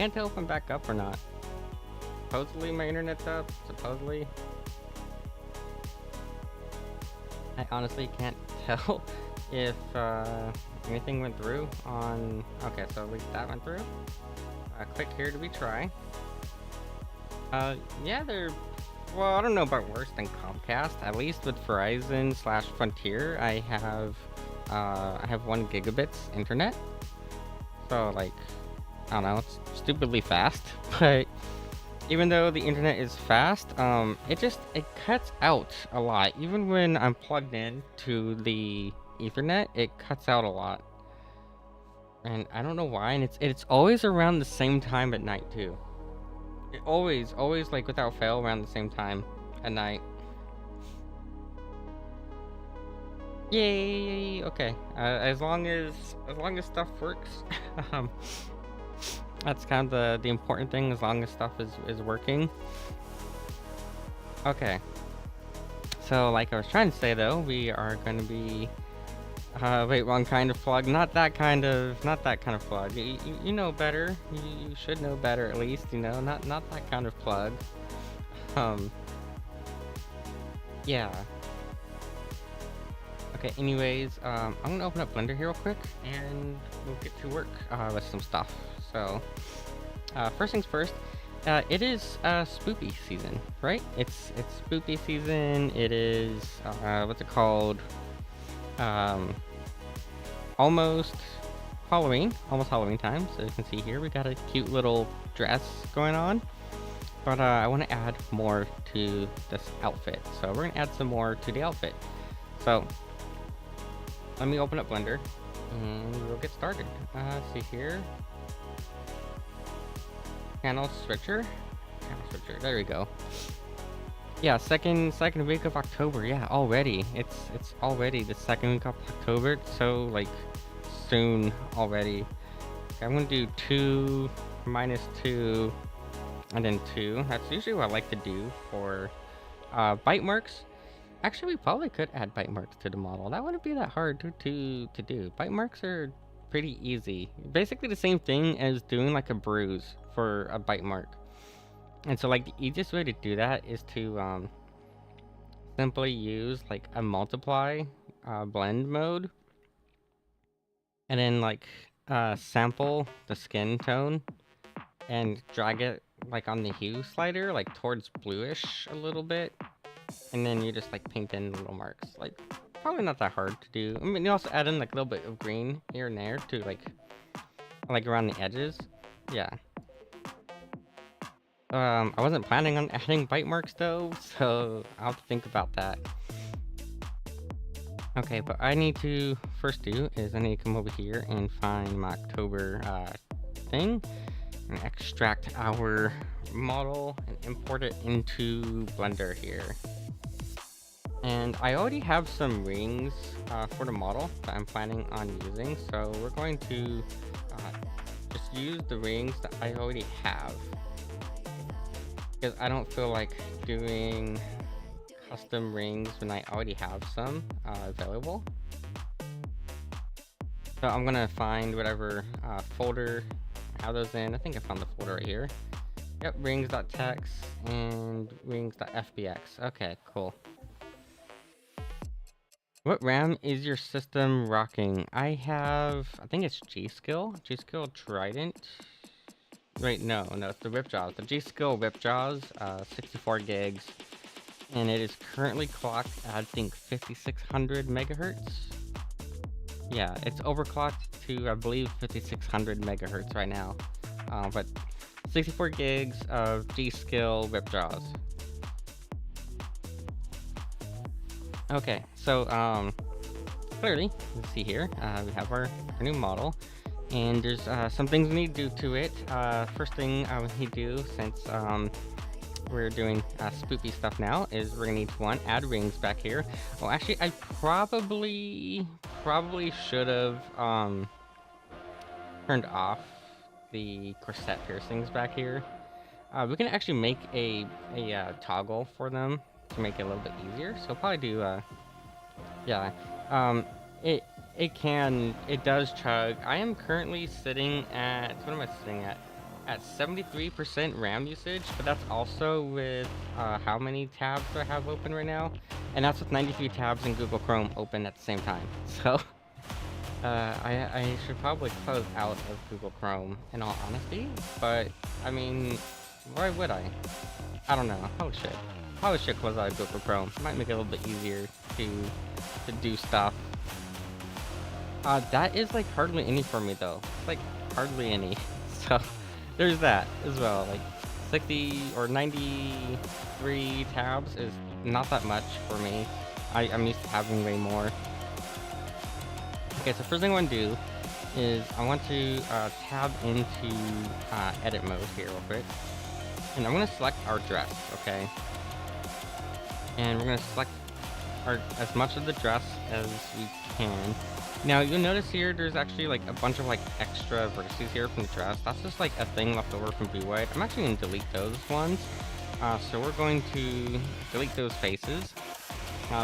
can't tell if I'm back up or not. Supposedly my internet's up, supposedly. I honestly can't tell if anything went through on... Okay, so at least that went through. Click here to retry. Yeah, they're... Well, I don't know about worse than Comcast. At least with Verizon / Frontier, I have 1 gigabits internet. So, like, I don't know, it's stupidly fast. But even though the internet is fast, it cuts out a lot. Even when I'm plugged in to the Ethernet, it cuts out a lot. And I don't know why, and it's always around the same time at night too. It always, like without fail, around the same time at night. Yay! Okay, as long as stuff works, um, that's kind of the important thing. As long as stuff is working. Okay. So, like I was trying to say though, we are going to be. Wait, wrong kind of plug. Not that kind of plug. You know better. You should know better at least. You know, not that kind of plug. Yeah. Okay. Anyways, I'm gonna open up Blender here real quick, and we'll get to work with some stuff. So, first things first. It is spoopy season, right? It's spoopy season. It is what's it called? Almost Halloween time. So you can see here we got a cute little dress going on, but I want to add more to this outfit, so we're gonna add some more to the outfit. So let me open up Blender and we'll get started. See here, panel switcher, there we go. Yeah, second week of October. Yeah, already. It's already the second week of October. So like soon already. Okay, I'm gonna do 2 minus 2 and then 2. That's usually what I like to do for bite marks. Actually, we probably could add bite marks to the model. That wouldn't be that hard to do. Bite marks are pretty easy. Basically the same thing as doing like a bruise for a bite mark. And so like the easiest way to do that is to simply use like a multiply blend mode, and then like sample the skin tone and drag it like on the hue slider like towards bluish a little bit, and then you just like paint in little marks. Like probably not that hard to do. I mean, you also add in like a little bit of green here and there to like around the edges. Yeah. I wasn't planning on adding bite marks though, so I'll have to think about that. Okay, but I need to first do is I need to come over here and find my October thing and extract our model and import it into Blender here. And I already have some rings for the model that I'm planning on using, so we're going to just use the rings that I already have, because I don't feel like doing custom rings when I already have some available. So I'm gonna find whatever folder I have those in. I think I found the folder right here. Yep, rings.txt and rings.fbx. Okay, cool. What RAM is your system rocking? I think it's G-Skill Trident. Wait, no, it's the Ripjaws. The G-Skill Ripjaws, 64 gigs. And it is currently clocked at, I think, 5600 megahertz. Yeah, it's overclocked to, I believe, 5600 megahertz right now. But 64 gigs of G-Skill Ripjaws. Okay, so, clearly, let's see here, we have our new model. And there's some things we need to do to it. First thing we need to do, since we're doing spoopy stuff now, is we're gonna need to add rings back here. Well, actually, I probably should have turned off the corset piercings back here. We can actually make a toggle for them to make it a little bit easier. So I'll probably do yeah. It does chug. I am currently sitting at, what am I sitting at? at 73% RAM usage, but that's also with how many tabs do I have open right now? And that's with 93 tabs in Google Chrome open at the same time. So I should probably close out of Google Chrome in all honesty, but I mean, why would I? I don't know. Probably should. Probably should close out of Google Chrome. Might make it a little bit easier to do stuff. That is like hardly any for me though. It's like hardly any. So there's that as well. Like 60 or 93 tabs is not that much for me. I'm used to having way more. Okay, so first thing I want to do is I want to tab into edit mode here real quick. And I'm going to select our dress, okay? And we're going to select as much of the dress as we can. Now, you'll notice here, there's actually like a bunch of like extra vertices here from the dress. That's just like a thing left over from V-Wide. I'm actually going to delete those ones. So we're going to delete those faces.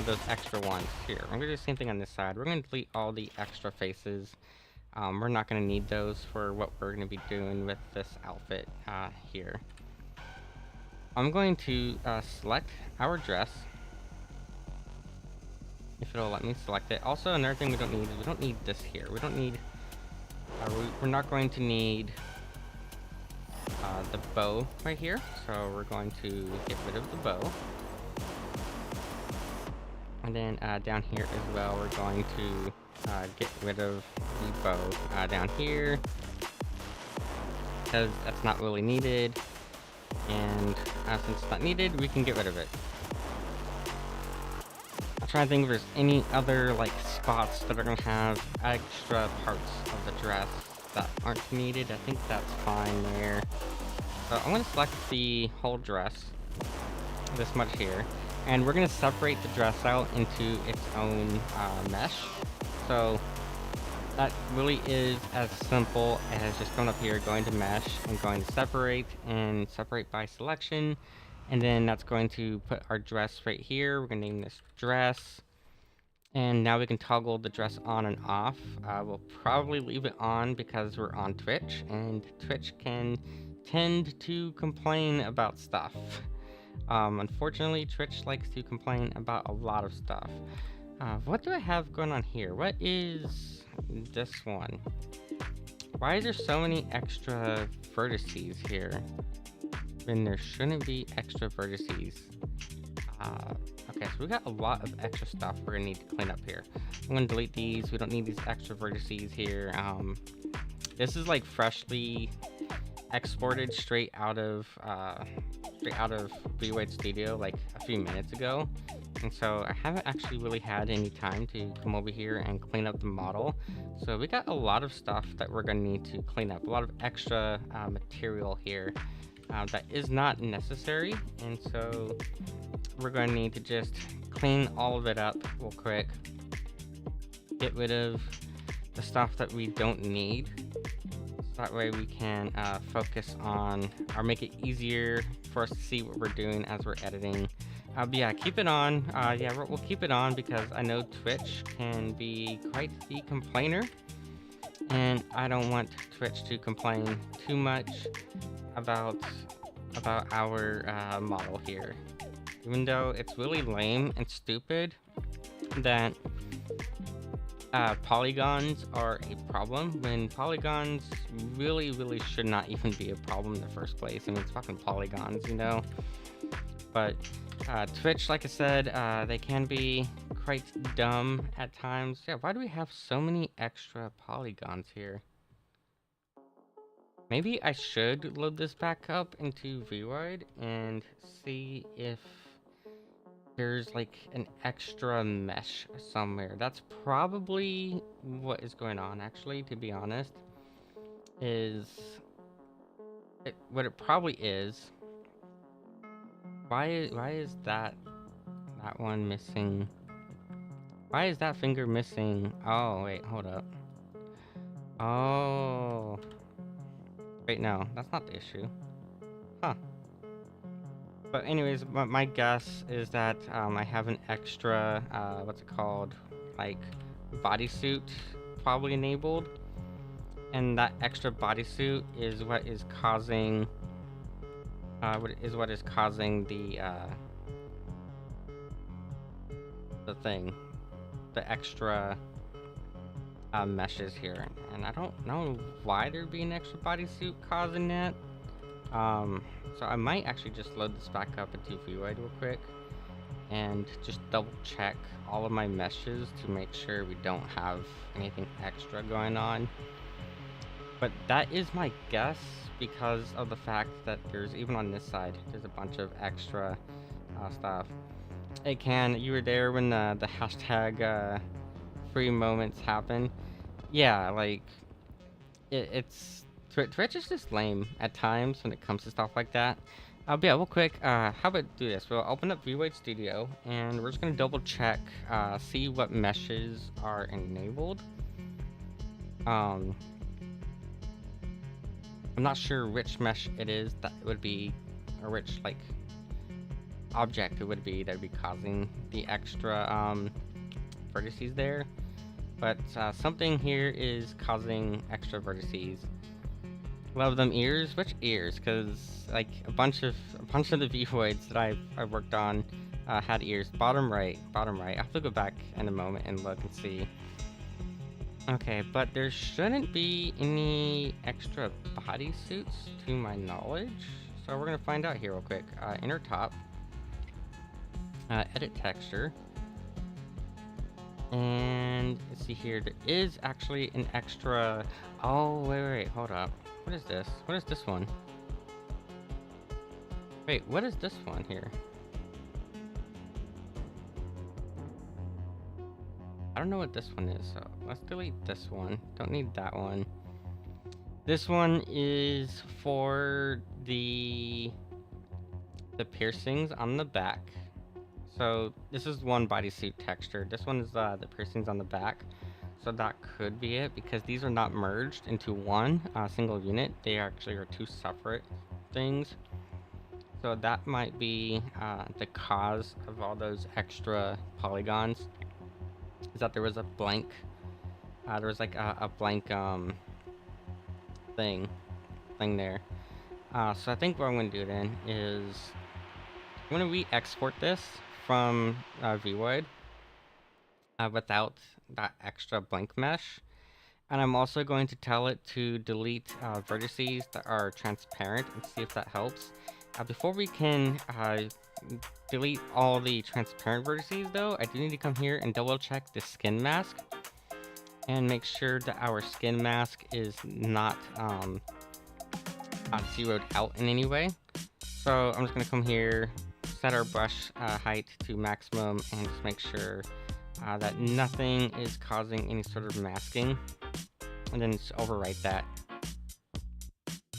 Those extra ones here. I'm going to do the same thing on this side. We're going to delete all the extra faces. We're not going to need those for what we're going to be doing with this outfit here. I'm going to select our dress. If it'll let me select it. Also, another thing we don't need this here. We don't need, we're not going to need the bow right here. So we're going to get rid of the bow. And then down here as well, we're going to get rid of the bow down here. Because that's not really needed. And since it's not needed, we can get rid of it. I'm trying to think if there's any other like spots that are gonna have extra parts of the dress that aren't needed. I think that's fine there. So I'm gonna select the whole dress, this much here, and we're gonna separate the dress out into its own mesh. So that really is as simple as just going up here, going to mesh, and going to separate, and separate by selection. And then that's going to put our dress right here. We're going to name this dress. And now we can toggle the dress on and off. We'll probably leave it on because we're on Twitch. And Twitch can tend to complain about stuff. Unfortunately, Twitch likes to complain about a lot of stuff. What do I have going on here? What is this one? Why is there so many extra vertices here? When there shouldn't be extra vertices. Okay, so we got a lot of extra stuff we're gonna need to clean up here. I'm gonna delete these. We don't need these extra vertices here. This is like freshly exported straight out of V-Wide Studio like a few minutes ago, and so I haven't actually really had any time to come over here and clean up the model. So we got a lot of stuff that we're gonna need to clean up. A lot of extra material here. That is not necessary, and so we're going to need to just clean all of it up real quick. Get rid of the stuff that we don't need. So that way we can focus on, or make it easier for us to see what we're doing as we're editing. But yeah, keep it on. Yeah, we'll keep it on because I know Twitch can be quite the complainer. And I don't want Twitch to complain too much about our model here, even though it's really lame and stupid that polygons are a problem when polygons really should not even be a problem in the first place. I mean, it's fucking polygons, you know. But Twitch, like I said, they can be quite dumb at times. Yeah, why do we have so many extra polygons here? Maybe I should load this back up into V-Wide and see if there's like an extra mesh somewhere. That's probably what is going on, actually, to be honest. What it probably is. Why is that one missing? Why is that finger missing? Oh, wait, hold up. Oh. Wait, no, that's not the issue. Huh. But anyways, my guess is that I have an extra, what's it called? Like, bodysuit probably enabled. and that extra bodysuit is what is causing what is causing the thing, the extra meshes here, and I don't know why there'd be an extra bodysuit causing that. So I might actually just load this back up into Void real quick and just double check all of my meshes to make sure we don't have anything extra going on. But that is my guess because of the fact that there's, even on this side, there's a bunch of extra stuff. Hey Can, you were there when the hashtag free moments happen? Yeah, like, Twitch is just lame at times when it comes to stuff like that. But yeah, real quick, how about do this? We'll open up Void Studio, and we're just gonna double check, see what meshes are enabled. I'm not sure which mesh it is that would be, or which, like, object it would be that would be causing the extra vertices there. But something here is causing extra vertices. Love them ears. Which ears? Because like a bunch of the Voids that I've worked on had ears. Bottom right. I have to go back in a moment and look and see. Okay, but there shouldn't be any extra bodysuits to my knowledge. So we're gonna find out here real quick. Inner top. Edit texture. And let's see here. There is actually an extra. Oh wait, hold up. What is this? What is this one? Wait, what is this one here? I don't know what this one is, so let's delete this one. Don't need that one. This one is for the piercings on the back. So this is one bodysuit texture. This one is the piercings on the back. So that could be it, because these are not merged into one single unit. They actually are two separate things. So that might be the cause of all those extra polygons. Is that there was a blank, there was like a blank thing there. So I think what I'm going to do then is I'm going to re-export this from Void without that extra blank mesh. And I'm also going to tell it to delete vertices that are transparent and see if that helps. Before we can delete all the transparent vertices though, I do need to come here and double check the skin mask and make sure that our skin mask is not zeroed out in any way. So I'm just going to come here, set our brush height to maximum, and just make sure that nothing is causing any sort of masking, and then just overwrite that.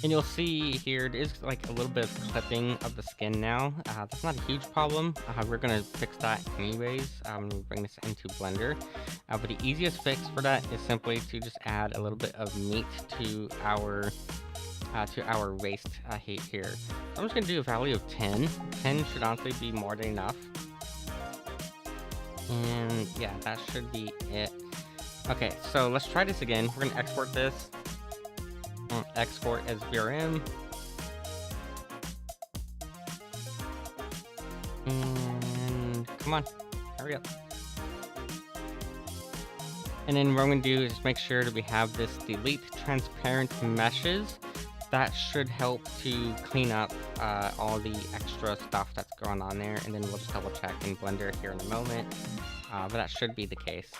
And you'll see here, there is like a little bit of clipping of the skin now. That's not a huge problem. We're gonna fix that anyways when we bring this into Blender. But the easiest fix for that is simply to just add a little bit of meat to our waist height here. So I'm just gonna do a value of 10. 10 should honestly be more than enough. And yeah, that should be it. Okay, so let's try this again. We're gonna export this. Export as VRM. And come on, hurry up. And then what I'm gonna do is just make sure that we have this delete transparent meshes. That should help to clean up all the extra stuff that's going on there, and then we'll just double check in Blender here in a moment. But that should be the case.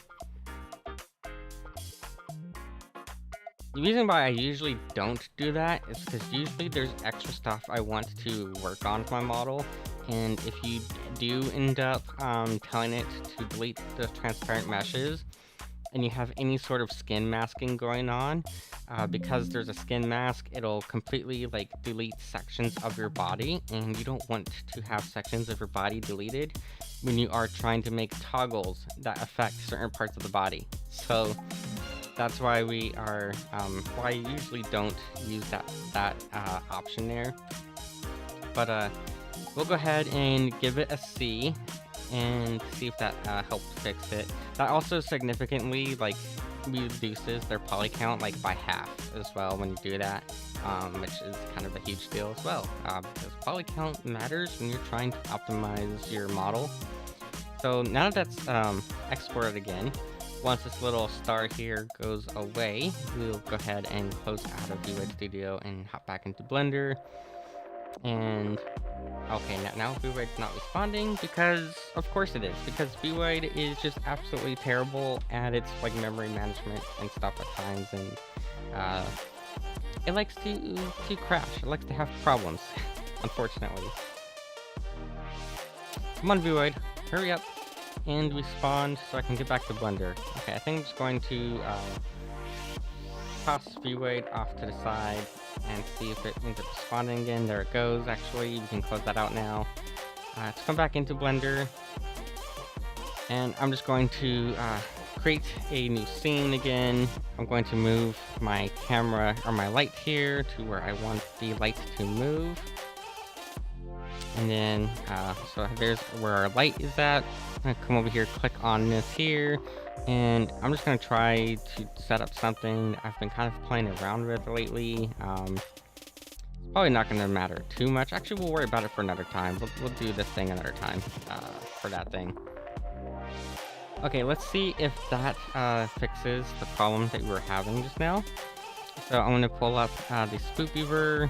The reason why I usually don't do that is because usually there's extra stuff I want to work on with my model, and if you do end up telling it to delete the transparent meshes, and you have any sort of skin masking going on, because there's a skin mask, it'll completely like delete sections of your body, and you don't want to have sections of your body deleted when you are trying to make toggles that affect certain parts of the body. So that's why we are, why I usually don't use that option there. But we'll go ahead and give it a C and see if that helps fix it. That also significantly like reduces their poly count like by half as well when you do that, which is kind of a huge deal as well, because poly count matters when you're trying to optimize your model. So now that that's exported again, once this little star here goes away, we'll go ahead and close out of V-Wide Studio and hop back into Blender. And okay, now V-Wide's not responding because, of course it is, because V-Wide is just absolutely terrible at its like memory management and stuff at times, and it likes to crash. It likes to have problems, unfortunately. Come on, V-Wide, hurry up and respond so I can get back to Blender. Okay, I think I'm just going to toss V-Wide off to the side and see if it ends up responding again. There it goes. Actually, we can close that out now. Let's come back into Blender, and I'm just going to create a new scene again. I'm going to move my camera or my light here to where I want the light to move. And then, so there's where our light is at. I'm gonna come over here, click on this here, and I'm just gonna try to set up something I've been kind of playing around with lately. It's probably not gonna matter too much. Actually, we'll worry about it for another time. We'll do this thing another time for that thing. Okay, let's see if that fixes the problem that we were having just now. So I'm gonna pull up the Spook Beaver.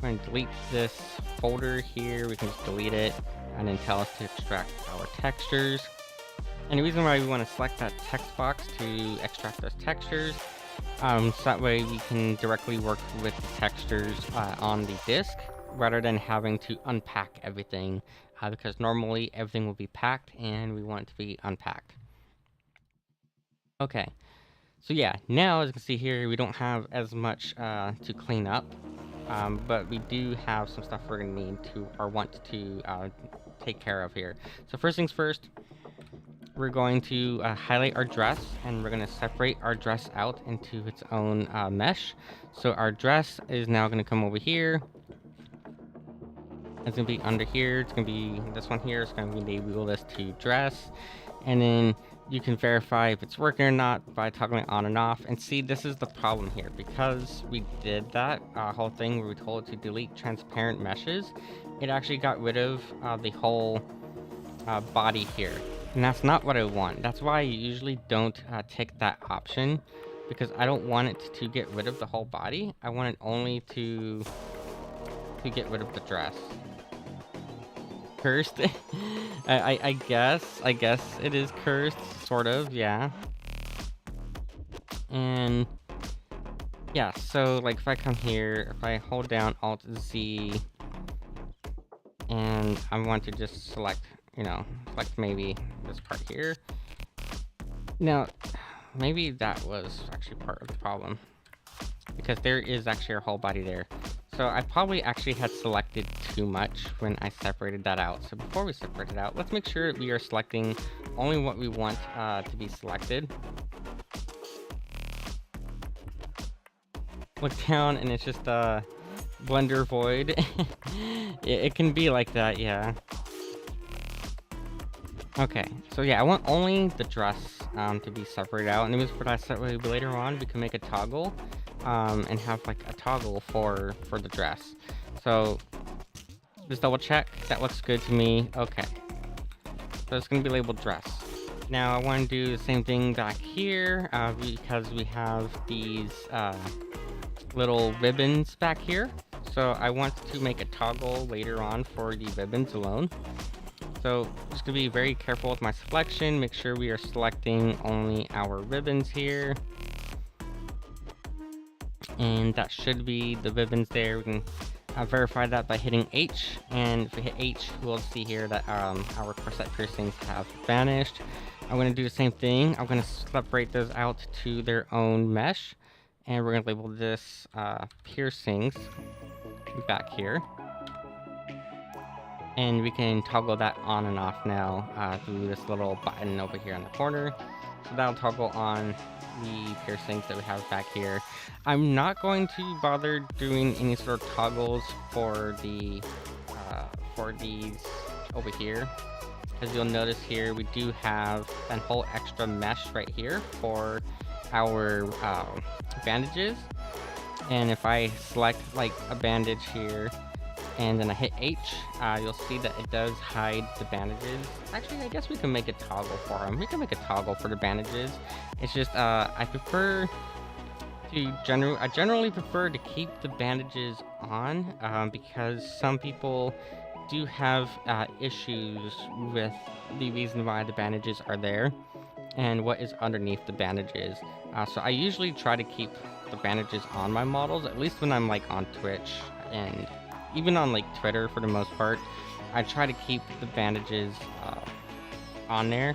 I'm going to delete this folder here. We can just delete it and then tell us to extract our textures. And the reason why we want to select that text box to extract those textures, so that way we can directly work with the textures on the disk rather than having to unpack everything, because normally everything will be packed and we want it to be unpacked. Okay, so yeah, now as you can see here, we don't have as much to clean up. But we do have some stuff we're going to need to, or want to, take care of here. So first things first, we're going to highlight our dress, and we're going to separate our dress out into its own mesh. So our dress is now going to come over here. It's going to be under here. It's going to be this one here. It's going to be label this to dress. And then you can verify if it's working or not by toggling on and off. And see, this is the problem here. Because we did that whole thing where we told it to delete transparent meshes, it actually got rid of the whole body here. And that's not what I want. That's why I usually don't take that option, because I don't want it to get rid of the whole body. I want it only to get rid of the dress. Cursed. I guess it is cursed, sort of, yeah. And yeah, so like if I come here, if I hold down Alt Z and I want to just select, select maybe this part here. Now, maybe that was actually part of the problem, because there is actually our whole body there. So I probably actually had selected too much when I separated that out. So before we separate it out, let's make sure we are selecting only what we want to be selected. Look down and it's just a Blender void. it can be like that, yeah. Okay, so yeah, I want only the dress to be separated out, and it was for that set way later on we can make a toggle and have like a toggle for the dress. So just double check, that looks good to me. Okay, so it's gonna be labeled dress. Now I want to do the same thing back here because we have these little ribbons back here. So I want to make a toggle later on for the ribbons alone. So just gonna be very careful with my selection. Make sure we are selecting only our ribbons here. And that should be the ribbons there. We can verify that by hitting H. And if we hit H, we'll see here that our corset piercings have vanished. I'm gonna do the same thing. I'm gonna separate those out to their own mesh. And we're gonna label this piercings back here. And we can toggle that on and off now through this little button over here in the corner. So that'll toggle on the piercings that we have back here. I'm not going to bother doing any sort of toggles for the for these over here. As you'll notice here, we do have that whole extra mesh right here for our bandages. And if I select like a bandage here and then I hit H, you'll see that it does hide the bandages. Actually, I guess we can make a toggle for them. We can make a toggle for the bandages. It's just I prefer to I generally prefer to keep the bandages on because some people do have issues with the reason why the bandages are there and what is underneath the bandages. So I usually try to keep the bandages on my models, at least when I'm like on Twitch and even on like Twitter for the most part. I try to keep the bandages on there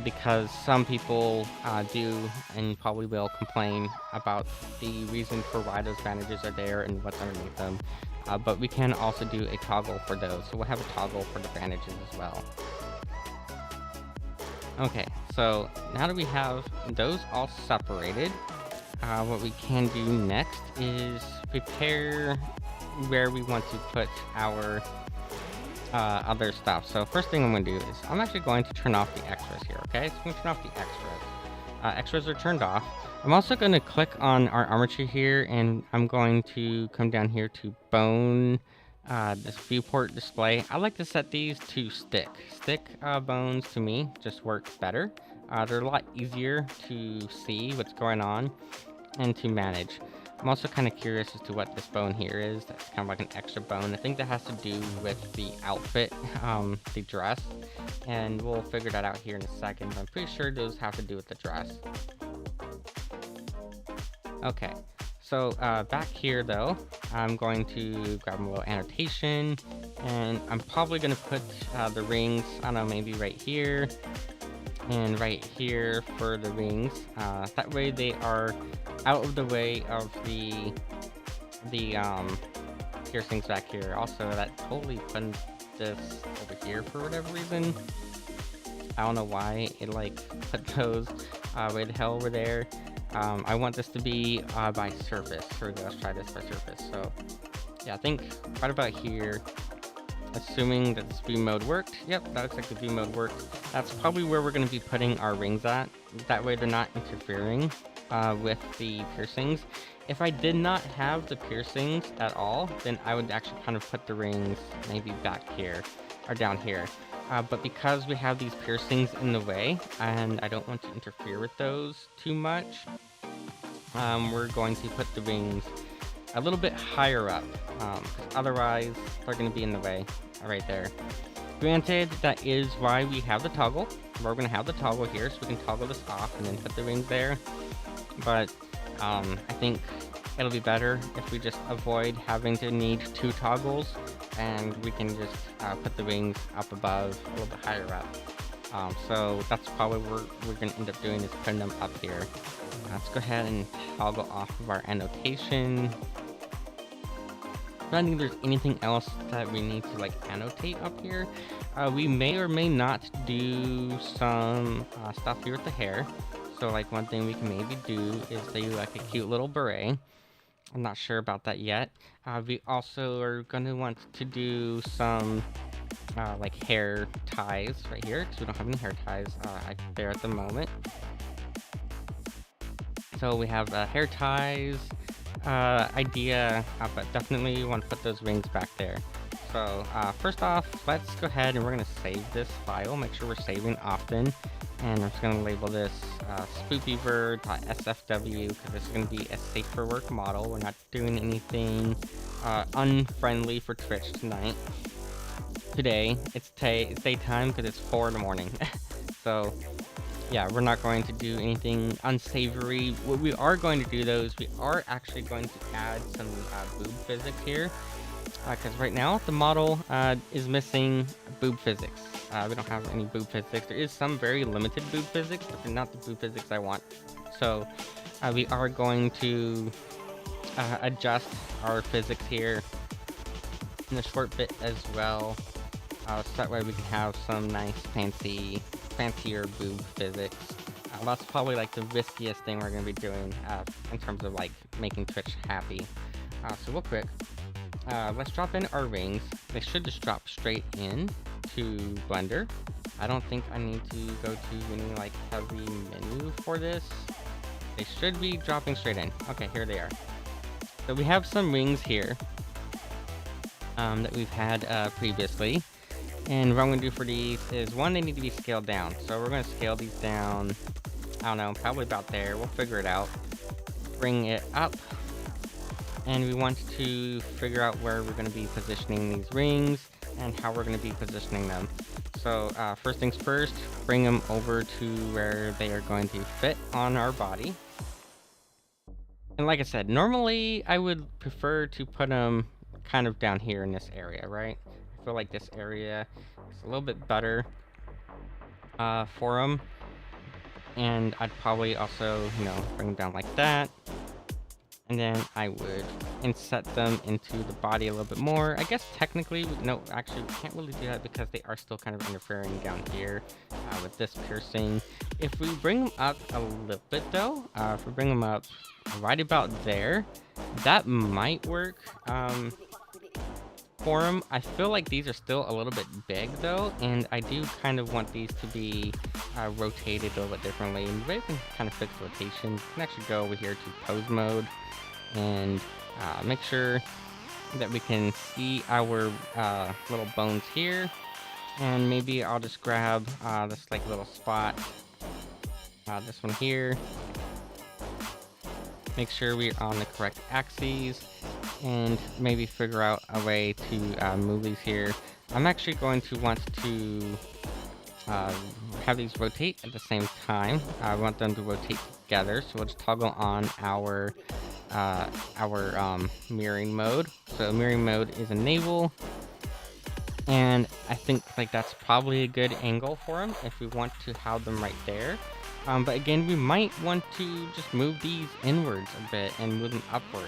because some people do and probably will complain about the reason for why those bandages are there and what's underneath them. But we can also do a toggle for those, so we'll have a toggle for the bandages as well. Okay, so now that we have those all separated, what we can do next is prepare where we want to put our other stuff. So first thing I'm going to do is I'm actually going to turn off the extras here, okay? So I'm going to turn off the extras. Extras are turned off. I'm also going to click on our armature here, and I'm going to come down here to bone, this viewport display. I like to set these to stick. Stick bones to me just work better. They're a lot easier to see what's going on and to manage. I'm also kind of curious as to what this bone here is. That's kind of like an extra bone. I think that has to do with the outfit, the dress, and we'll figure that out here in a second. I'm pretty sure those have to do with the dress. Okay, so back here though, I'm going to grab a little annotation, and I'm probably going to put the rings, I don't know, maybe right here and right here for the rings. That way they are out of the way of the piercings back here. Also, that totally put this over here for whatever reason. I don't know why it like put those way the hell over there. I want this to be by surface. Here we go, let's try this by surface. So yeah, I think right about here, assuming that this view mode worked. Yep, that looks like the view mode worked. That's probably where we're going to be putting our rings at. That way they're not interfering with the piercings. If I did not have the piercings at all, then I would actually kind of put the rings maybe back here or down here. But because we have these piercings in the way and I don't want to interfere with those too much, we're going to put the rings a little bit higher up, because otherwise they're going to be in the way right there. Granted, that is why we have the toggle. We're going to have the toggle here, so we can toggle this off and then put the rings there. But I think it'll be better if we just avoid having to need two toggles, and we can just put the rings up above, a little bit higher up. So that's probably what we're going to end up doing, is putting them up here. Let's go ahead and toggle off of our annotation. I don't think there's anything else that we need to like annotate up here. We may or may not do some stuff here with the hair. So like one thing we can maybe do is do like a cute little beret. I'm not sure about that yet. We also are going to want to do some like hair ties right here, because we don't have any hair ties there at the moment. So we have hair ties idea, but definitely want to put those rings back there. So first off, let's go ahead and we're going to save this file. Make sure we're saving often. And I'm just going to label this spoopyverd.sfw, because this is going to be a safe for work model. We're not doing anything unfriendly for Twitch tonight. Today, it's daytime because it's 4 in the morning. So yeah, we're not going to do anything unsavory. What we are going to do though is we are actually going to add some boob physics here. Because right now the model is missing boob physics. We don't have any boob physics. There is some very limited boob physics, but they're not the boob physics I want. So we are going to adjust our physics here in a short bit as well. So that way we can have some nice fancier boob physics. That's probably like the riskiest thing we're going to be doing in terms of like making Twitch happy. So real quick, let's drop in our rings. They should just drop straight in to Blender. I don't think I need to go to any like heavy menu for this. They should be dropping straight in. Okay, here they are. So we have some rings here that we've had previously. And what I'm going to do for these is, one, they need to be scaled down. So we're going to scale these down, I don't know, probably about there. We'll figure it out. Bring it up. And we want to figure out where we're going to be positioning these rings and how we're going to be positioning them. So first things first, bring them over to where they are going to fit on our body. And like I said, normally I would prefer to put them kind of down here in this area, right? I feel like this area is a little bit better for them. And I'd probably also, bring them down like that. And then I would inset them into the body a little bit more. I guess technically, no, actually we can't really do that because they are still kind of interfering down here with this piercing. If we bring them up a little bit though, if we bring them up right about there, that might work for them. I feel like these are still a little bit big though, and I do kind of want these to be rotated a little bit differently. And the way we can kind of fix rotation, we can actually go over here to pose mode and make sure that we can see our little bones here. And maybe I'll just grab this like little spot, this one here. Make sure we're on the correct axes, and maybe figure out a way to move these here. I'm actually going to want to have these rotate at the same time. I want them to rotate together, so we'll just toggle on our mirroring mode. So mirroring mode is enable, and I think like that's probably a good angle for them if we want to have them right there. But again, we might want to just move these inwards a bit and move them upwards,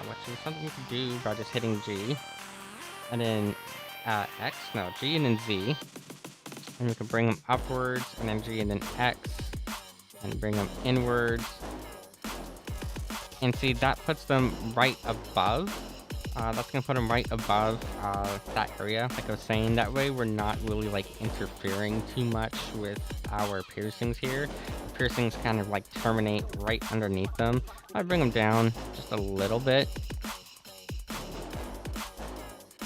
which is something we can do by just hitting G and then G and then Z, and we can bring them upwards and then G and then X and bring them inwards. And see, that puts them right above. That's gonna put them right above that area, like I was saying. That way we're not really like interfering too much with our piercings here. The piercings kind of like terminate right underneath them. I bring them down just a little bit,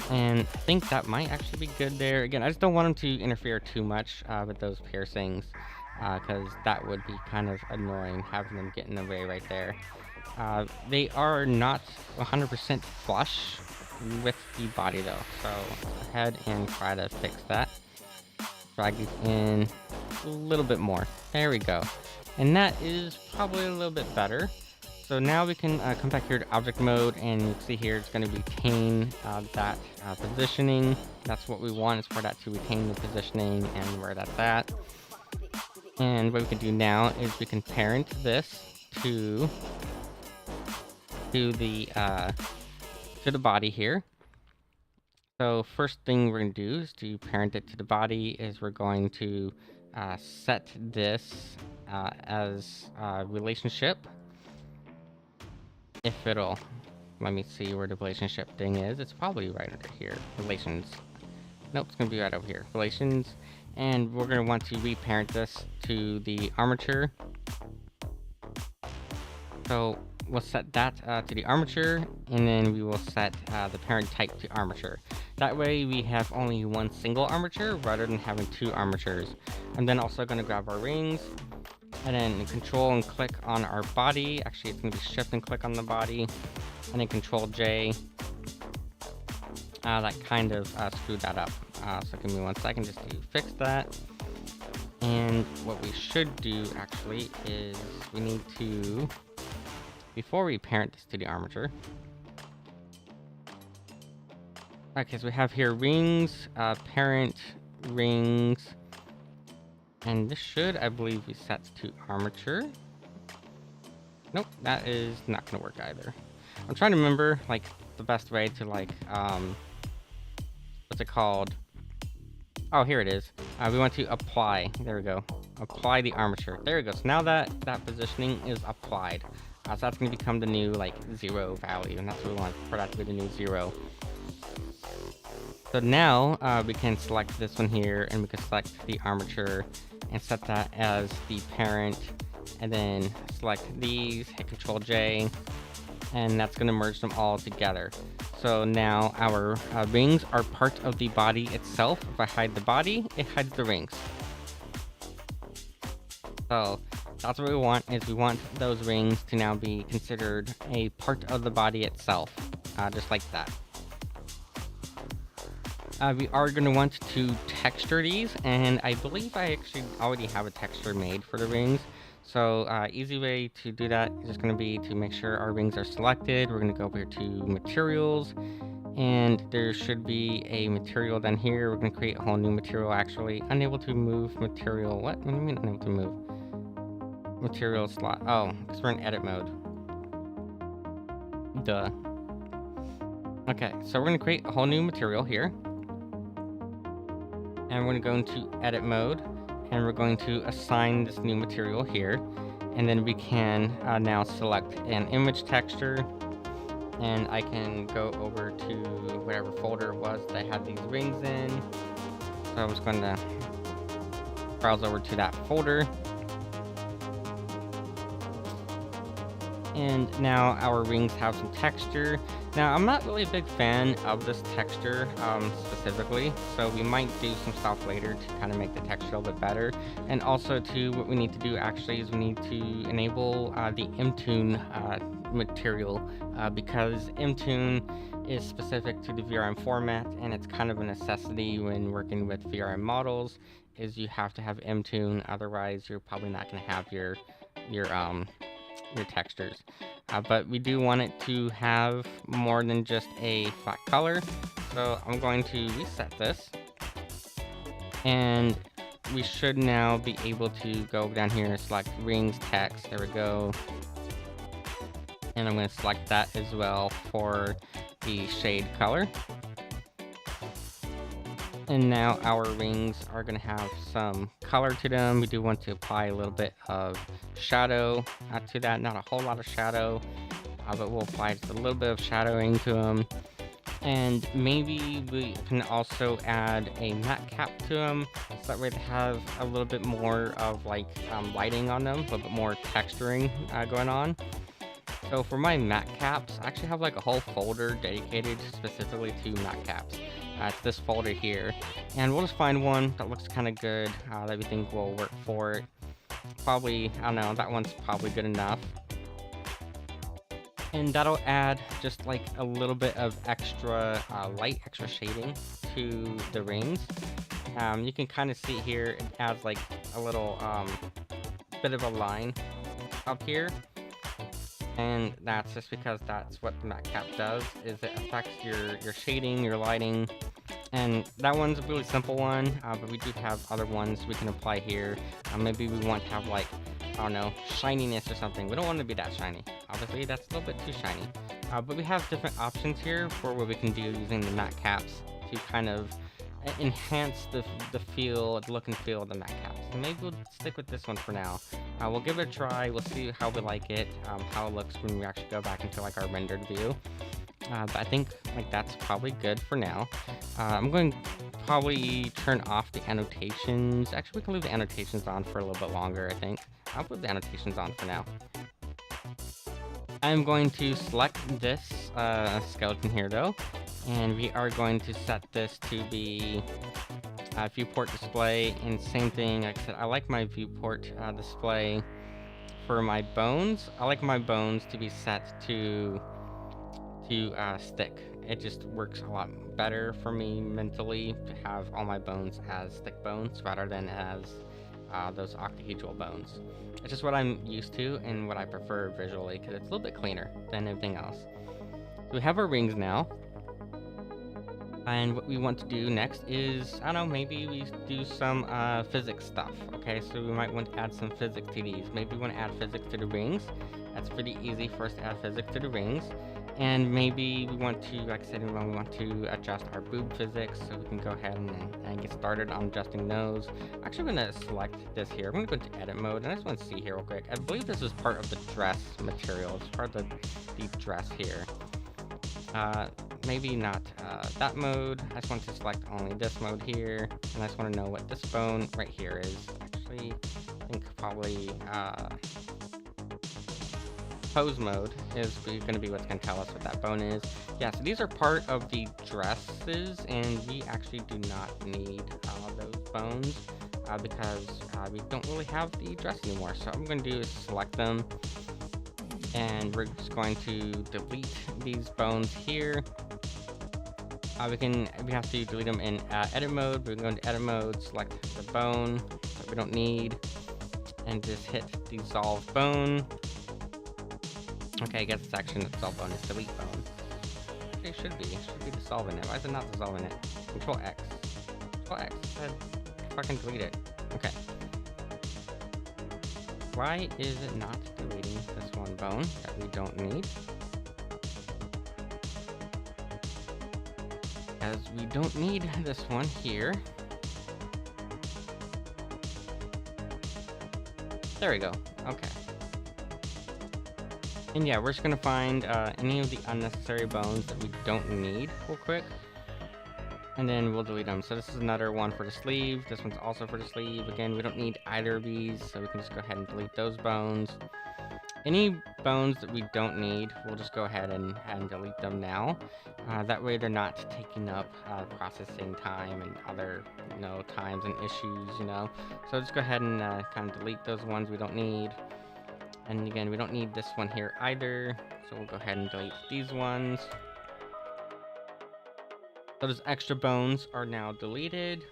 and I think that might actually be good there. Again, I just don't want them to interfere too much with those piercings, because that would be kind of annoying, having them get in the way right there. They are not 100% flush with the body though, so go ahead and try to fix that. Drag these in a little bit more. There we go. And that is probably a little bit better. So now we can come back here to object mode, and you can see here it's going to retain that positioning. That's what we want, is for that to retain the positioning and where that's at. And what we can do now is we can parent this to the body here. So first thing we're going to do is to parent it to the body is we're going to set this as a relationship. If it'll, let me see where the relationship thing is. It's probably right under here. Relations. Nope, it's going to be right over here. Relations. And we're going to want to reparent this to the armature. So we'll set that to the armature, and then we will set the parent type to armature. That way we have only one single armature rather than having two armatures. I'm then also going to grab our rings, and then control and click on our body. Actually, it's going to be shift and click on the body, and then control J. That kind of screwed that up. So give me 1 second just to fix that. And what we should do actually is we need to, before we parent this to the armature. Okay, so we have here rings, parent, rings, and this should, I believe, be set to armature. Nope, that is not gonna work either. I'm trying to remember like the best way to like what's it called? Oh, here it is. We want to apply. There we go. Apply the armature. There we go. So now that positioning is applied. So that's going to become the new like 0 value, and that's what we want for that to be the new 0. So now we can select this one here, and we can select the armature and set that as the parent, and then select these, hit Control J, and that's going to merge them all together. So now our rings are part of the body itself. If I hide the body, it hides the rings. So that's what we want, is we want those rings to now be considered a part of the body itself, just like that. We are going to want to texture these, and I believe I actually already have a texture made for the rings. So easy way to do that is just going to be to make sure our rings are selected. We're going to go over here to materials, and there should be a material down here. We're going to create a whole new material, actually. Unable to move material. What do you mean unable to move? Material slot. Oh, because we're in edit mode. Duh. Okay, so we're going to create a whole new material here. And we're going to go into edit mode, and we're going to assign this new material here. And then we can now select an image texture, and I can go over to whatever folder it was that I had these rings in. So I'm just going to browse over to that folder. And now our rings have some texture. Now, I'm not really a big fan of this texture specifically, so we might do some stuff later to kind of make the texture a little bit better. And also, too, what we need to do actually is we need to enable the MToon material, because MToon is specific to the VRM format, and it's kind of a necessity when working with VRM models, is you have to have MToon, otherwise you're probably not going to have your textures. But we do want it to have more than just a flat color, so I'm going to reset this, and we should now be able to go down here and select rings text. There we go, and I'm going to select that as well for the shade color. And now our rings are going to have some color to them. We do want to apply a little bit of shadow to that. Not a whole lot of shadow, but we'll apply just a little bit of shadowing to them. And maybe we can also add a matte cap to them, so that way they have a little bit more of like lighting on them, a little bit more texturing going on. So for my matte caps, I actually have like a whole folder dedicated specifically to matte caps. It's this folder here, and we'll just find one that looks kind of good, that we think will work for it. Probably, I don't know, that one's probably good enough. And that'll add just like a little bit of extra light, extra shading to the rings. You can kind of see here, it adds like a little bit of a line up here. And that's just because that's what the matte cap does, is it affects your shading, your lighting. And that one's a really simple one, but we do have other ones we can apply here. Maybe we want to have like, I don't know, shininess or something. We don't want to be that shiny. Obviously, that's a little bit too shiny. But we have different options here for what we can do using the matte caps to kind of enhance the feel, the look and feel of the matte caps. So maybe we'll stick with this one for now. We'll give it a try. We'll see how we like it, how it looks when we actually go back into like our rendered view. But I think like that's probably good for now. I'm going to probably turn off the annotations. Actually, we can leave the annotations on for a little bit longer, I think. I'll put the annotations on for now. I'm going to select this skeleton here though, and we are going to set this to be viewport display. And same thing, like I said, I like my viewport display for my bones. I like my bones to be set to stick. It just works a lot better for me mentally to have all my bones as stick bones rather than as those octahedral bones. It's just what I'm used to and what I prefer visually, because it's a little bit cleaner than everything else. So we have our rings now, and what we want to do next is, I don't know, maybe we do some physics stuff. Okay, so we might want to add some physics to these. Maybe we want to add physics to the rings. That's pretty easy for us to add physics to the rings. And maybe we want to, like I said, we want to adjust our boob physics, so we can go ahead and get started on adjusting those. Actually, I'm going to select this here. I'm going to go into edit mode, and I just want to see here real quick. I believe this is part of the dress material. It's part of the dress here. maybe not that mode. I just want to select only this mode here, and I just want to know what this bone right here is. Actually, I think probably pose mode is going to be what's going to tell us what that bone is. Yeah, so these are part of the dresses, and we actually do not need those bones because we don't really have the dress anymore. So what I'm going to do is select them, and we're just going to delete these bones here. We have to delete them in edit mode. We're going to edit mode, select the bone that we don't need, and just hit dissolve bone. Okay, I guess it's actually not dissolve bone, it's delete bone. Okay, it should be dissolving it. Why is it not dissolving it? Control X. Control X said fucking delete it. Okay. Why is it not deleting this one bone that we don't need? As we don't need this one here. There we go. Okay. And yeah, we're just gonna find any of the unnecessary bones that we don't need real quick, and then we'll delete them. So this is another one for the sleeve. This one's also for the sleeve. Again, we don't need either of these, so we can just go ahead and delete those bones. Any bones that we don't need, we'll just go ahead and delete them now. That way they're not taking up processing time and other, times and issues, So just go ahead and kind of delete those ones we don't need. And again, we don't need this one here either, so we'll go ahead and delete these ones. So those extra bones are now deleted.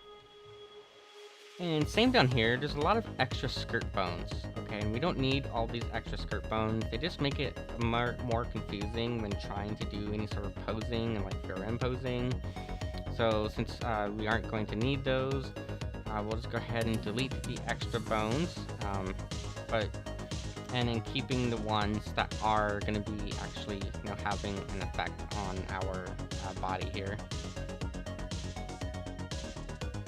And same down here, there's a lot of extra skirt bones, okay? And we don't need all these extra skirt bones. They just make it more confusing when trying to do any sort of posing and like VRM posing. So since we aren't going to need those, we'll just go ahead and delete the extra bones. And then keeping the ones that are going to be actually, having an effect on our body here.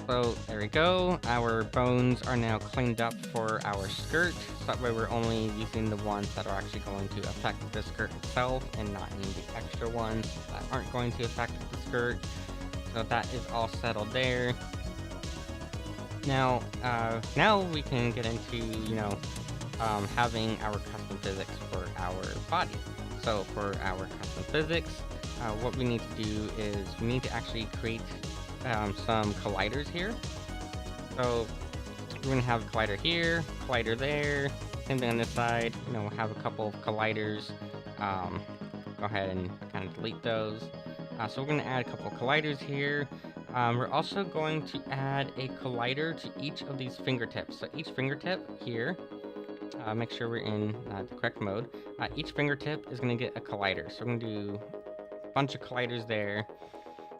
So there we go. Our bones are now cleaned up for our skirt. So that way we're only using the ones that are actually going to affect the skirt itself and not any of the extra ones that aren't going to affect the skirt. So that is all settled there. Now we can get into, having our custom physics for our body. So for our custom physics, what we need to do is we need to actually create some colliders here. So we're going to have a collider here, collider there, same thing on this side. We'll have a couple of colliders. Go ahead and kind of delete those. So we're going to add a couple of colliders here. We're also going to add a collider to each of these fingertips. So each fingertip here, make sure we're in the correct mode. Each fingertip is going to get a collider. So we're going to do a bunch of colliders there.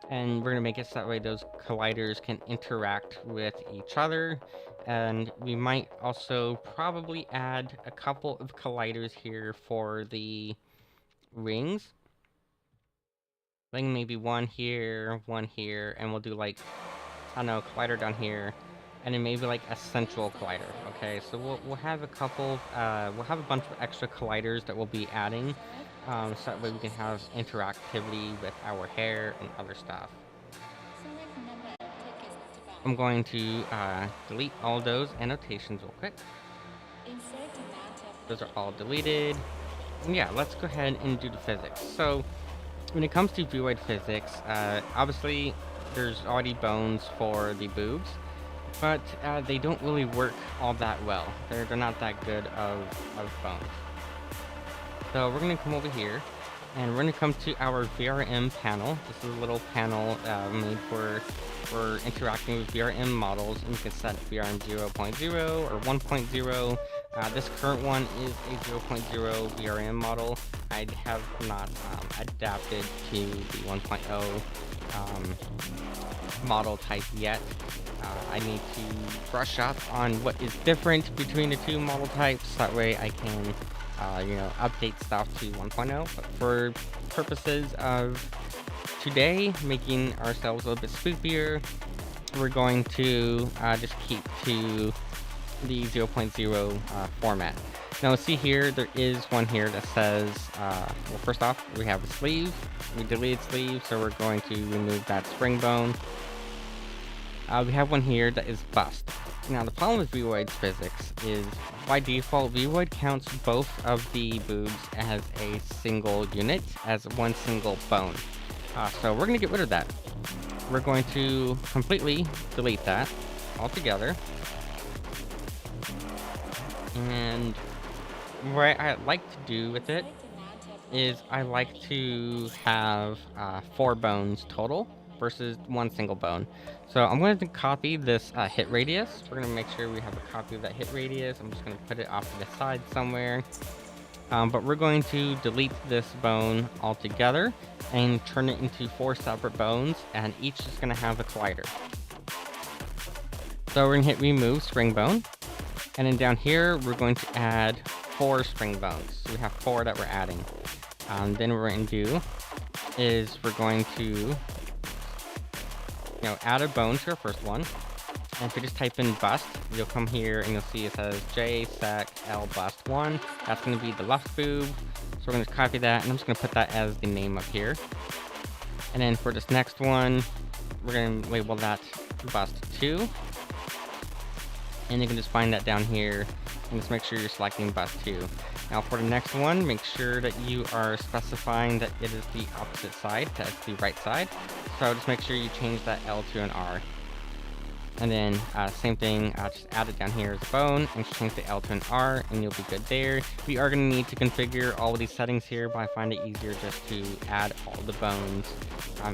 And we're going to make it so that way those colliders can interact with each other. And we might also probably add a couple of colliders here for the rings. I think maybe one here, and we'll do like, I don't know, collider down here. And then maybe like a central collider. Okay, so we'll have a couple, we'll have a bunch of extra colliders that we'll be adding. So that way we can have interactivity with our hair and other stuff. I'm going to delete all those annotations real quick. Those are all deleted. And yeah, let's go ahead and do the physics. So when it comes to void physics, obviously there's already bones for the boobs, but they don't really work all that well. They're not that good of bones. So we're going to come over here, and we're going to come to our VRM panel. This is a little panel made for interacting with VRM models, and you can set VRM 0.0 or 1.0. This current one is a 0.0 VRM model. I have not adapted to the 1.0 model type yet. I need to brush up on what is different between the two model types. That way I can update stuff to 1.0, but for purposes of today, making ourselves a little bit spookier, we're going to just keep to the 0.0 format. Now see here, there is one here that says, well, first off, we have a sleeve. We deleted sleeve, so we're going to remove that spring bone. We have one here that is bust. Now the problem with Void's physics is, by default, Void counts both of the boobs as a single unit, as one single bone. So we're going to get rid of that. We're going to completely delete that altogether. And what I like to do with it is I like to have 4 bones total versus one single bone. So I'm going to copy this hit radius. We're going to make sure we have a copy of that hit radius. I'm just going to put it off to the side somewhere. But we're going to delete this bone altogether and turn it into 4 separate bones, and each is going to have a collider. So we're going to hit remove spring bone, and then down here we're going to add 4 spring bones. So we have 4 that we're adding. Then what we're going to do is we're going to add a bone to our first one. And if you just type in bust, you'll come here and you'll see it says JSEC bust 1. That's going to be the left boob. So we're going to copy that, and I'm just going to put that as the name up here. And then for this next one, we're going to label that bust 2. And you can just find that down here and just make sure you're selecting bust 2. Now for the next one, make sure that you are specifying that it is the opposite side, that's the right side. So just make sure you change that L to an R. And then same thing, just add it down here as a bone and change the L to an R, and you'll be good there. We are going to need to configure all of these settings here, but I find it easier just to add all the bones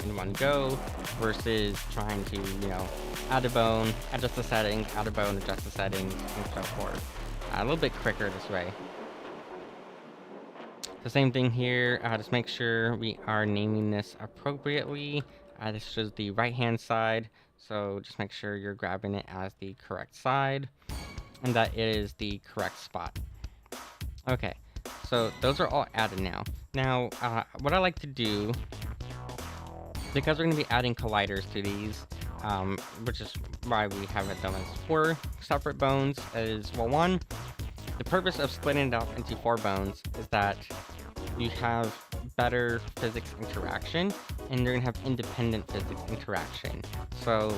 in one go versus trying to, add a bone, adjust the settings, add a bone, adjust the settings, and so forth. A little bit quicker this way. The same thing here, just make sure we are naming this appropriately. This is the right hand side, so just make sure you're grabbing it as the correct side and that it is the correct spot. Okay, so those are all added now. Now, what I like to do, because we're going to be adding colliders to these, which is why we haven't done this 4 separate bones, is, well, one, the purpose of splitting it up into 4 bones is that you have better physics interaction, and you're gonna have independent physics interaction. So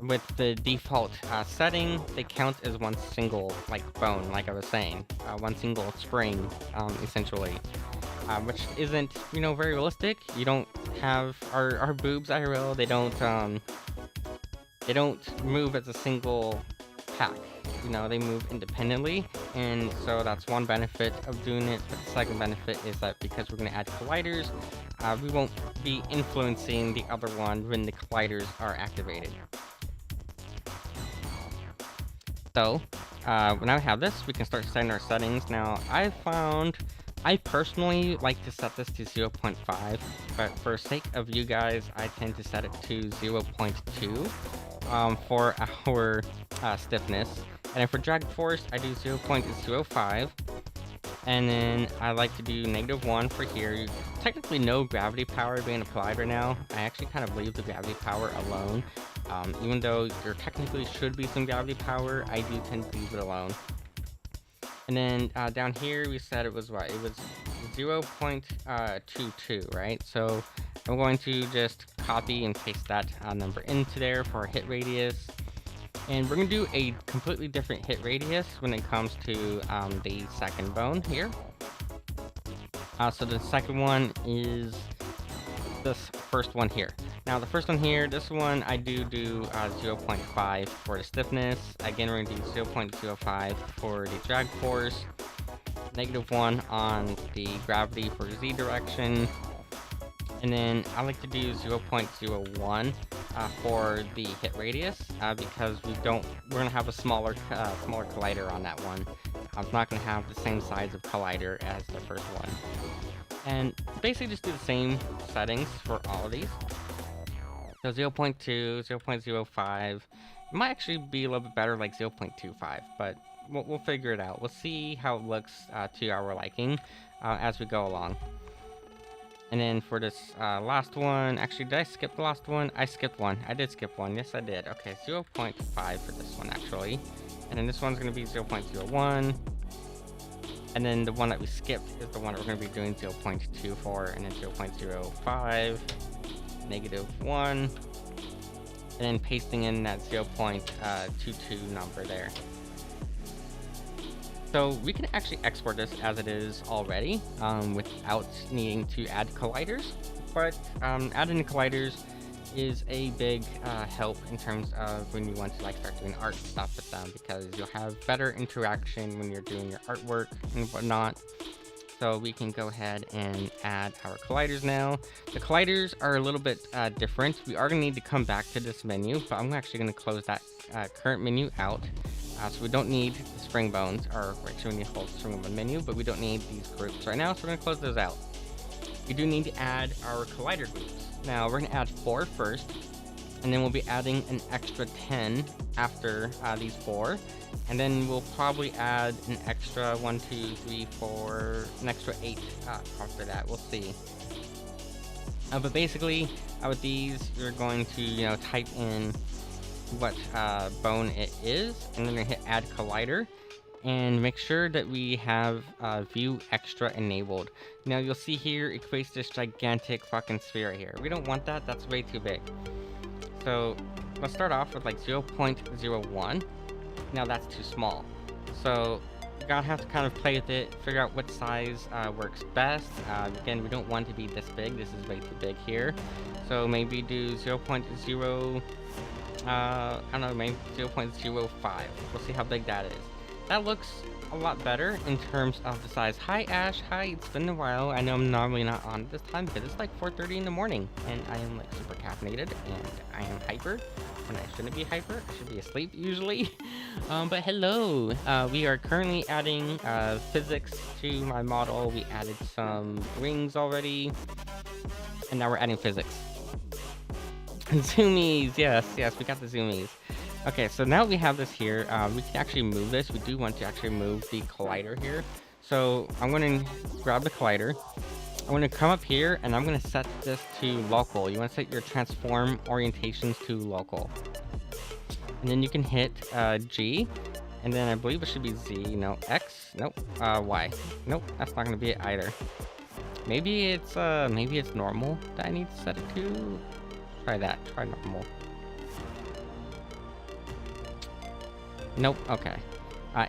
with the default setting, they count as one single bone, like I was saying, one single spring, essentially, which isn't very realistic. You don't have our boobs IRL. They don't move as a single pack. They move independently, and so that's one benefit of doing it. But the second benefit is that because we're going to add colliders, we won't be influencing the other one when the colliders are activated. So when I have this, we can start setting our settings. Now I personally like to set this to 0.5, but for sake of you guys, I tend to set it to 0.2 for our stiffness. And then for drag force, I do 0.05. And then I like to do -1 for here. Technically no gravity power being applied right now. I actually kind of leave the gravity power alone. Even though there technically should be some gravity power, I do tend to leave it alone. And then down here we said it was what? It was 0.22, right? So I'm going to just copy and paste that number into there for our hit radius. And we're going to do a completely different hit radius when it comes to the second bone here. So the second one is this first one here. Now the first one here, this one I do 0.5 for the stiffness. Again, we're going to do 0.05 for the drag force. -1 on the gravity for Z direction. And then I like to do 0.01 for the hit radius because we're gonna have a smaller collider on that one. I'm not gonna have the same size of collider as the first one. And basically just do the same settings for all of these. So 0.2, 0.05. It might actually be a little bit better like 0.25, but we'll figure it out. We'll see how it looks to our liking as we go along. And then for this last one, actually, did I skip the last one? I skipped one. I did skip one. Yes, I did. Okay, 0.5 for this one, actually. And then this one's going to be 0.01. And then the one that we skipped is the one that we're going to be doing 0.24 and then 0.05, -1, and then pasting in that 0.22 number there. So we can actually export this as it is already without needing to add colliders, but adding the colliders is a big help in terms of when you want to like start doing art stuff with them, because you'll have better interaction when you're doing your artwork and whatnot. So we can go ahead and add our colliders now. The colliders are a little bit different. We are going to need to come back to this menu, but I'm actually going to close that current menu out. So we don't need the spring bones, or actually we need to hold the spring bone menu, but we don't need these groups right now, so we're going to close those out. We do need to add our collider groups. Now we're going to add 4 first, and then we'll be adding an extra 10 after these 4, and then we'll probably add an extra 1, 2, 3, 4, an extra 8 after that. We'll see. But basically, with these, you're going to type in what bone it is, and then we're gonna hit add collider, and make sure that we have view extra enabled. Now you'll see here it creates this gigantic fucking sphere right here. We don't want that. That's way too big. So let's start off with like 0.01. Now that's too small, so you're gonna have to kind of play with it, figure out what size works best. Again, we don't want it to be this big. This is way too big here, so maybe do 0.0 I don't know, maybe 0.05. We'll see how big that is. That looks a lot better in terms of the size. Hi Ash, hi, it's been a while. I know I'm normally not on at this time because it's like 4:30 in the morning and I am like super caffeinated and I am hyper when I shouldn't be hyper. I should be asleep usually. But hello, we are currently adding physics to my model. We added some rings already and now we're adding physics. Zoomies, yes, we got the zoomies. Okay, so now we have this here. We can actually move this. We do want to actually move the collider here. So I'm going to grab the collider. I'm going to come up here and I'm going to set this to local. You want to set your transform orientations to local. And then you can hit G. And then I believe it should be Z. No, X. Nope. Y. Nope, that's not going to be it either. Maybe it's normal that I need to set it to. Try that. Try normal. Nope. Okay.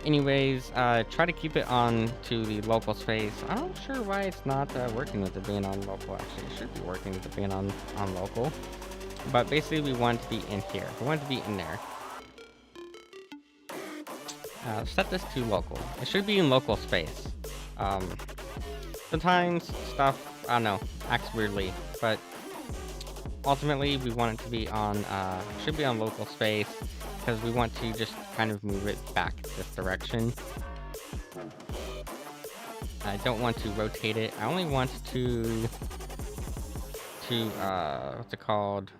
Anyways, try to keep it on to the local space. I'm not sure why it's not working with it being on local. Actually, it should be working with it being on local. But basically, we want to be in here. We want to be in there. Set this to local. It should be in local space. Sometimes stuff, I don't know, acts weirdly, but ultimately we want it to be on should be on local space because we want to just kind of move it back this direction. I don't want to rotate it. I only want to what's it called?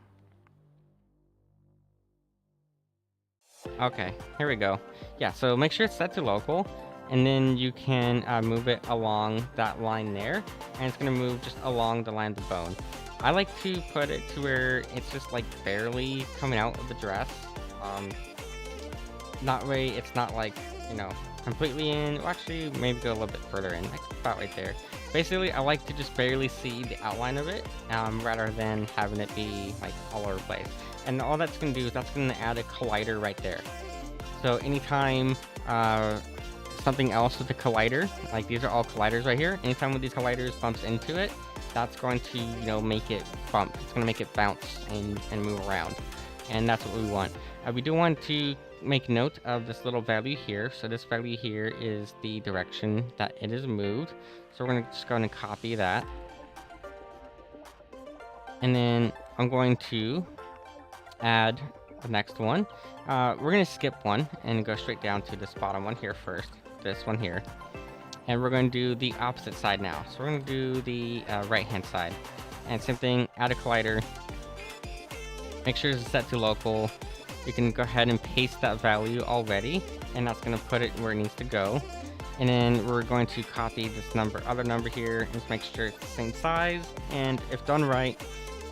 Okay, here we go. Yeah, so make sure it's set to local, and then you can move it along that line there, and it's gonna move just along the line of the bone. I like to put it to where it's just like barely coming out of the dress. That way it's not like, completely in. Well, actually, maybe go a little bit further in, like about right there. Basically, I like to just barely see the outline of it, rather than having it be like all over the place. And all that's gonna do is that's gonna add a collider right there. So anytime something else with the collider, like these are all colliders right here, anytime one of these colliders bumps into it, that's going to, make it bump. It's gonna make it bounce and move around. And that's what we want. We do want to make note of this little value here. So this value here is the direction that it is moved. So we're gonna just go and copy that. And then I'm going to add the next one. We're gonna skip one and go straight down to this bottom one here first. This one here. And we're going to do the opposite side now. So we're going to do the right-hand side. And same thing, add a collider. Make sure it's set to local. You can go ahead and paste that value already, and that's going to put it where it needs to go. And then we're going to copy this other number here, and just make sure it's the same size. And if done right,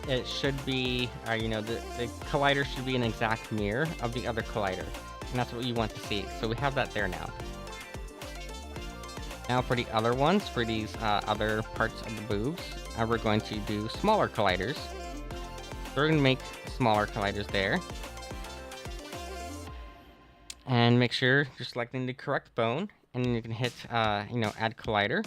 it should be, the collider should be an exact mirror of the other collider. And that's what you want to see. So we have that there now. Now for the other ones, for these other parts of the boobs, we're going to do smaller colliders. So we're going to make smaller colliders there. And make sure you're selecting the correct bone. And then you can hit, add collider.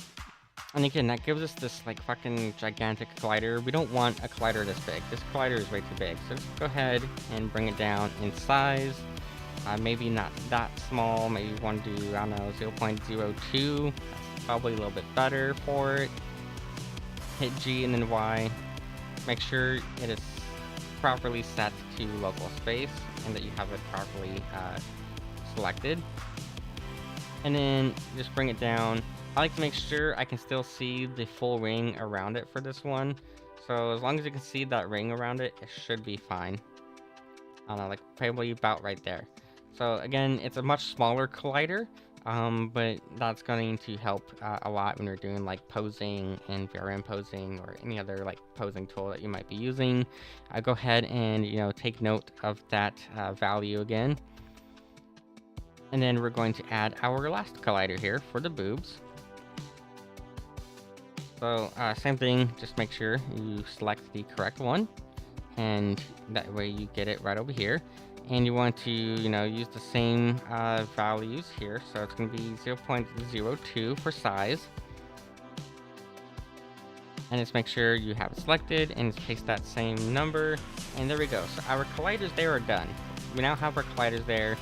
And again, that gives us this, like, fucking gigantic collider. We don't want a collider this big. This collider is way too big. So just go ahead and bring it down in size. Maybe not that small. Maybe you want to do, I don't know, 0.02. That's probably a little bit better for it. Hit G and then Y. Make sure it is properly set to local space and that you have it properly selected. And then just bring it down. I like to make sure I can still see the full ring around it for this one. So as long as you can see that ring around it, it should be fine. I don't know, like probably about right there. So again, it's a much smaller collider, but that's going to help a lot when you're doing like posing and VRM posing or any other like posing tool that you might be using. Go ahead and, take note of that value again. And then we're going to add our last collider here for the boobs. So same thing, just make sure you select the correct one. And that way you get it right over here. And you want to, use the same values here. So it's going to be 0.02 for size. And just make sure you have it selected and just paste that same number. And there we go. So our colliders there are done. We now have our colliders there.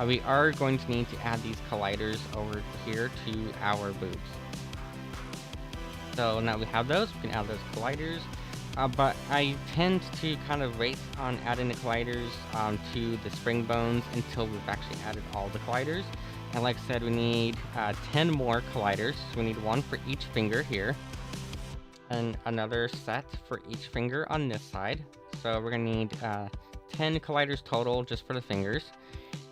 We are going to need to add these colliders over here to our boobs. So now we have those, we can add those colliders. But I tend to kind of wait on adding the colliders to the spring bones until we've actually added all the colliders. And like I said, we need 10 more colliders. So we need one for each finger here. And another set for each finger on this side. So we're going to need 10 colliders total just for the fingers.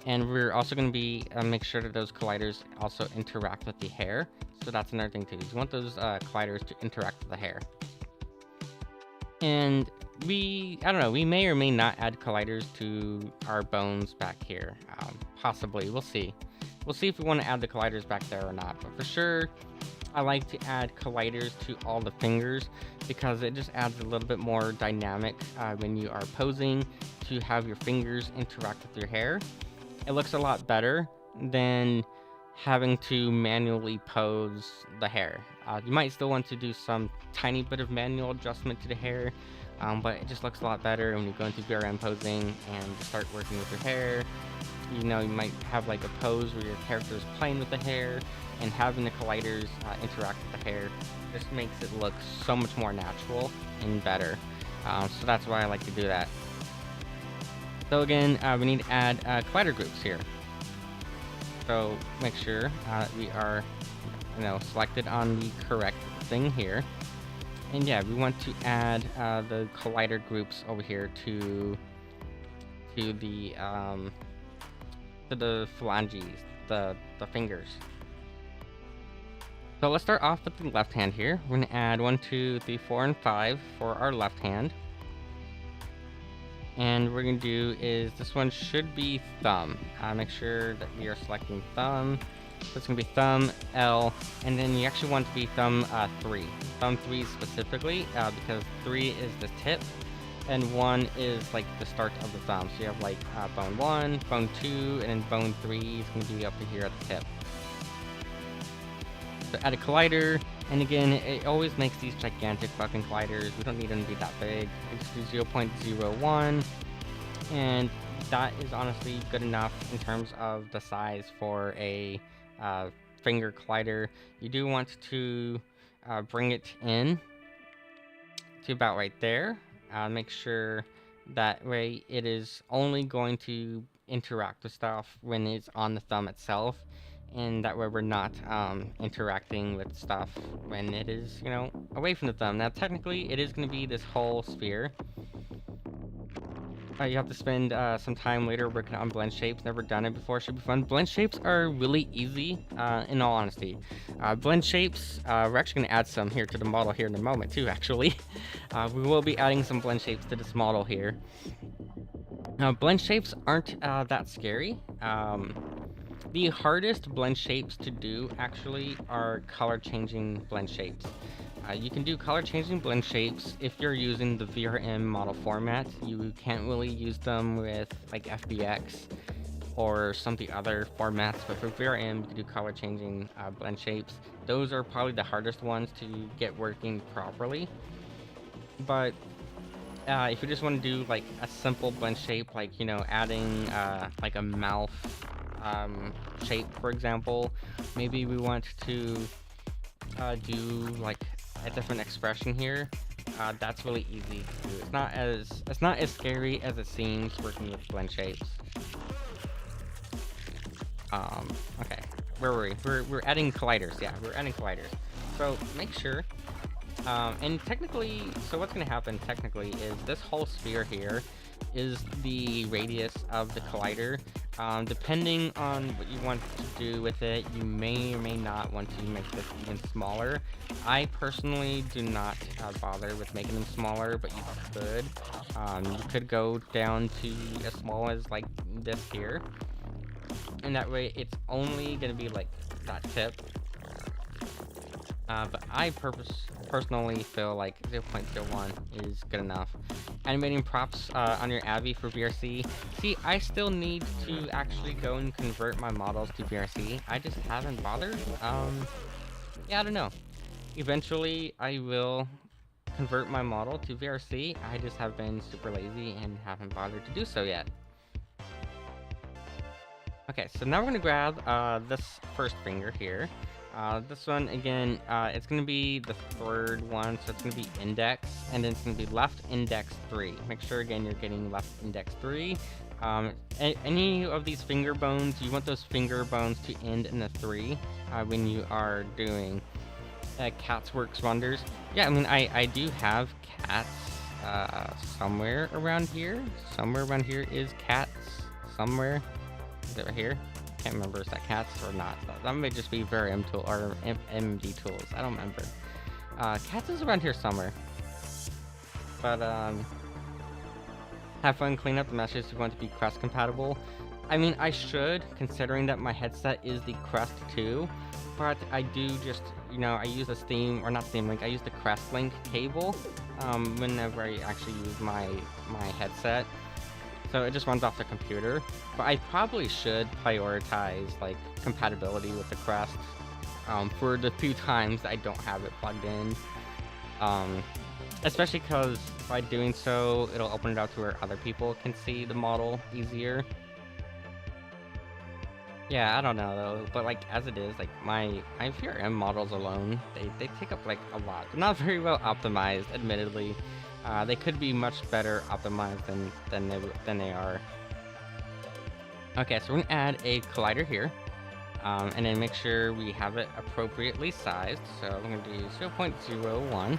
And we're also going to be make sure that those colliders also interact with the hair. So that's another thing too. You want those colliders to interact with the hair. And I don't know, we may or may not add colliders to our bones back here. Possibly, we'll see. We'll see if we want to add the colliders back there or not. But for sure, I like to add colliders to all the fingers because it just adds a little bit more dynamic when you are posing to have your fingers interact with your hair. It looks a lot better than having to manually pose the hair. You might still want to do some tiny bit of manual adjustment to the hair, but it just looks a lot better when you go into VRM posing and start working with your hair. You might have like a pose where your character is playing with the hair, and having the colliders interact with the hair just makes it look so much more natural and better. So that's why I like to do that. So again, we need to add collider groups here. So make sure we are, selected on the correct thing here. And yeah, we want to add the collider groups over here to the phalanges, the fingers. So let's start off with the left hand here. We're gonna add 1, 2, 3, 4, and 5 for our left hand. And what we're going to do is this one should be thumb. Make sure that we are selecting thumb. So it's going to be thumb, L, and then you actually want to be thumb 3. Thumb 3 specifically, because 3 is the tip, and 1 is like the start of the thumb. So you have like bone 1, bone 2, and then bone 3 is going to be up here at the tip. So add a collider. And again, it always makes these gigantic fucking colliders. We don't need them to be that big. We just do 0.01. And that is honestly good enough in terms of the size for a finger collider. You do want to bring it in to about right there. Make sure that way it is only going to interact with stuff when it's on the thumb itself. And that way we're not interacting with stuff when it is, away from the thumb. Now, technically, it is going to be this whole sphere. You have to spend some time later working on blend shapes. Never done it before. Should be fun. Blend shapes are really easy, in all honesty. Blend shapes, we're actually going to add some here to the model here in a moment, too, actually. We will be adding some blend shapes to this model here. Now, blend shapes aren't that scary. The hardest blend shapes to do actually are color changing blend shapes. You can do color changing blend shapes if you're using the VRM model format. You can't really use them with like FBX or some of the other formats, but for VRM you can do color changing blend shapes. Those are probably the hardest ones to get working properly. But if you just want to do like a simple blend shape, like adding like a mouth shape, for example, maybe we want to do like a different expression here. That's really easy to do. It's not as scary as it seems working with blend shapes. Okay, where were we? We're adding colliders. Yeah, we're adding colliders. So make sure. And technically, so what's going to happen technically is this whole sphere here is the radius of the collider. Depending on what you want to do with it, you may or may not want to make this even smaller. I personally do not bother with making them smaller, but you could. You could go down to as small as like this here. And that way it's only going to be like that tip. But I personally feel like 0.01 is good enough. Animating props on your Avi for VRC. See, I still need to actually go and convert my models to VRC. I just haven't bothered. Yeah, I don't know. Eventually, I will convert my model to VRC. I just have been super lazy and haven't bothered to do so yet. Okay, so now we're going to grab this first finger here. This one, again, it's going to be the third one, so it's going to be index, and then it's going to be left index 3. Make sure, again, you're getting left index 3. Any of these finger bones, you want those finger bones to end in a 3 when you are doing cats works wonders. Yeah, I mean, I do have cats somewhere around here. Somewhere around here is cats. Somewhere. Is it right here? Can't remember is that cats or not. That may just be VRM tool or MD tools. I don't remember. Cats is around here somewhere. But have fun cleaning up the meshes if you want to be Crest compatible. I mean, I should, considering that my headset is the Crest 2. But I do just, I use the Steam, or not Steam Link, I use the Crest Link cable whenever I actually use my headset. So it just runs off the computer. But I probably should prioritize like compatibility with the Crest for the few times I don't have it plugged in. Especially because by doing so, it'll open it up to where other people can see the model easier. Yeah, I don't know though, but like as it is, like my VRM models alone, they take up like a lot. They're not very well optimized, admittedly. They could be much better optimized than they are. Okay, so we're gonna add a collider here, and then make sure we have it appropriately sized. So I'm gonna do 0.01.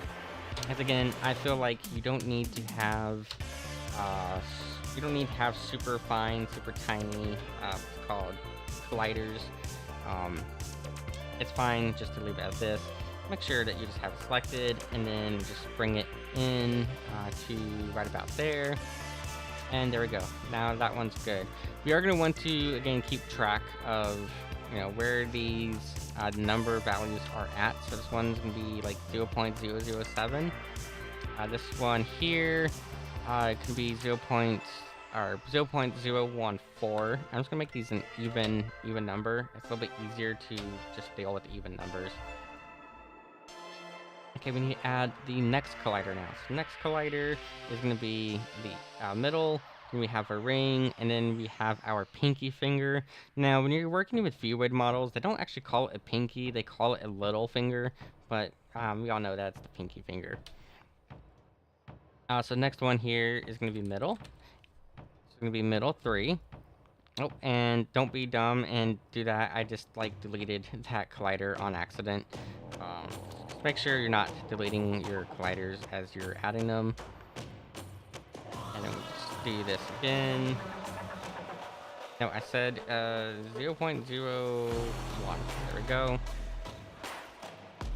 As again, I feel like you don't need to have super fine, super tiny, what's called colliders. It's fine just to leave it as this. Make sure that you just have it selected, and then just bring it in to right about there. And there we go. Now that one's good. We are going to want to, again, keep track of, where these number values are at. So this one's going to be like 0.007. This one here can be 0.014. I'm just going to make these an even number. It's a little bit easier to just deal with even numbers. Okay, we need to add the next collider now. So next collider is going to be the middle. Then we have a ring, and then we have our pinky finger. Now, when you're working with Viewwide models, they don't actually call it a pinky. They call it a little finger, but we all know that's the pinky finger. So next one here is going to be middle. It's going to be middle 3. Oh, and don't be dumb and do that. I just deleted that collider on accident. Just make sure you're not deleting your colliders as you're adding them. And then we'll just do this again. No, I said 0.01. There we go.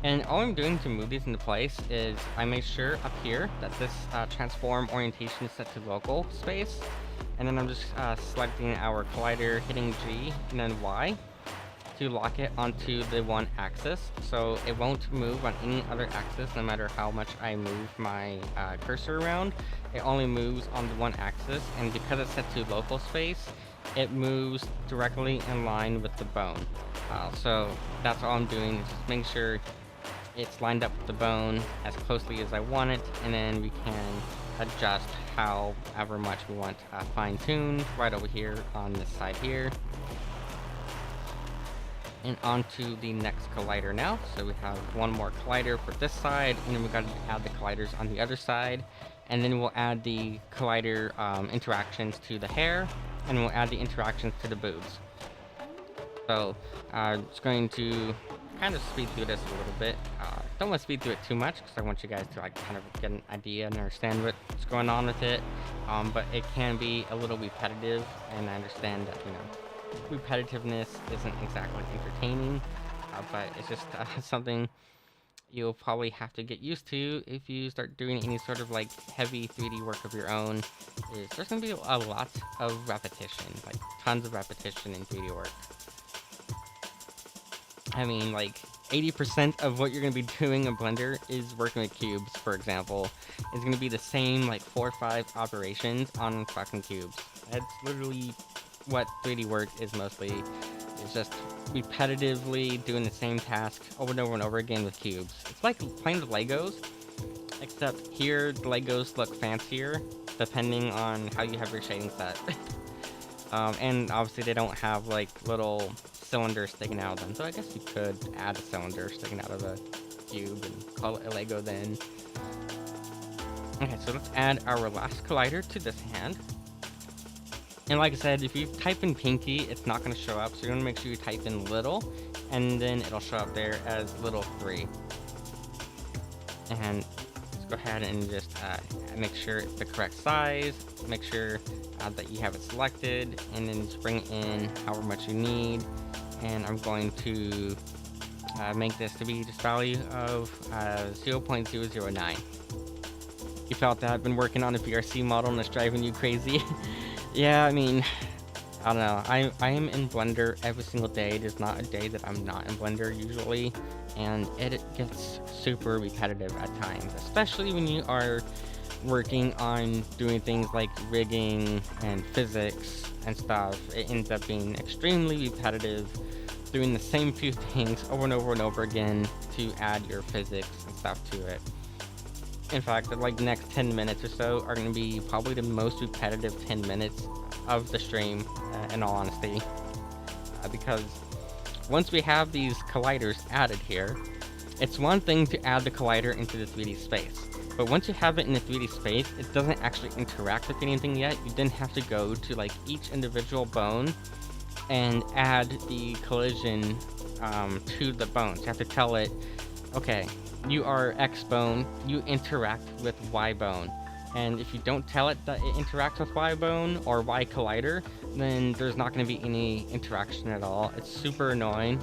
And all I'm doing to move these into place is I make sure up here that this transform orientation is set to local space. And then I'm just selecting our collider, hitting G, and then Y. to lock it onto the one axis, so it won't move on any other axis no matter how much I move my cursor around. It only moves on the one axis, and because it's set to local space, it moves directly in line with the bone. So that's all I'm doing, is just make sure it's lined up with the bone as closely as I want it, and then we can adjust however much we want fine-tuned right over here on this side here. And onto the next collider now. So we have one more collider for this side, and then we got to add the colliders on the other side, and then we'll add the collider interactions to the hair, and we'll add the interactions to the boobs. So just going to kind of speed through this a little bit. Don't want to speed through it too much because I want you guys to like kind of get an idea and understand what's going on with it. But it can be a little repetitive, and I understand that, you know, repetitiveness isn't exactly entertaining, but it's just something you'll probably have to get used to if you start doing any sort of like heavy 3D work of your own. There's going to be a lot of repetition, like tons of repetition in 3D work. I mean, like 80% of what you're going to be doing in Blender is working with cubes, for example. It's going to be the same like 4 or 5 operations on fucking cubes. That's literally what 3D work is mostly. It's just repetitively doing the same task over and over and over again with cubes. It's like playing with Legos, except here the Legos look fancier depending on how you have your shading set. And obviously they don't have like little cylinders sticking out of them, so I guess you could add a cylinder sticking out of a cube and call it a Lego then. Okay, so let's add our last collider to this hand. And like I said, if you type in pinky, it's not going to show up, so you're going to make sure you type in little, and then it'll show up there as little 3. And let's go ahead and just make sure it's the correct size, make sure that you have it selected, and then just bring in however much you need. And I'm going to make this to be this value of 0.009. You felt that I've been working on a VRC model and it's driving you crazy? Yeah, I mean, I don't know. I am in Blender every single day. There's not a day that I'm not in Blender usually, and it gets super repetitive at times, especially when you are working on doing things like rigging and physics and stuff. It ends up being extremely repetitive, doing the same few things over and over and over again to add your physics and stuff to it. In fact, like the next 10 minutes or so are going to be probably the most repetitive 10 minutes of the stream, in all honesty. Because once we have these colliders added here, it's one thing to add the collider into the 3D space. But once you have it in the 3D space, it doesn't actually interact with anything yet. You then have to go to like each individual bone and add the collision to the bones. You have to tell it, okay, you are X bone, you interact with Y bone. And if you don't tell it that it interacts with Y bone or Y collider, then there's not going to be any interaction at all. It's super annoying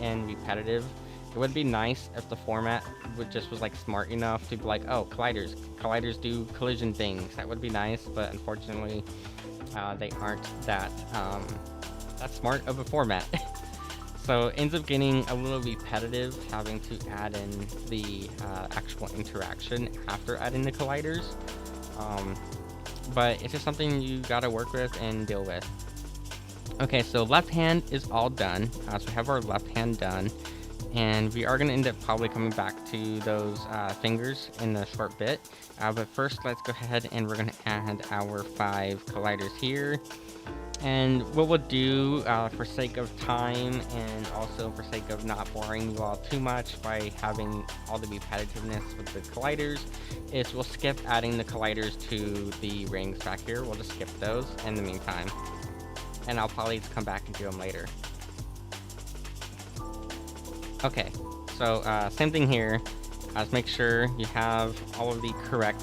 and repetitive. It would be nice if the format was like smart enough to be like, oh, colliders do collision things. That would be nice, but unfortunately, they aren't that smart of a format. So it ends up getting a little repetitive having to add in the actual interaction after adding the colliders. But it's just something you gotta work with and deal with. Okay, so left hand is all done. So we have our left hand done. And we are going to end up probably coming back to those fingers in a short bit. But first, let's go ahead and we're going to add our 5 colliders here. And what we'll do, for sake of time and also for sake of not boring you all too much by having all the repetitiveness with the colliders, is we'll skip adding the colliders to the rings back here. We'll just skip those in the meantime. And I'll probably just come back and do them later. Okay, so same thing here. Just make sure you have all of the correct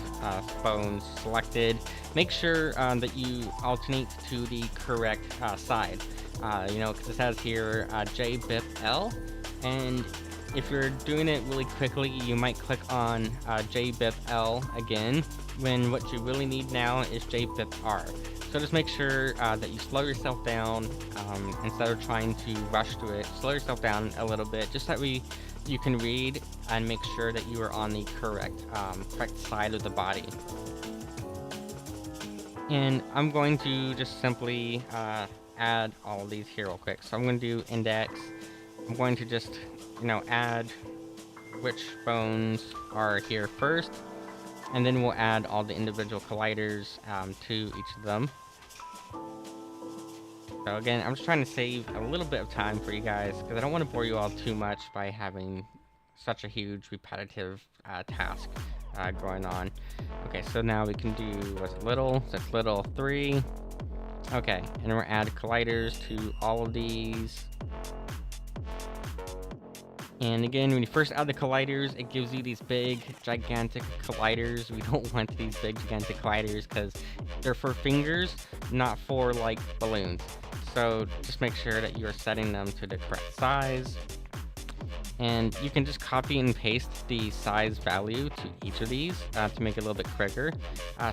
bones selected. Make sure that you alternate to the correct side. You know, because it says here J, BIP, L. And if you're doing it really quickly, you might click on J, BIP, L again, when what you really need now is J, BIP, R. So just make sure that you slow yourself down instead of trying to rush through it. Slow yourself down a little bit, just that you can read and make sure that you are on the correct side of the body. And I'm going to just simply add all of these here real quick. So I'm going to do index. I'm going to just, add which bones are here first. And then we'll add all the individual colliders to each of them. So again, I'm just trying to save a little bit of time for you guys, because I don't want to bore you all too much by having such a huge repetitive task going on. Okay, so now we can do, what's it, little? So it's little 3. Okay, and we're add colliders to all of these. And again, when you first add the colliders, it gives you these big, gigantic colliders. We don't want these big, gigantic colliders because they're for fingers, not for like balloons. So just make sure that you are setting them to the correct size. And you can just copy and paste the size value to each of these to make it a little bit quicker.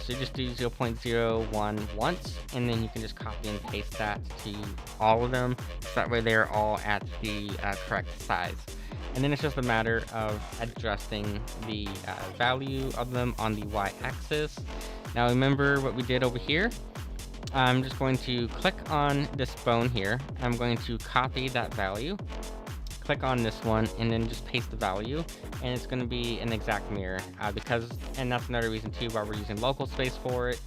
So you just do 0.01 once, and then you can just copy and paste that to all of them. So that way they're all at the correct size. And then it's just a matter of adjusting the value of them on the y-axis. Now remember what we did over here. I'm just going to click on this bone here. I'm going to copy that value. Click on this one and then just paste the value, and it's going to be an exact mirror and that's another reason too why we're using local space for it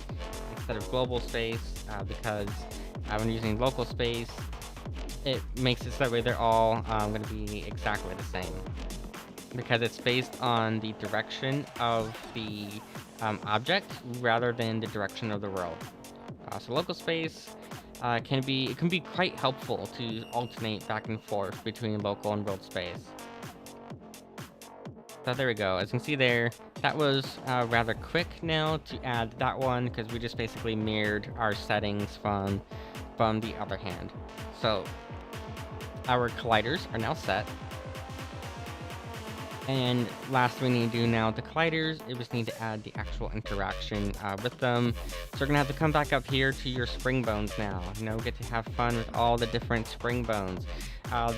instead of global space, because when using local space, it makes it so that way they're all going to be exactly the same, because it's based on the direction of the object rather than the direction of the world. So local space can be quite helpful to alternate back and forth between local and world space. So there we go. As you can see there, that was rather quick now to add that one, because we just basically mirrored our settings from the other hand. So our colliders are now set. And last we need to do now with the colliders, we just need to add the actual interaction with them. So we're gonna have to come back up here to your spring bones now. Get to have fun with all the different spring bones.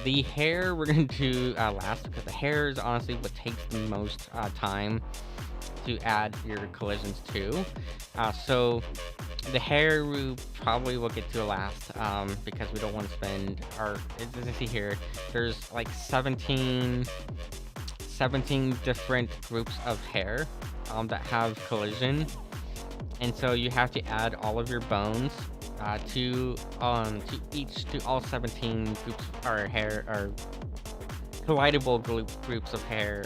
The hair we're gonna do last, because the hair is honestly what takes the most time to add your collisions to. So the hair we probably will get to last, because we don't want to spend as you can see here, there's like 17 different groups of hair that have collision, and so you have to add all of your bones to all 17 groups or hair or collidable groups of hair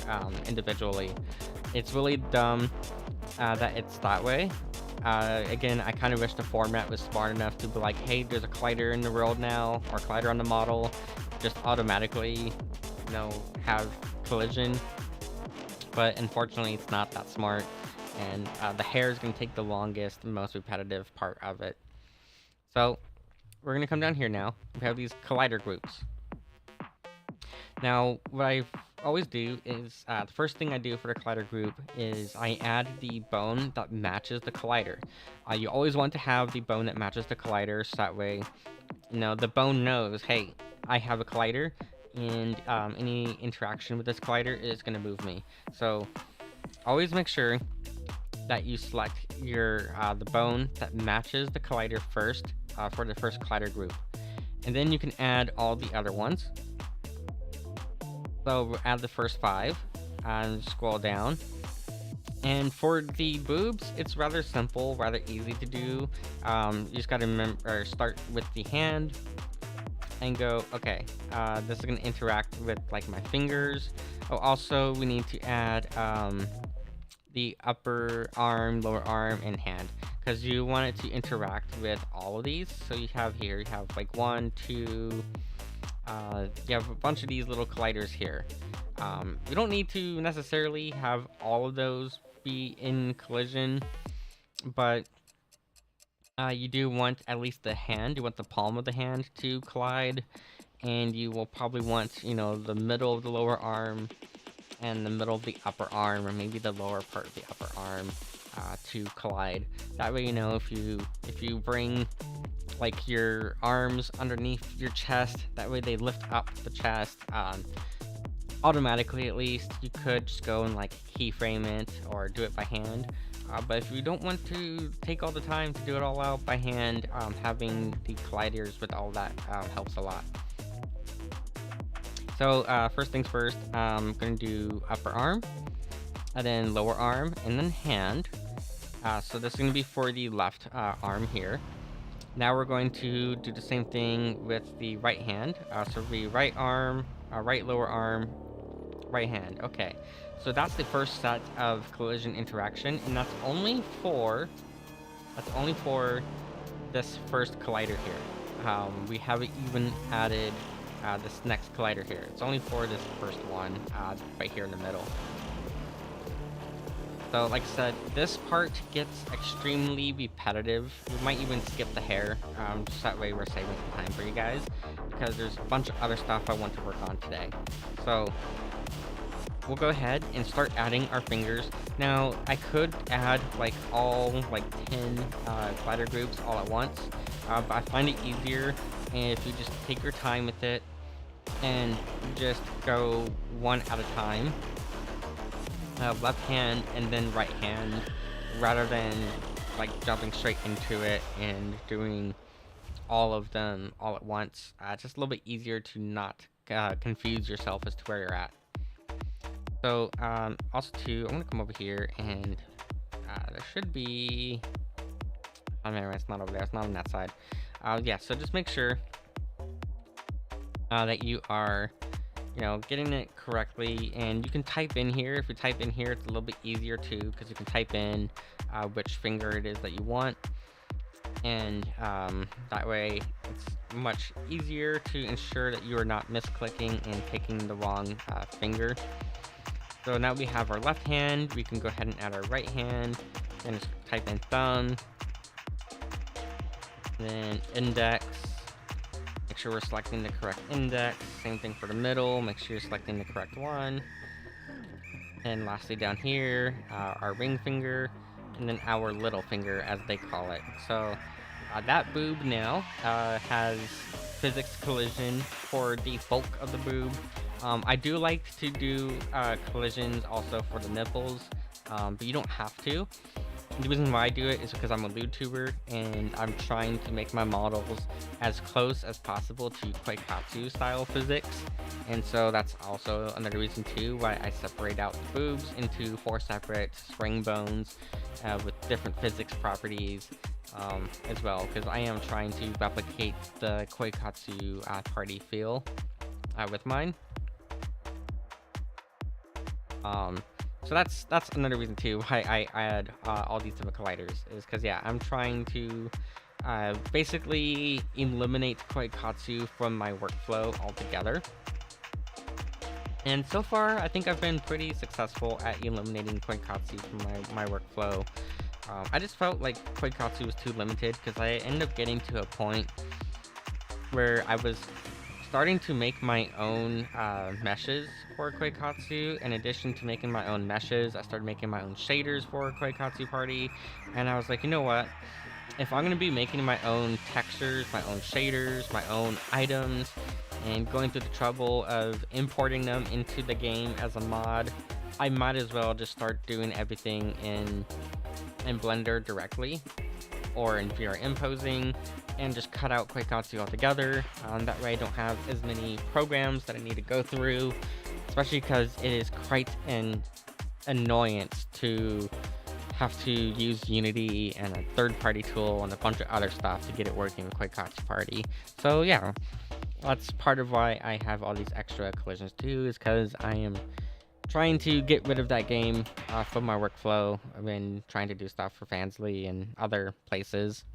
individually. It's really dumb that it's that way. Again, I kind of wish the format was smart enough to be like, hey, there's a collider in the world now, or collider on the model, just automatically have collision. But unfortunately, it's not that smart, and the hair is going to take the longest, most repetitive part of it. So we're going to come down here now. We have these collider groups. Now, what I always do is, the first thing I do for the collider group is I add the bone that matches the collider. You always want to have the bone that matches the collider, so that way, the bone knows, hey, I have a collider, and any interaction with this collider is going to move me. So always make sure that you select your the bone that matches the collider first for the first collider group, and then you can add all the other ones. So we'll add the first 5 and scroll down. And for the boobs, it's rather simple, rather easy to do. You just got to start with the hand and go, okay, this is going to interact with like my fingers. Oh, also we need to add the upper arm, lower arm, and hand, because you want it to interact with all of these. So you have like 1, 2, you have a bunch of these little colliders here. You don't need to necessarily have all of those be in collision, but you do want at least the hand, you want the palm of the hand to collide, and you will probably want, the middle of the lower arm and the middle of the upper arm, or maybe the lower part of the upper arm. to collide. That way, you know, if you bring like your arms underneath your chest, that way they lift up the chest automatically. At least you could just go and like keyframe it or do it by hand. But if you don't want to take all the time to do it all out by hand, having the colliders with all that helps a lot. So first things first, I'm going to do upper arm, and then lower arm, and then hand. So this is going to be for the left arm here. Now we're going to do the same thing with the right hand. So it'll be right arm, right lower arm, right hand. Okay, so that's the first set of collision interaction, and that's only for this first collider here. We haven't even added this next collider here. It's only for this first one right here in the middle. So like I said, this part gets extremely repetitive. We might even skip the hair, just that way we're saving some time for you guys, because there's a bunch of other stuff I want to work on today. So we'll go ahead and start adding our fingers. Now I could add like all like 10 glider groups all at once, but I find it easier if you just take your time with it and just go one at a time. Left hand and then right hand, rather than like jumping straight into it and doing all of them all at once. It's just a little bit easier to not confuse yourself as to where you're at. So also too, I'm gonna come over here and there should be, oh man, it's not over there, it's not on that side. Yeah, so just make sure that you are, you know, getting it correctly, and you can type in here. If you type in here, it's a little bit easier too, because you can type in which finger it is that you want, and that way it's much easier to ensure that you are not misclicking and picking the wrong finger. So now we have our left hand, we can go ahead and add our right hand, and just type in thumb, then index. Make sure we're selecting the correct index. Same thing for the middle. Make sure you're selecting the correct one. And lastly down here, our ring finger, and then our little finger, as they call it. So that boob now has physics collision for the bulk of the boob. I do like to do collisions also for the nipples, but you don't have to. The reason why I do it is because I'm a YouTuber and I'm trying to make my models as close as possible to Koikatsu style physics, and so that's also another reason too why I separate out the boobs into 4 separate spring bones with different physics properties as well, because I am trying to replicate the Koikatsu party feel with mine. So that's another reason too why I add all these different colliders, is because yeah, I'm trying to basically eliminate Koikatsu from my workflow altogether. And so far, I think I've been pretty successful at eliminating Koikatsu from my workflow. I just felt like Koikatsu was too limited, because I ended up getting to a point where I was starting to make my own meshes for Koikatsu. In addition to making my own meshes, I started making my own shaders for Koikatsu Party, and I was like, you know what? If I'm going to be making my own textures, my own shaders, my own items, and going through the trouble of importing them into the game as a mod, I might as well just start doing everything in Blender directly, or in VR imposing, and just cut out Koikatsu altogether. That way I don't have as many programs that I need to go through, especially because it is quite an annoyance to have to use Unity and a third-party tool and a bunch of other stuff to get it working with Koikatsu Party. So yeah, that's part of why I have all these extra collisions too, is because I am trying to get rid of that game from my workflow. I've been trying to do stuff for Fansly and other places.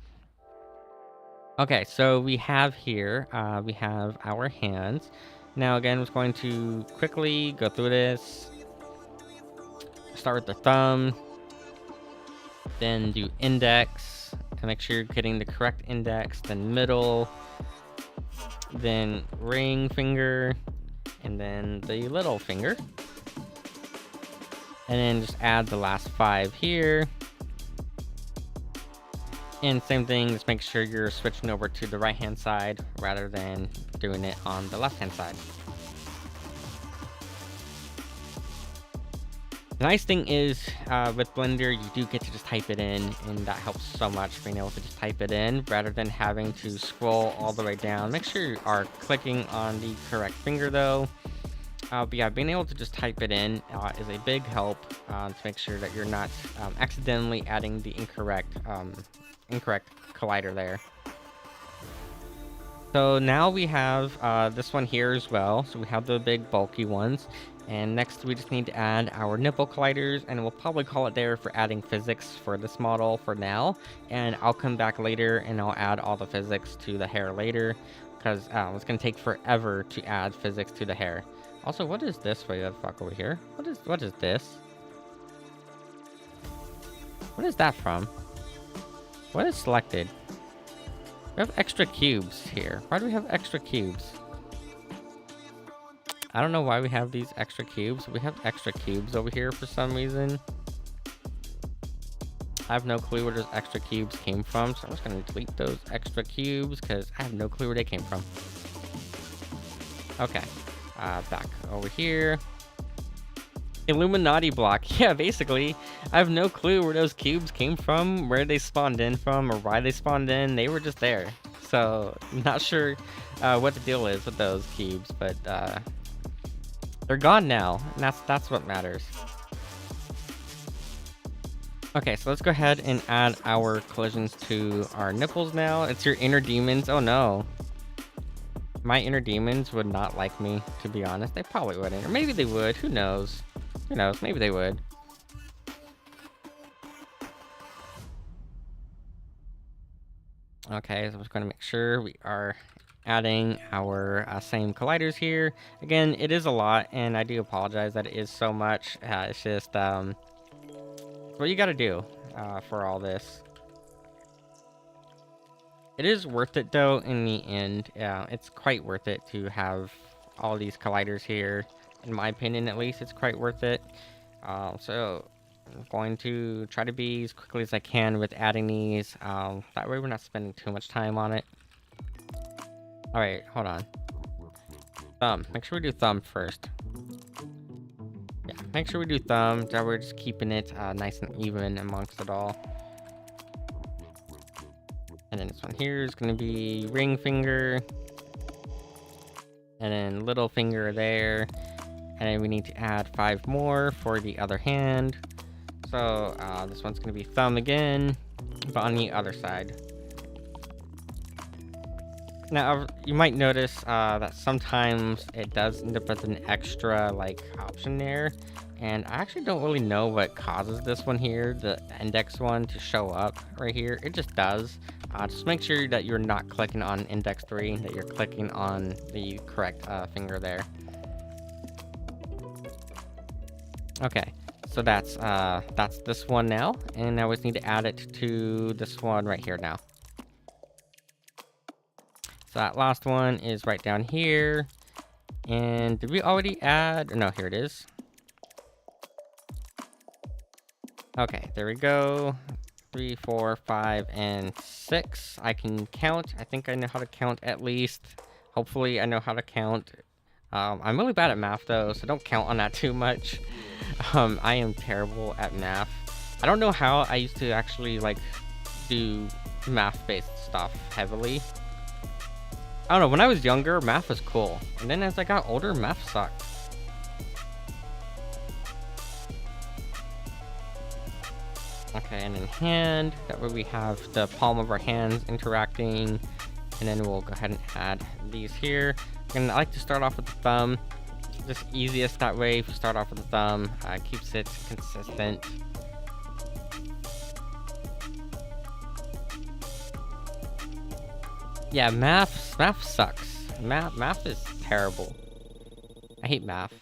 Okay, so we have here, we have our hands. Now again, I'm just going to quickly go through this. Start with the thumb, then do index, and make sure you're getting the correct index, then middle, then ring finger, and then the little finger. And then just add the last 5 here, And same thing, just make sure you're switching over to the right hand side rather than doing it on the left hand side. The nice thing is, with Blender, you do get to just type it in, and that helps so much, being able to just type it in rather than having to scroll all the way down. Make sure you are clicking on the correct finger though. But yeah, being able to just type it in is a big help to make sure that you're not accidentally adding the incorrect collider there. So now we have this one here as well. So we have the big bulky ones. And next we just need to add our nipple colliders, and we'll probably call it there for adding physics for this model for now. And I'll come back later and I'll add all the physics to the hair later, because it's going to take forever to add physics to the hair. Also, what is this way the fuck over here? What is this? What is that from? What is selected? We have extra cubes here. Why do we have extra cubes? I don't know why we have these extra cubes. We have extra cubes over here for some reason. I have no clue where those extra cubes came from, so I'm just gonna delete those extra cubes because I have no clue where they came from. Okay, back over here. Illuminati block. Yeah, basically, I have no clue where those cubes came from, where they spawned in from, or why they spawned in. They were just there. So, not sure what the deal is with those cubes, but they're gone now, and that's what matters. Okay, so let's go ahead and add our collisions to our nipples now. It's your inner demons. Oh no. My inner demons would not like me, to be honest. They probably wouldn't. Or maybe they would. Who knows? Who knows? Maybe they would. Okay, so I'm just going to make sure we are adding our same colliders here. Again, it is a lot, and I do apologize that it is so much. It's just what you got to do for all this. It is worth it though in the end. Yeah, it's quite worth it to have all these colliders here. In my opinion, at least, it's quite worth it. So I'm going to try to be as quickly as I can with adding these. That way we're not spending too much time on it. Alright, hold on. Thumb. Make sure we do thumb first. Yeah, make sure we do thumb. That we're just keeping it nice and even amongst it all. And then this one here is going to be ring finger. And then little finger there. And then we need to add 5 more for the other hand. So this one's going to be thumb again, but on the other side. Now, you might notice that sometimes it does end up with an extra like option there. And I actually don't really know what causes this one here, the index one, to show up right here. It just does. Just make sure that you're not clicking on index 3, that you're clicking on the correct finger there. Okay, so that's this one now, and now we just need to add it to this one right here now. So that last one is right down here. And did we already add? No, here it is. Okay, there we go. 3, 4, 5, and 6. I can count. I think I know how to count at least. Hopefully, I know how to count. I'm really bad at math though, so don't count on that too much. I am terrible at math. I don't know how I used to actually like do math-based stuff heavily. I don't know, when I was younger, math was cool. And then as I got older, math sucked. Okay, and then hand, that way we have the palm of our hands interacting. And then we'll go ahead and add these here. And I like to start off with the thumb. Just easiest that way. If you start off with the thumb, keeps it consistent. Yeah, math sucks. Math is terrible. I hate math.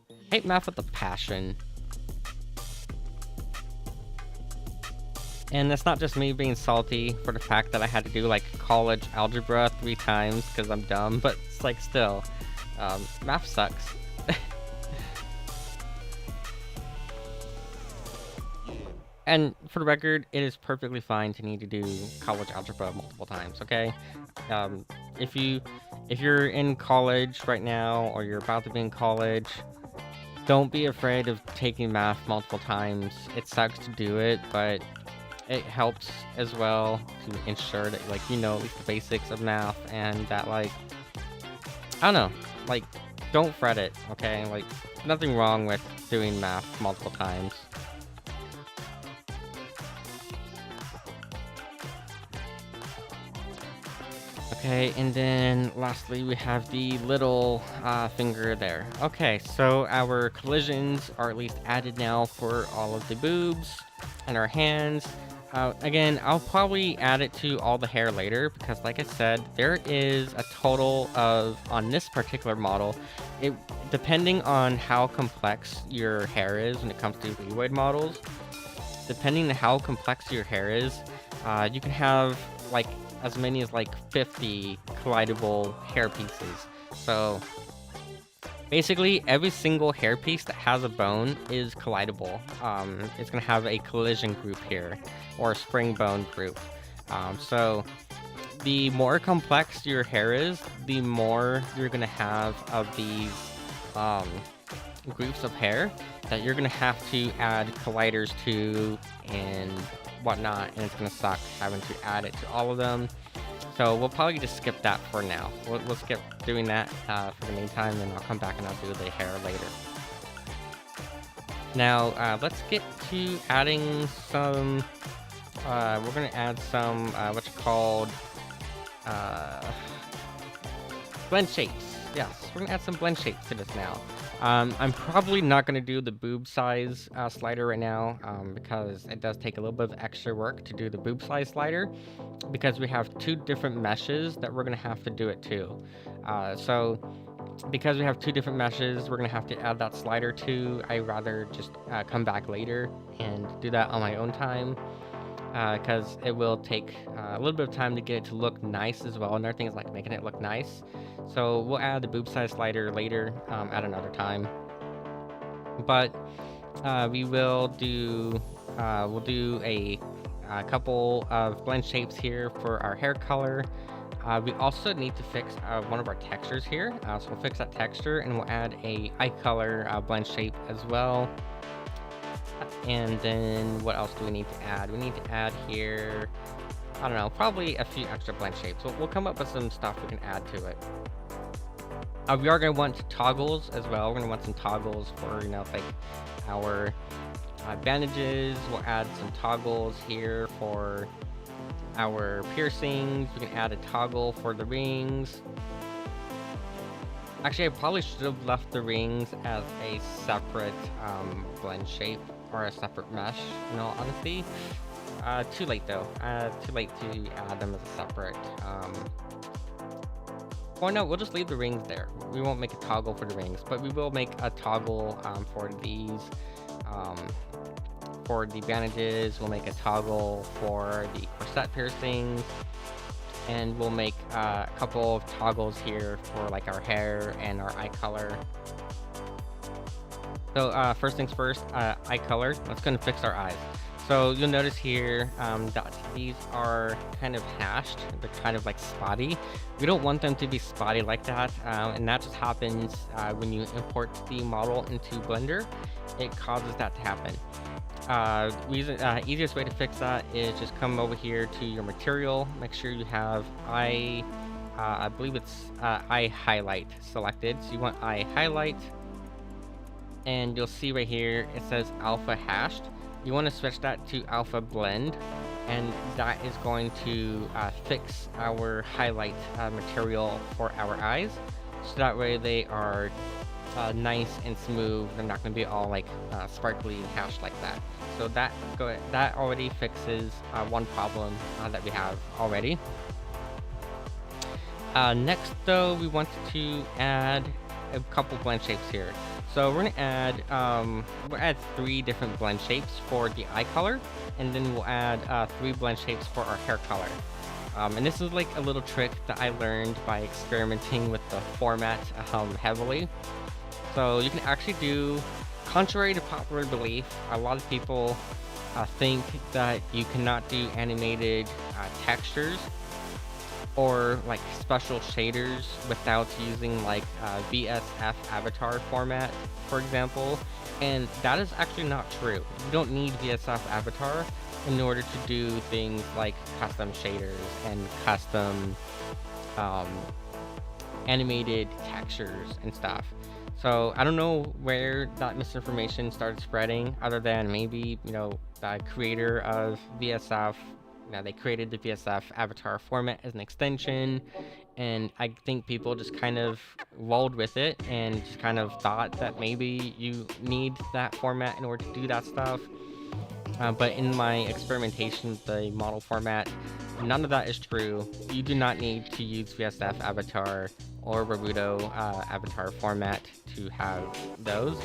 I hate math with a passion. And that's not just me being salty for the fact that I had to do like college algebra 3 times because I'm dumb, but it's like still, math sucks. And for the record, it is perfectly fine to need to do college algebra multiple times. Okay, um, if you if you're in college right now or you're about to be in college, don't be afraid of taking math multiple times. It sucks to do it, but it helps as well to ensure that like you know at least the basics of math and that like I don't know, like don't fret it. Okay, like nothing wrong with doing math multiple times. Okay, and then lastly we have the little finger there. Okay, so our collisions are at least added now for all of the boobs and our hands. Again, I'll probably add it to all the hair later because like I said, there is a total of, on this particular model, it depending on how complex your hair is when it comes to leeway models, depending on how complex your hair is, you can have like as many as like 50 collidable hair pieces. So basically every single hair piece that has a bone is collidable. It's gonna have a collision group here or a spring bone group. So the more complex your hair is, the more you're gonna have of these groups of hair that you're gonna have to add colliders to and whatnot, and it's gonna suck having to add it to all of them. So we'll probably just skip that for now. We'll skip doing that for the meantime, and I'll come back and I'll do the hair later. Now let's get to adding some. We're gonna add some what's called blend shapes. Yes, we're gonna add some blend shapes to this now. I'm probably not going to do the boob size slider right now because it does take a little bit of extra work to do the boob size slider because we have two different meshes that we're going to have to do it to. So because we have two different meshes, we're going to have to add that slider to. I'd rather just come back later and do that on my own time because it will take a little bit of time to get it to look nice as well. Another thing is like making it look nice. So we'll add the boob size slider later at another time. But we will do we'll do a couple of blend shapes here for our hair color. We also need to fix one of our textures here. So we'll fix that texture and we'll add a eye color blend shape as well. And then what else do we need to add? We need to add here, I don't know, probably a few extra blend shapes. We'll come up with some stuff we can add to it. We are going to want toggles as well. We're going to want some toggles for, you know, like our bandages. We'll add some toggles here for our piercings. We can add a toggle for the rings. Actually, I probably should have left the rings as a separate blend shape or a separate mesh, in all honesty. Too late though. Too late to add them as a separate. Well, no, we'll just leave the rings there. We won't make a toggle for the rings, but we will make a toggle for these. For the bandages, we'll make a toggle for the corset piercings. And we'll make a couple of toggles here for like our hair and our eye color. So first things first, eye color. Let's go and fix our eyes. So you'll notice here that these are kind of hashed. They're kind of like spotty. We don't want them to be spotty like that. And that just happens when you import the model into Blender. It causes that to happen. Easiest way to fix that is just come over here to your material. Make sure you have eye, I believe it's eye highlight selected. So you want eye highlight. And you'll see right here, it says alpha hashed. You want to switch that to alpha blend. And that is going to fix our highlight material for our eyes. So that way they are nice and smooth. They're not going to be all like sparkly and hashed like that. So that already fixes one problem that we have already. Next though, we want to add a couple blend shapes here. So we're gonna add 3 different blend shapes for the eye color, and then we'll add 3 blend shapes for our hair color. And this is like a little trick that I learned by experimenting with the format heavily. So you can actually do, contrary to popular belief, a lot of people think that you cannot do animated textures or like special shaders without using like VSF avatar format, for example. And that is actually not true. You don't need VSF avatar in order to do things like custom shaders and custom um, animated textures and stuff. So I don't know where that misinformation started spreading, other than maybe, you know, the creator of VSF, you know, they created the VSF avatar format as an extension, and I think people just kind of rolled with it and just kind of thought that maybe you need that format in order to do that stuff. But in my experimentation with the model format, none of that is true. You do not need to use VSF avatar or Raruto avatar format to have those.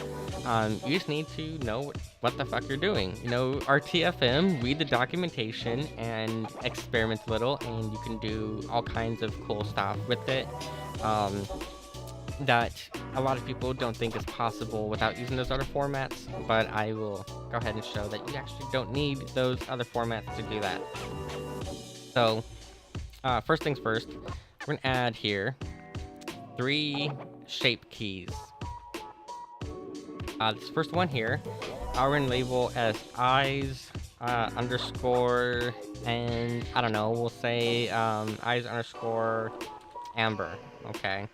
You just need to know what the fuck you're doing. You know, RTFM, read the documentation and experiment a little, and you can do all kinds of cool stuff with it. That a lot of people don't think is possible without using those other formats, but I will go ahead and show that you actually don't need those other formats to do that. So, first things first, we're gonna add here 3 shape keys. This first one here, we're gonna label as eyes underscore, and I don't know, we'll say eyes underscore amber, okay?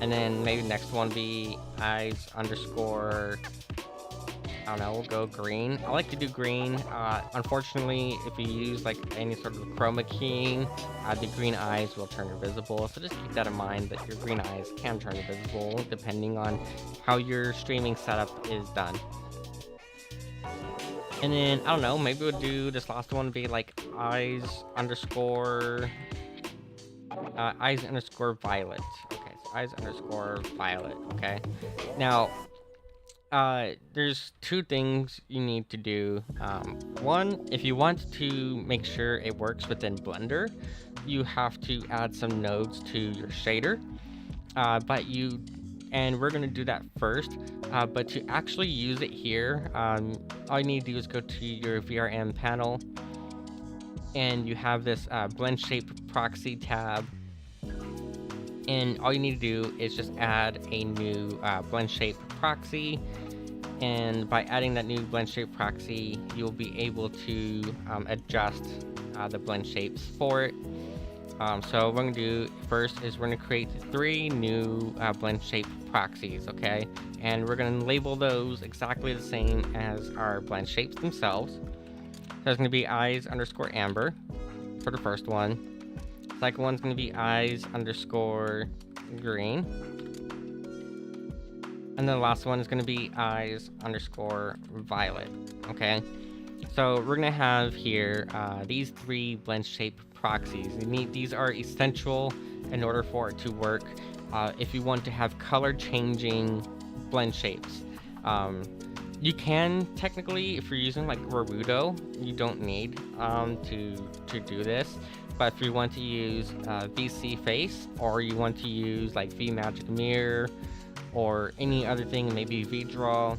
And then maybe next one be eyes underscore, I don't know, we'll go green. I like to do green. Unfortunately, if you use like any sort of chroma keying, the green eyes will turn invisible. So just keep that in mind, that your green eyes can turn invisible depending on how your streaming setup is done. And then, I don't know, maybe we'll do this last one be like eyes underscore violet. Okay, so eyes underscore violet. Okay, now there's 2 things you need to do. One, if you want to make sure it works within Blender, you have to add some nodes to your shader. And we're gonna do that first. But to actually use it here, all you need to do is go to your VRM panel, and you have this blend shape proxy tab. And all you need to do is just add a new blend shape proxy. And by adding that new blend shape proxy, you'll be able to adjust the blend shapes for it. So what we're going to do first is we're going to create 3 new blend shape proxies, okay? And we're going to label those exactly the same as our blend shapes themselves. So there's going to be eyes underscore amber for the first one. Second one's going to be eyes underscore green. And then the last one is going to be eyes underscore violet. Okay, so we're going to have here these 3 blend shape proxies. These are essential in order for it to work. If you want to have color changing blend shapes, you can technically, if you're using like Raruto, you don't need to do this. But if you want to use VC Face, or you want to use like VMagic Mirror, or any other thing, maybe VDraw,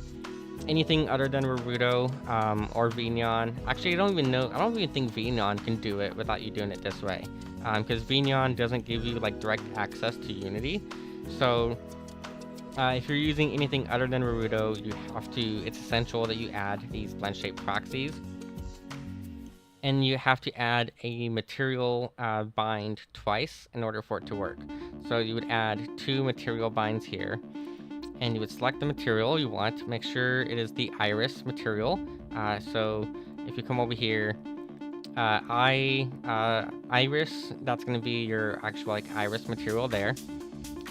anything other than Raruto or VNeon. Actually, I don't even think VNeon can do it without you doing it this way, because VNeon doesn't give you like direct access to Unity. So if you're using anything other than Raruto, it's essential that you add these blend shape proxies. And you have to add a material bind twice in order for it to work. So you would add 2 material binds here, and you would select the material you want. Make sure it is the iris material. So if you come over here, iris, that's going to be your actual like iris material there.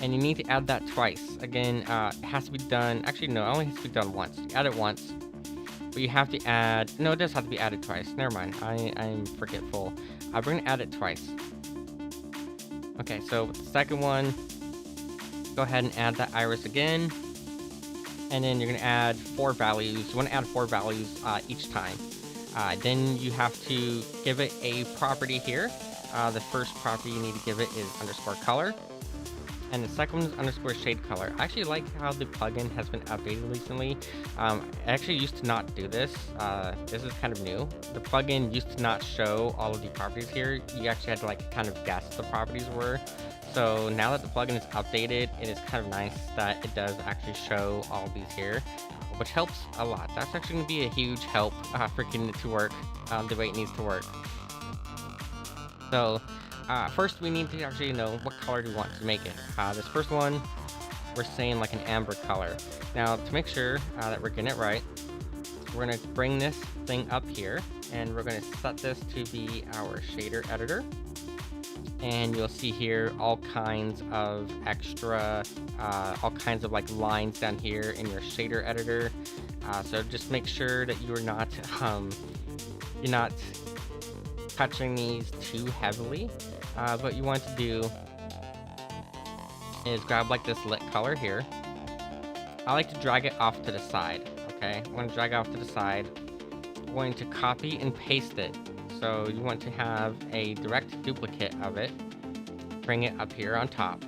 And you need to add that twice. Again, it has to be done, actually no, it only has to be done once. You add it once. But you have to add, no, it does have to be added twice. Never mind, I'm forgetful. We're gonna add it twice. Okay, so with the second one, go ahead and add that iris again. And then you're gonna add 4 values. You wanna add 4 values each time. Then you have to give it a property here. The first property you need to give it is underscore color. And the second one is underscore shade color. I actually like how the plugin has been updated recently. I actually used to not do this. This is kind of new. The plugin used to not show all of the properties here. You actually had to like kind of guess the properties were. So now that the plugin is updated, it is kind of nice that it does actually show all of these here, which helps a lot. That's actually going to be a huge help for getting it to work the way it needs to work. So first we need to actually know what color do we want to make it. This first one, we're saying like an amber color. Now to make sure that we're getting it right, we're going to bring this thing up here and we're going to set this to be our shader editor. And you'll see here all kinds of extra, all kinds of like lines down here in your shader editor. So just make sure that you're not touching these too heavily. What you want to do is grab like this lit color here. I like to drag it off to the side. Okay, I'm going to drag it off to the side. I'm going to copy and paste it. So you want to have a direct duplicate of it, bring it up here on top,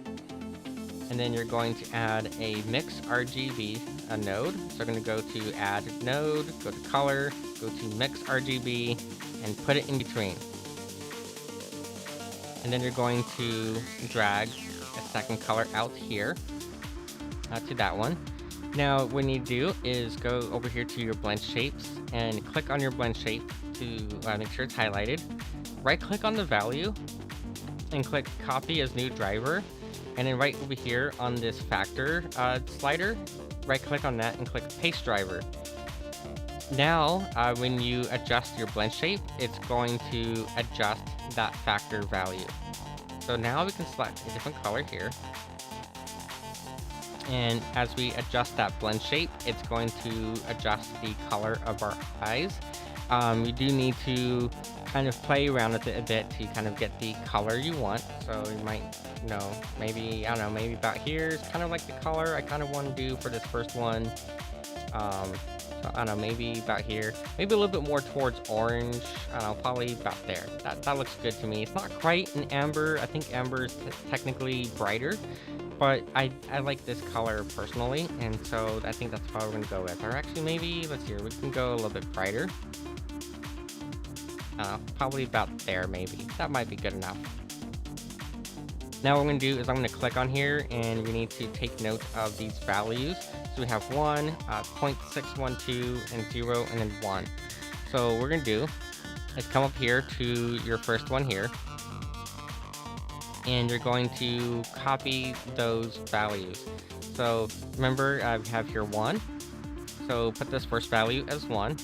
and then you're going to add a mix RGB node. So I'm going to go to add node, go to color, go to mix RGB, and put it in between. And then you're going to drag a second color out here to that one. Now what you need to do is go over here to your blend shapes and click on your blend shape to make sure it's highlighted. Right click on the value and click copy as new driver, and then right over here on this factor slider, right click on that and click paste driver. Now when you adjust your blend shape, it's going to adjust that factor value. So now we can select a different color here, and as we adjust that blend shape, it's going to adjust the color of our eyes. You do need to kind of play around with it a bit to kind of get the color you want. So you might, maybe, I don't know, maybe about here is kind of like the color I kind of want to do for this first one. So I don't know, maybe about here, maybe a little bit more towards orange. I don't know, probably about there. That looks good to me. It's not quite an amber. I think amber is technically brighter, but I like this color personally, and so I think that's probably we're gonna go with. Or actually, maybe let's see, we can go a little bit brighter. Probably about there, maybe. That might be good enough. Now what I'm going to do is I'm going to click on here, and we need to take note of these values. So we have 1, 0.612, and 0, and then 1. So what we're going to do is come up here to your first one here, and you're going to copy those values. So remember, I have here 1. So put this first value as 1.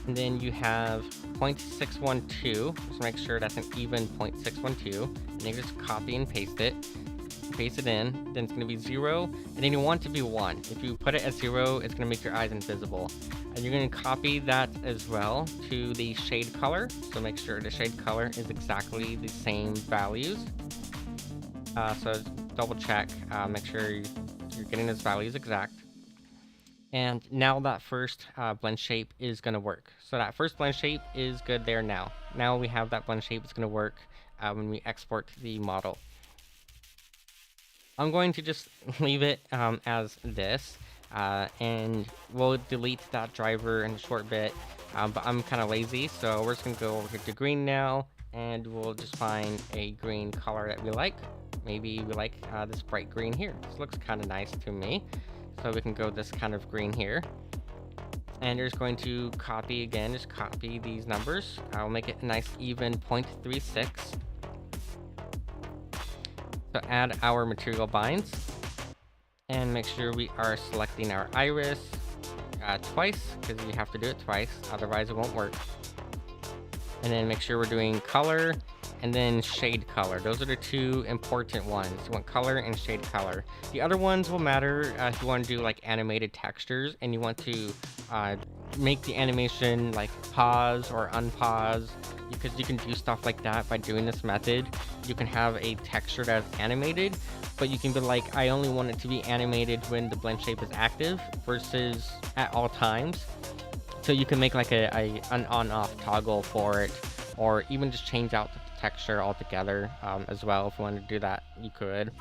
And then you have 0.612, just make sure that's an even 0.612, and then just copy and paste it in, then it's going to be 0, and then you want it to be 1. If you put it at 0, it's going to make your eyes invisible. And you're going to copy that as well to the shade color, so make sure the shade color is exactly the same values. So double check, make sure you're getting those values exact. And now that first blend shape is going to work. So that first blend shape is good there now. Now we have that blend shape. It's going to work when we export the model. I'm going to just leave it as this. And we'll delete that driver in a short bit. But I'm kind of lazy, so we're just going to go over here to green now. And we'll just find a green color that we like. Maybe we like this bright green here. This looks kind of nice to me. So we can go this kind of green here. And you're just going to copy again, just copy these numbers. I'll make it a nice even 0.36. So add our material binds. And make sure we are selecting our iris twice, because you have to do it twice, otherwise it won't work. And then make sure we're doing color and then shade color. Those are the two important ones. You want color and shade color. The other ones will matter if you want to do like animated textures and you want to make the animation like pause or unpause, because you can do stuff like that by doing this method. You can have a texture that's animated, but you can be like, I only want it to be animated when the blend shape is active versus at all times. So you can make like an on-off toggle for it, or even just change out the texture altogether as well. If you want to do that, you could.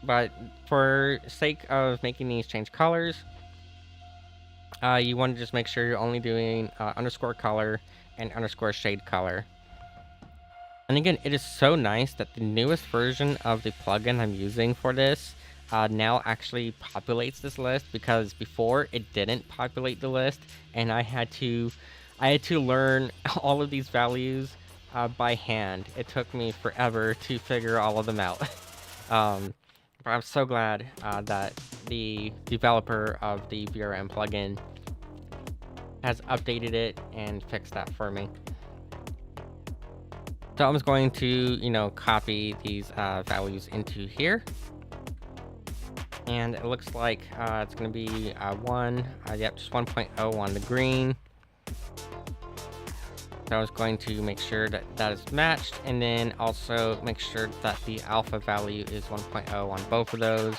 But for sake of making these change colors, you want to just make sure you're only doing underscore color and underscore shade color. And again, it is so nice that the newest version of the plugin I'm using for this now actually populates this list, because before it didn't populate the list, and I had to learn all of these values by hand. It took me forever to figure all of them out. But I'm so glad that the developer of the VRM plugin has updated it and fixed that for me. So I'm just going to, copy these values into here. And it looks like it's going to be 1, yep, just 1.0 on the green. So I was going to make sure that that is matched, and then also make sure that the alpha value is 1.0 on both of those.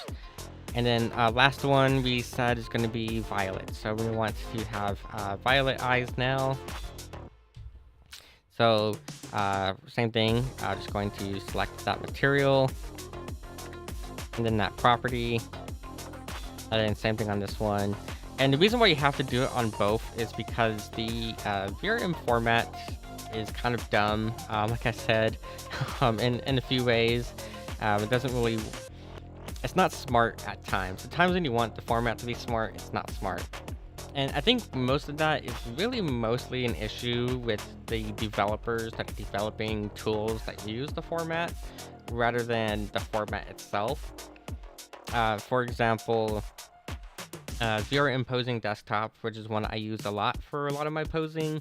And then last one we said is going to be violet. So we want to have violet eyes now. So same thing, I'm just going to select that material, and then that property, and then same thing on this one. And the reason why you have to do it on both is because the VRM format is kind of dumb, like I said, in a few ways. It doesn't really, it's not smart at times. The times when you want the format to be smart, it's not smart. And I think most of that is really mostly an issue with the developers that are developing tools that use the format rather than the format itself. For example, VRM posing desktop, which is one I use a lot for a lot of my posing.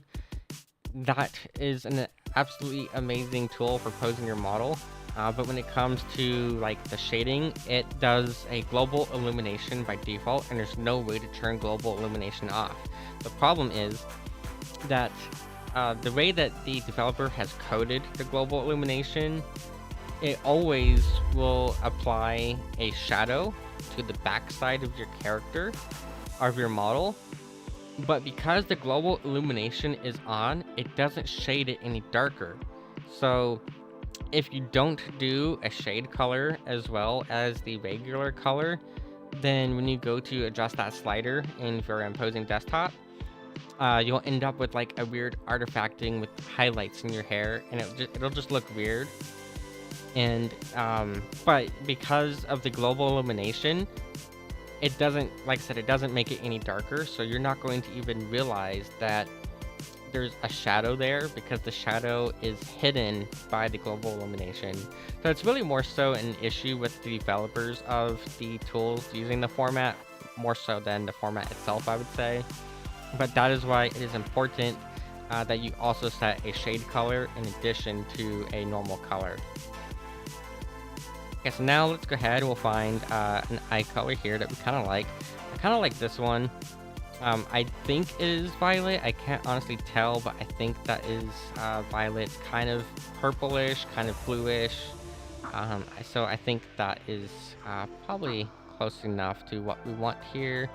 That is an absolutely amazing tool for posing your model. But when it comes to like the shading, it does a global illumination by default, and there's no way to turn global illumination off. The problem is that the way that the developer has coded the global illumination, it always will apply a shadow to the backside of your character, of your model. But because the global illumination is on, it doesn't shade it any darker. So if you don't do a shade color as well as the regular color, then when you go to adjust that slider in VRM posing desktop, you'll end up with like a weird artifacting with highlights in your hair, and it'll just look weird. And but because of the global illumination, it doesn't, like I said, it doesn't make it any darker, so you're not going to even realize that there's a shadow there, because the shadow is hidden by the global illumination. So it's really more so an issue with the developers of the tools using the format, more so than the format itself, I would say. But that is why it is important that you also set a shade color in addition to a normal color. Okay, so now let's go ahead and we'll find an eye color here that we kind of like. I kind of like this one. I think it is violet. I can't honestly tell, but I think that is violet, kind of purplish, kind of bluish. So I think that is probably close enough to what we want here.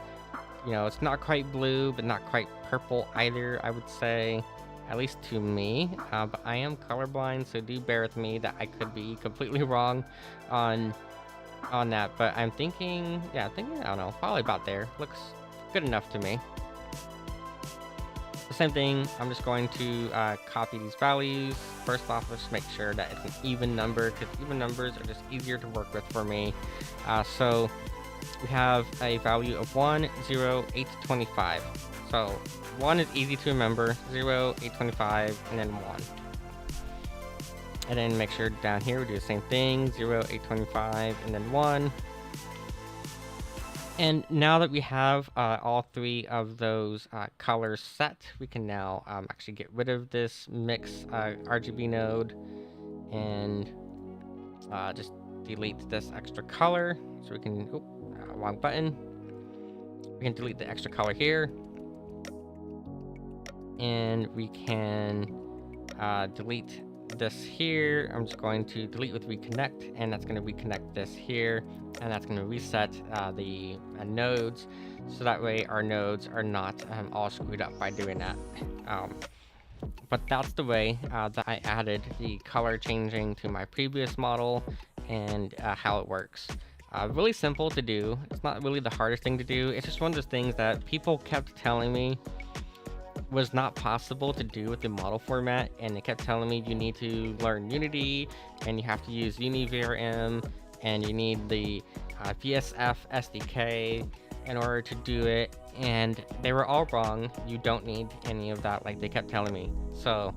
It's not quite blue, but not quite purple either, I would say. At least to me, but I am colorblind, so do bear with me that I could be completely wrong on that. But I'm thinking, I don't know, probably about there. Looks good enough to me. The same thing, I'm just going to copy these values. First off, let's make sure that it's an even number, because even numbers are just easier to work with for me. So we have a value of 1, 0, 8, 25. So 1 is easy to remember, 0, 8, 25, and then 1. And then make sure down here we do the same thing, 0, 8, 25, and then 1. And now that we have all three of those colors set, we can now actually get rid of this mix RGB node and just delete this extra color. So we can, wrong button. We can delete the extra color here. And we can delete this here. I'm just going to delete with reconnect, and that's going to reconnect this here, and that's going to reset the nodes, so that way our nodes are not all screwed up by doing that. But that's the way that I added the color changing to my previous model and how it works. Really simple to do. It's not really the hardest thing to do. It's just one of those things that people kept telling me was not possible to do with the model format, and they kept telling me you need to learn Unity, and you have to use UniVRM, and you need the VSF SDK in order to do it, and they were all wrong. You don't need any of that, like they kept telling me. So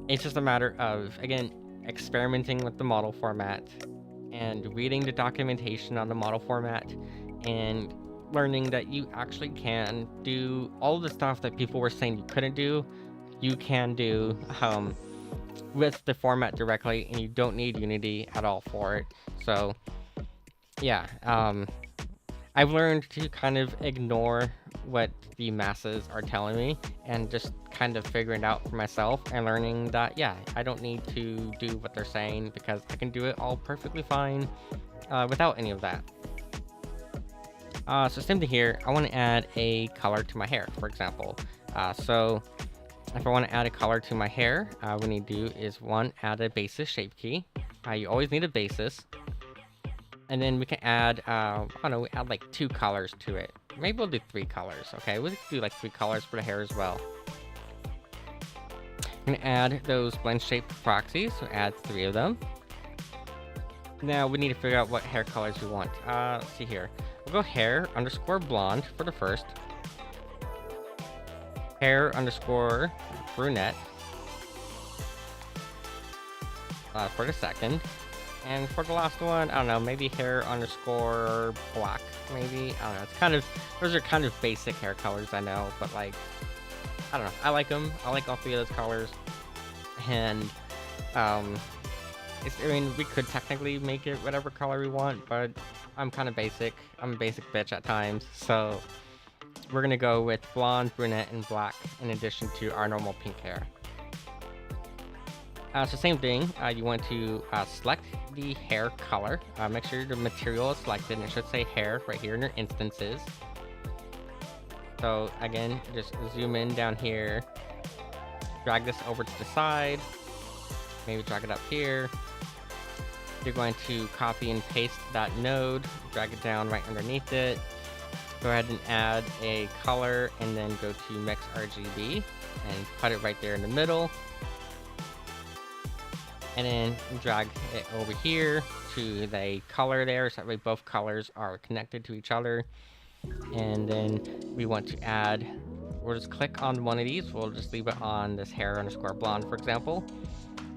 it's just a matter of, again, experimenting with the model format and reading the documentation on the model format and learning that you actually can do all the stuff that people were saying you couldn't do. You can do with the format directly, and you don't need Unity at all for it. So yeah, I've learned to kind of ignore what the masses are telling me and just kind of figuring it out for myself and learning that, yeah, I don't need to do what they're saying because I can do it all perfectly fine without any of that. So same thing here, I want to add a color to my hair, for example. So if I want to add a color to my hair, what we need to do is one, add a basis shape key. You always need a basis. And then we can add, I don't know, we add like 2 colors to it. Maybe we'll do 3 colors, okay? We'll do like 3 colors for the hair as well. I'm gonna add those blend shape proxies, so add 3 of them. Now we need to figure out what hair colors we want. Let's see here. We'll go hair underscore blonde for the first. Hair underscore brunette for the second. And for the last one, I don't know, maybe hair underscore black, maybe? I don't know, it's kind of, those are kind of basic hair colors, I know, but like, I don't know, I like them. I like all 3 of those colors. And, I mean, we could technically make it whatever color we want, but I'm kind of basic. I'm a basic bitch at times, so we're gonna go with blonde, brunette, and black in addition to our normal pink hair. So same thing, you want to select the hair color. Make sure the material is selected, and it should say hair right here in your instances. So again, just zoom in down here, drag this over to the side, maybe drag it up here. You're going to copy and paste that node, drag it down right underneath it. Go ahead and add a color, and then go to Mix RGB and put it right there in the middle. And then drag it over here to the color there, so that way both colors are connected to each other. And then we want to add, we'll just click on one of these. We'll just leave it on this hair underscore blonde, for example.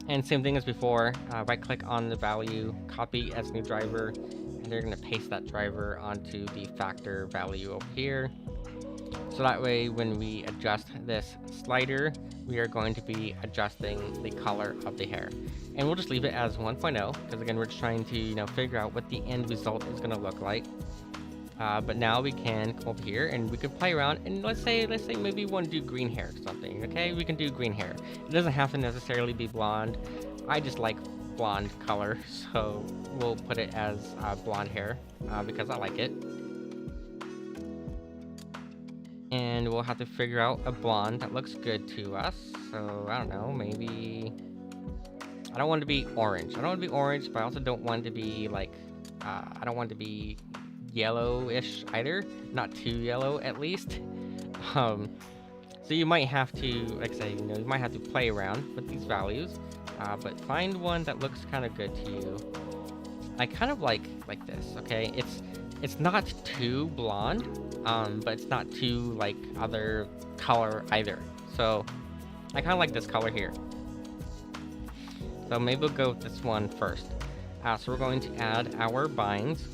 And same thing as before, right click on the value, copy as new driver, and they're gonna paste that driver onto the factor value over here. So that way, when we adjust this slider, we are going to be adjusting the color of the hair. And we'll just leave it as 1.0, because again, we're just trying to, figure out what the end result is gonna look like. But now we can come over here and we can play around, and let's say maybe we want to do green hair or something, okay? We can do green hair. It doesn't have to necessarily be blonde. I just like blonde color, so we'll put it as blonde hair because I like it. And we'll have to figure out a blonde that looks good to us. So I don't know, maybe I don't want it to be orange. I don't want it to be orange, but I also don't want it to be like I don't want it to be yellowish either, not too yellow at least. So you might have to, like I say, you might have to play around with these values, but find one that looks kind of good to you. I kind of like this, okay? It's not too blonde, but it's not too like other color either. So I kind of like this color here. So maybe we'll go with this one first. So we're going to add our binds.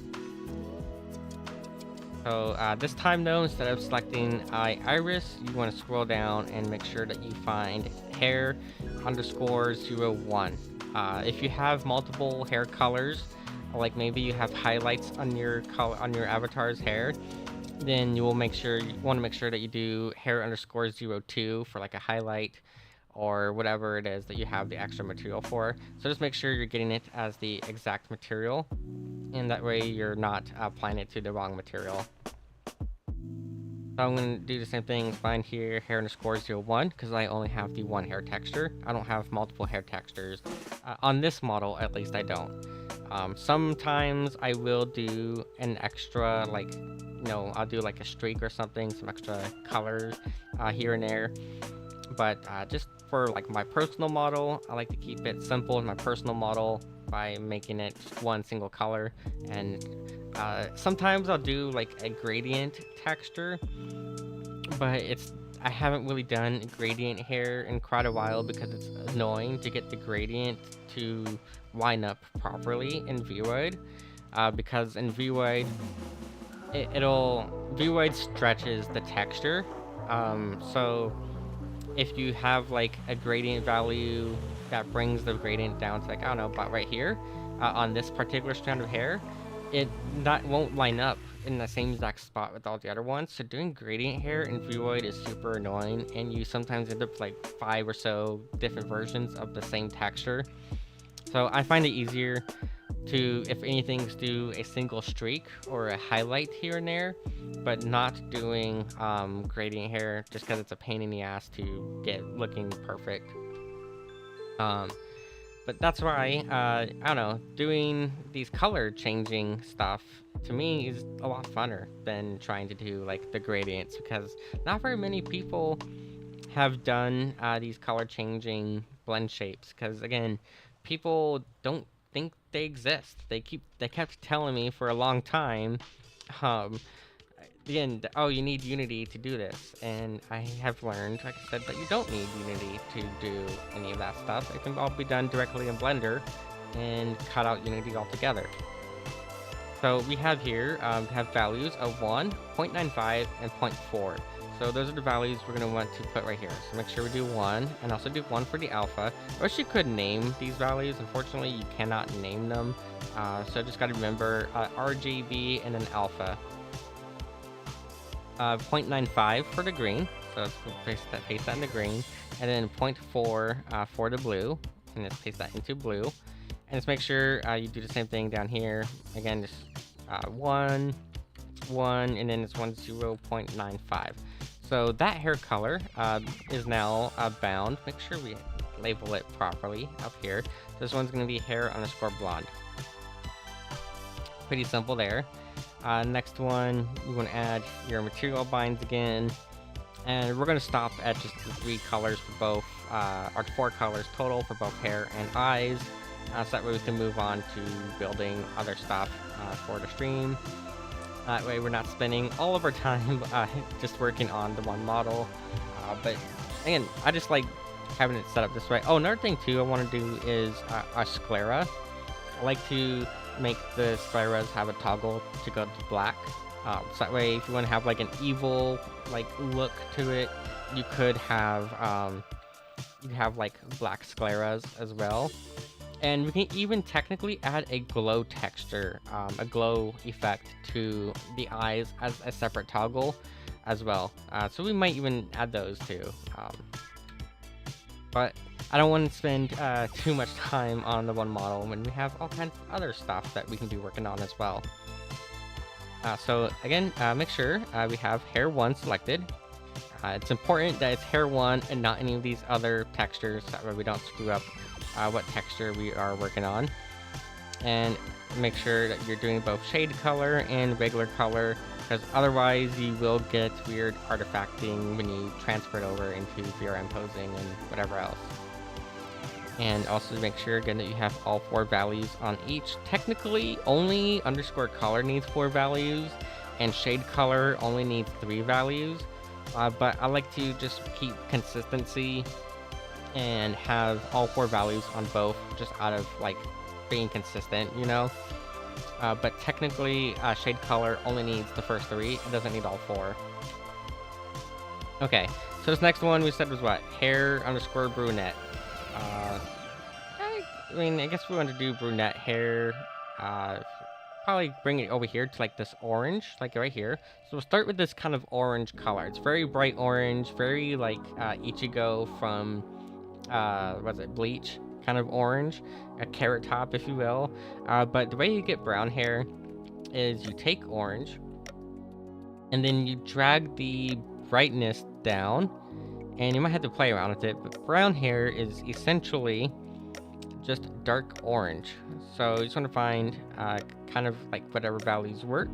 So this time though, instead of selecting iris, you want to scroll down and make sure that you find hair underscore 01. If you have multiple hair colors, like maybe you have highlights on your avatar's hair, then you want to make sure that you do hair underscore 02 for like a highlight or whatever it is that you have the extra material for. So just make sure you're getting it as the exact material, and that way you're not applying it to the wrong material. So I'm going to do the same thing, find here hair underscore 01, because I only have the one hair texture. I don't have multiple hair textures. On this model, at least I don't. Sometimes I will do an extra, like, I'll do like a streak or something, some extra colors here and there. But just for like my personal model, I like to keep it simple in my personal model by making it just one single color. And sometimes I'll do like a gradient texture, but I haven't really done gradient hair in quite a while because it's annoying to get the gradient to line up properly in Void. Because in Void, Void stretches the texture. So if you have like a gradient value that brings the gradient down to, like, I don't know, about right here on this particular strand of hair, that won't line up in the same exact spot with all the other ones. So doing gradient hair in Void is super annoying, and you sometimes end up with like 5 or so different versions of the same texture. So I find it easier to, if anything, do a single streak or a highlight here and there, but not doing gradient hair just because it's a pain in the ass to get looking perfect. But that's why, I don't know, doing these color changing stuff to me is a lot funner than trying to do like the gradients, because not very many people have done these color changing blend shapes, because again, people don't think they exist. They kept telling me for a long time, again, oh, you need Unity to do this, and I have learned, like I said, that you don't need Unity to do any of that stuff. It can all be done directly in Blender and cut out Unity altogether. So we have here, have values of 1, 0.95, and 0.4. So those are the values we're going to want to put right here. So make sure we do 1, and also do 1 for the alpha. I wish you could name these values. Unfortunately, you cannot name them. So just got to remember RGB and then alpha. 0.95 for the green, so let's paste that in the green, and then 0.4 for the blue, and let's paste that into blue. And let's make sure you do the same thing down here. Again, just 1, 1, and then it's 0.95. So that hair color is now bound. Make sure we label it properly up here. This one's going to be hair underscore blonde. Pretty simple there. Next one, you want to add your material binds again, and we're going to stop at just the 3 colors for both, or 4 colors total for both hair and eyes, so that way we can move on to building other stuff for the stream. That way we're not spending all of our time just working on the one model, but again, I just like having it set up this way. Oh, another thing too I want to do is a sclera. I like to make the scleras have a toggle to go to black, so that way if you want to have like an evil like look to it, you could have like black scleras as well. And we can even technically add a glow texture, a glow effect to the eyes as a separate toggle as well. So we might even add those too. But I don't want to spend too much time on the one model when we have all kinds of other stuff that we can be working on as well. So again, make sure we have hair 1 selected. It's important that it's hair 1 and not any of these other textures, so that way we don't screw up what texture we are working on. And make sure that you're doing both shade color and regular color, because otherwise you will get weird artifacting when you transfer it over into VRM posing and whatever else. And also make sure again that you have all 4 values on each. Technically only underscore color needs 4 values, and shade color only needs 3 values, but I like to just keep consistency and have all 4 values on both, just out of like being consistent, you know. But technically shade color only needs the first 3, it doesn't need all 4. Okay, so this next one we said was what? Hair underscore brunette. I mean, I guess we want to do brunette hair. Probably bring it over here to like this orange, like right here. So we'll start with this kind of orange color. It's very bright orange, very like Ichigo from what's it, Bleach kind of orange, a carrot top if you will. But the way you get brown hair is you take orange and then you drag the brightness down, and you might have to play around with it, but brown hair is essentially just dark orange. So you just want to find kind of like whatever values work.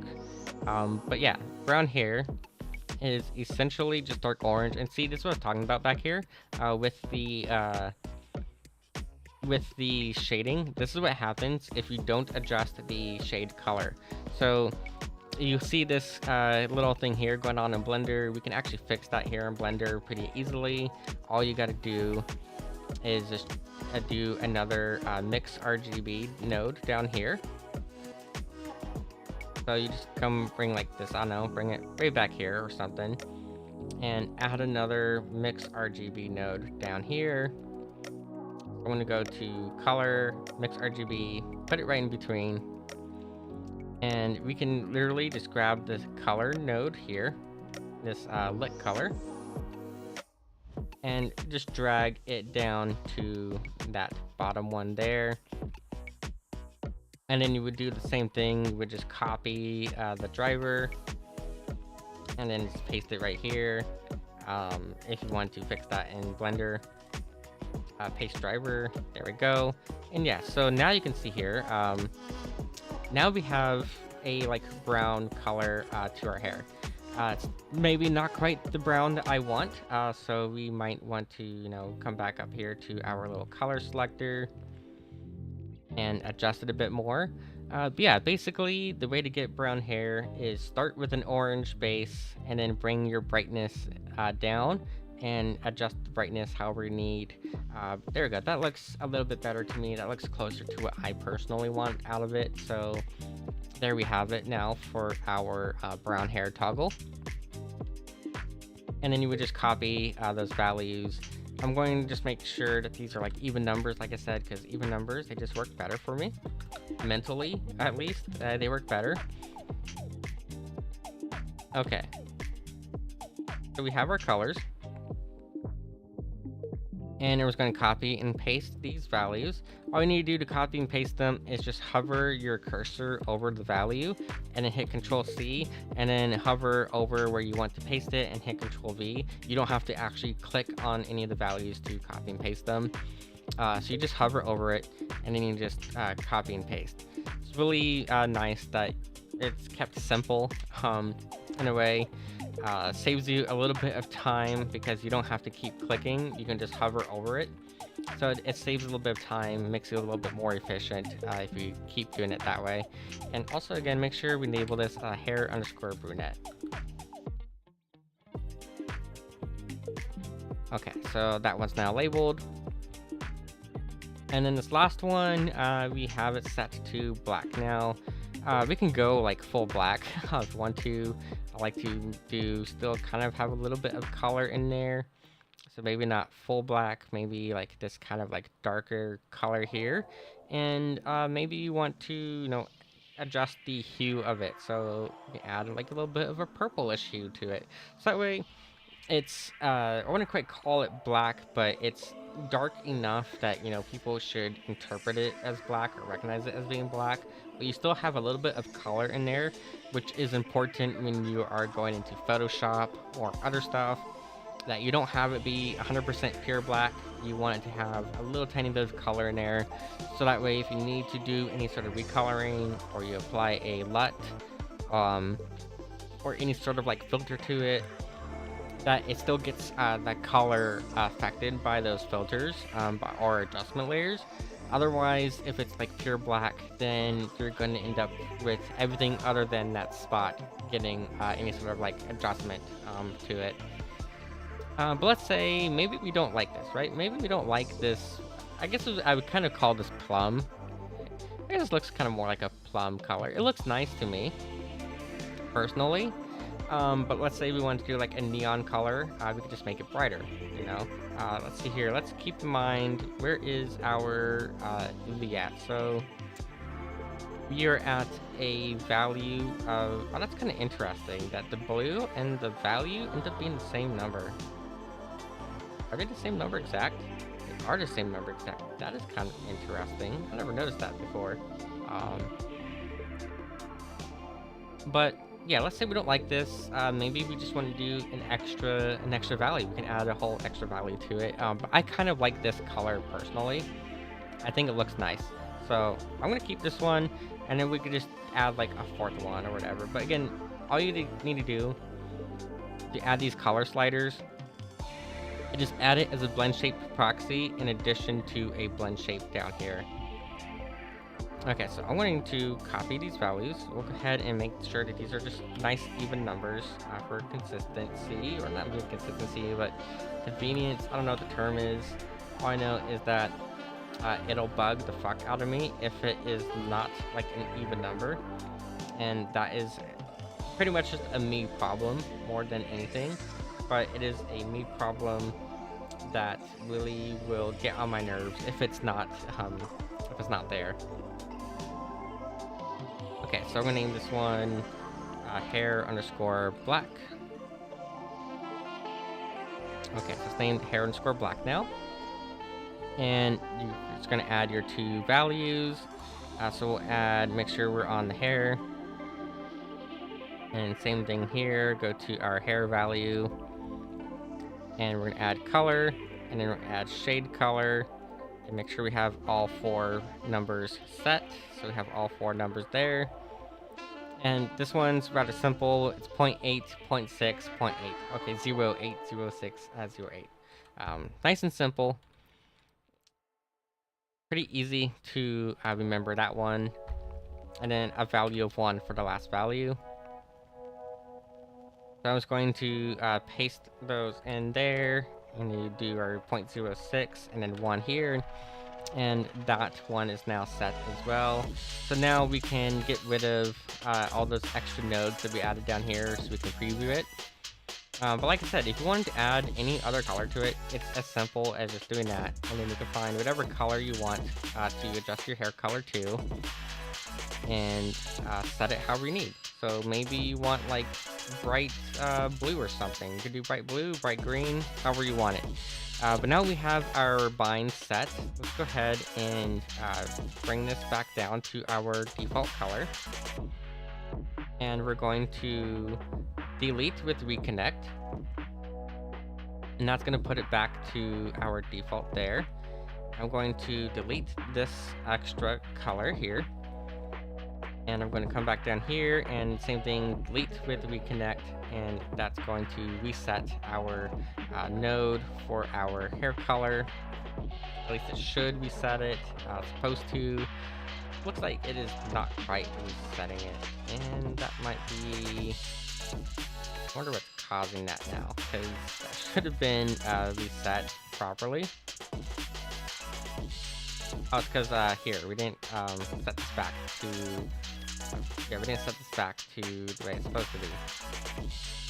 But yeah, brown hair is essentially just dark orange. And see, this is what I was talking about back here with the shading. This is what happens if you don't adjust the shade color. So you see this little thing here going on in Blender. We can actually fix that here in Blender pretty easily. All you got to do is just do another mix RGB node down here. So you just come bring like this, I don't know, bring it right back here or something, and add another mix RGB node down here. I'm gonna go to color, mix RGB, put it right in between, and we can literally just grab the color node here, this lit color, and just drag it down to that bottom one there. And then you would do the same thing. You would just copy the driver and then just paste it right here. If you want to fix that in Blender, paste driver, there we go. And yeah, so now you can see here, now we have a like brown color to our hair. It's maybe not quite the brown that I want, so we might want to, you know, come back up here to our little color selector and adjust it a bit more. But yeah, basically the way to get brown hair is start with an orange base and then bring your brightness down and adjust the brightness however you need. There we go. That looks a little bit better to me. That looks closer to what I personally want out of it. So there we have it now for our brown hair toggle. And then you would just copy those values. I'm going to just make sure that these are like even numbers, like I said, because even numbers, they just work better for me. Mentally, at least, they work better. Okay. So we have our colors. And we're just going to copy and paste these values. All you need to do to copy and paste them is just hover your cursor over the value and then hit Control C and then hover over where you want to paste it and hit Control V. You don't have to actually click on any of the values to copy and paste them. So you just hover over it and then you just copy and paste. It's really nice that it's kept simple in a way. Saves you a little bit of time because you don't have to keep clicking. You can just hover over it. So it saves a little bit of time, makes it a little bit more efficient if you keep doing it that way. And also, again, make sure we enable this hair_brunette. Okay, so that one's now labeled. And then this last one, we have it set to black now. We can go like full black if you want to. I like to do still kind of have a little bit of color in there. So maybe not full black, maybe like this kind of like darker color here. And maybe you want to, you know, adjust the hue of it. So you add like a little bit of a purplish hue to it. So that way it's, I wouldn't quite call it black, but it's dark enough that, you know, people should interpret it as black or recognize it as being black. But you still have a little bit of color in there, which is important when you are going into Photoshop or other stuff, that you don't have it be 100% pure black. You want it to have a little tiny bit of color in there, so that way if you need to do any sort of recoloring or you apply a LUT or any sort of like filter to it, that it still gets that color affected by those filters or adjustment layers. Otherwise, if it's like pure black, then you're going to end up with everything other than that spot getting any sort of like adjustment to it. But let's say maybe we don't like this, right? Maybe we don't like this. I guess I would kind of call this plum. I guess this looks kind of more like a plum color. It looks nice to me, personally. But let's say we want to do like a neon color. We could just make it brighter, you know? Let's see here. Let's keep in mind, where is our UV at? So we are at a value of, oh, that's kind of interesting that the blue and the value end up being the same number. Are they the same number exact? They are the same number exact. That is kind of interesting. I never noticed that before. But yeah, let's say we don't like this. Maybe we just want to do an extra value. We can add a whole extra value to it. But I kind of like this color personally. I think it looks nice. So I'm gonna keep this one, and then we could just add like a fourth one or whatever. But again, all you need to do to add these color sliders, you just add it as a blend shape proxy in addition to a blend shape down here. Okay, so I'm going to copy these values. We'll go ahead and make sure that these are just nice even numbers for consistency, or not really consistency, but convenience. I don't know what the term is. All I know is that it'll bug the fuck out of me if it is not like an even number, and that is pretty much just a me problem more than anything. But it is a me problem that really will get on my nerves if it's not there. Okay, so I'm gonna name this one hair underscore black. Okay, so it's named hair underscore black now. And you're just gonna add your two values. So we'll make sure we're on the hair. And same thing here, go to our hair value. And we're gonna add color, and then we're gonna add shade color. And make sure we have all four numbers set. So we have all four numbers there. And this one's rather simple. It's 0.8, 0.6, 0.8. Okay, 0, 8, 0, 6, 0, 8. Nice and simple. Pretty easy to remember that one. And then a value of 1 for the last value. So I was going to paste those in there. And you do our 0.06 and then 1 here. And that one is now set as well. So now we can get rid of all those extra nodes that we added down here so we can preview it. But like I said, if you wanted to add any other color to it, it's as simple as just doing that. And then you can find whatever color you want to adjust your hair color to. And set it however you need. So maybe you want like bright blue or something. You could do bright blue, bright green, however you want it. But now we have our bind set. Let's go ahead and bring this back down to our default color. And we're going to delete with reconnect. And that's going to put it back to our default there. I'm going to delete this extra color here. And I'm going to come back down here and same thing, delete with reconnect, and that's going to reset our node for our hair color. At least it should reset it. It's supposed to. Looks like it is not quite resetting it, and that might be. I wonder what's causing that now, because that should have been reset properly. Oh, it's because here we didn't set this back to. Yeah, we didn't set this back to the way it's supposed to be.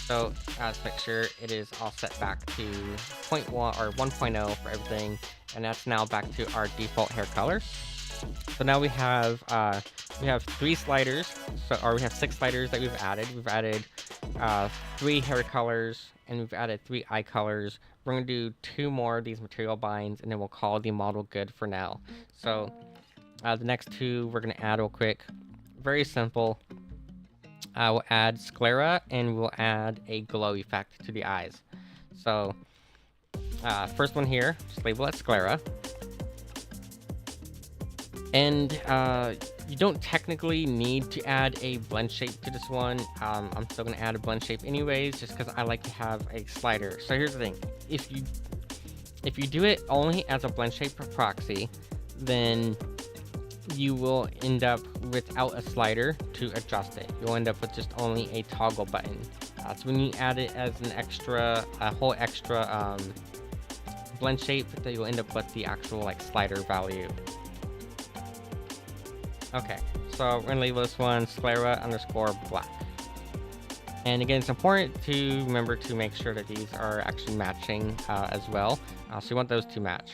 So let's make sure it is all set back to 0.1 or 1.0 for everything, and that's now back to our default hair color. So now we have 3 sliders, or we have 6 sliders that we've added. We've added 3 hair colors, and we've added 3 eye colors. We're gonna do 2 more of these material binds, and then we'll call the model good for now. So the next 2 we're gonna add real quick. Very simple. We'll add sclera, and we'll add a glow effect to the eyes. So first one here, just label it sclera. And you don't technically need to add a blend shape to this one. I'm still gonna add a blend shape anyways, just because I like to have a slider. So here's the thing: if you do it only as a blend shape proxy, then you will end up without a slider to adjust it. You'll end up with just only a toggle button. So when you add it as an extra, a whole extra blend shape, then you'll end up with the actual like slider value. Okay, so we're gonna label this one sclera underscore black. And again, it's important to remember to make sure that these are actually matching as well. So you want those to match.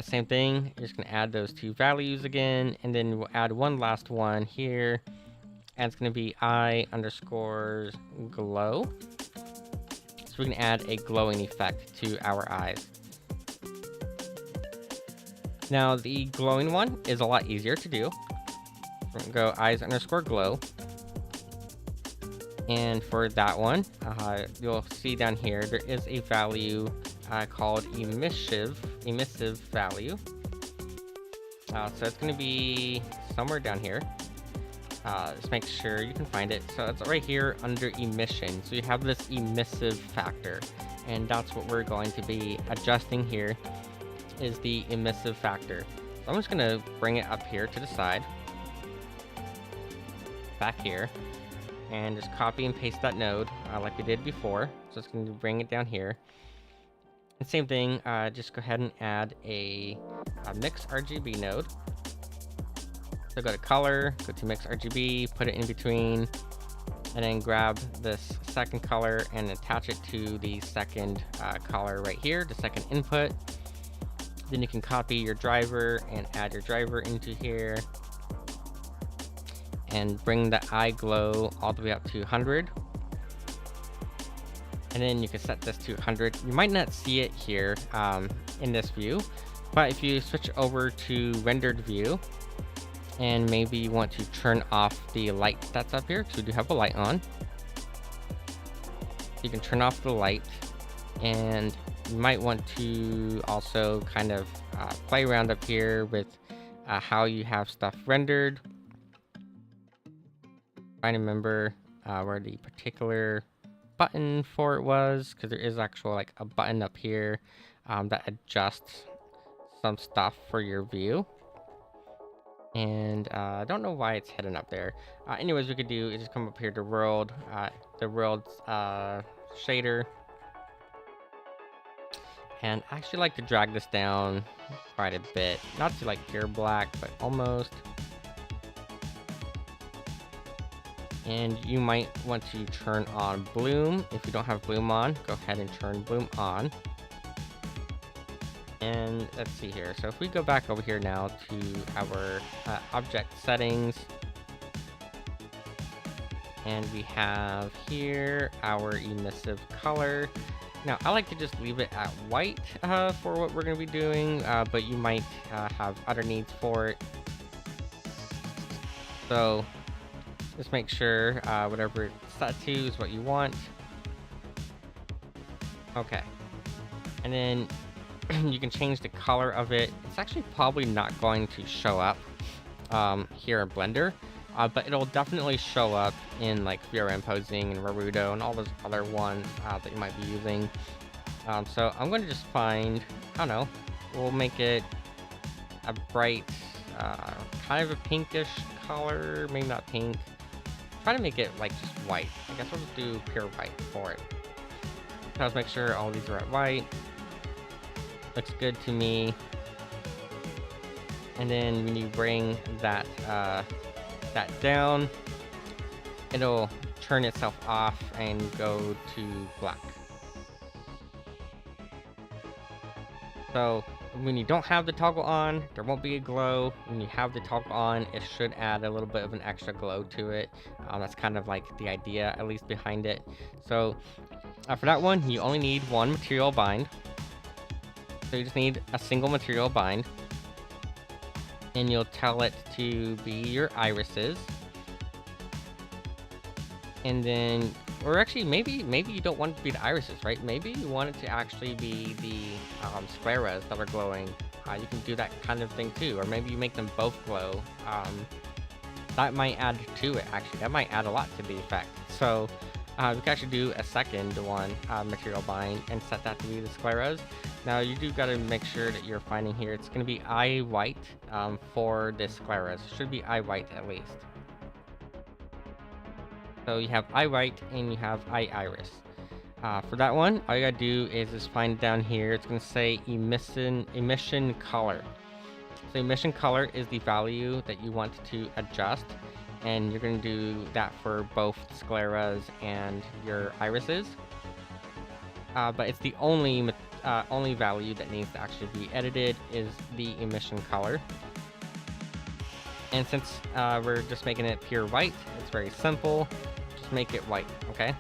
Same thing, you're just gonna add those 2 values again, and then we'll add one last one here, and it's gonna be eye underscore glow. So we can add a glowing effect to our eyes. Now the glowing one is a lot easier to do. We're gonna go eyes underscore glow. And for that one, you'll see down here, there is a value called emissive value. So it's going to be somewhere down here. Just make sure you can find it. So it's right here under emission. So you have this emissive factor, and that's what we're going to be adjusting here, is the emissive factor. So I'm just going to bring it up here to the side, back here, and just copy and paste that node like we did before. So it's going to bring it down here. And same thing, just go ahead and add a mix RGB node. So go to color, go to mix RGB, put it in between, and then grab this second color and attach it to the second color right here, the second input. Then you can copy your driver and add your driver into here, and bring the eye glow all the way up to 100. And then you can set this to 100. You might not see it here in this view, but if you switch over to rendered view, and maybe you want to turn off the light that's up here, because we do have a light on. You can turn off the light, and you might want to also kind of play around up here with how you have stuff rendered. Trying to remember where the particular button for it was, because there is actual like a button up here that adjusts some stuff for your view. And I don't know why it's hidden up there. Anyways, we could do is just come up here to world, the world's shader. And I actually like to drag this down quite a bit. Not to like pure black, but almost. And you might want to turn on bloom. If you don't have bloom on, go ahead and turn bloom on. And let's see here. So if we go back over here now to our object settings, and we have here our emissive color. Now I like to just leave it at white for what we're going to be doing, but you might have other needs for it. So just make sure whatever it's set to is what you want. Okay, and then you can change the color of it. It's actually probably not going to show up here in Blender, but it'll definitely show up in like VRM posing and Naruto and all those other ones that you might be using. So I'm going to just find, I don't know, we'll make it a bright, kind of a pinkish color, maybe not pink. Try to make it like just white. I guess we'll just do pure white for it. So let's make sure all these are at white. Looks good to me. And then when you bring that that down, it'll turn itself off and go to black. So when you don't have the toggle on, there won't be a glow. When you have the toggle on, it should add a little bit of an extra glow to it. That's kind of like the idea, at least behind it. So for that one, you only need one material bind. So you just need a single material bind, and you'll tell it to be your irises. And then, or actually maybe you don't want it to be the irises, right? Maybe you want it to actually be the scleras that are glowing. You can do that kind of thing too, or maybe you make them both glow. That might add to it, actually. That might add a lot to the effect. So we can actually do a second one material bind and set that to be the scleras. Now you do got to make sure that you're finding here, it's going to be eye white for the scleras. It should be eye white at least. So you have eye white and you have eye iris. For that one, all you gotta do is just find down here, it's going to say emission color. So emission color is the value that you want to adjust, and you're going to do that for both scleras and your irises. But it's the only value that needs to actually be edited is the emission color. And since we're just making it pure white, it's very simple. Just make it white, okay?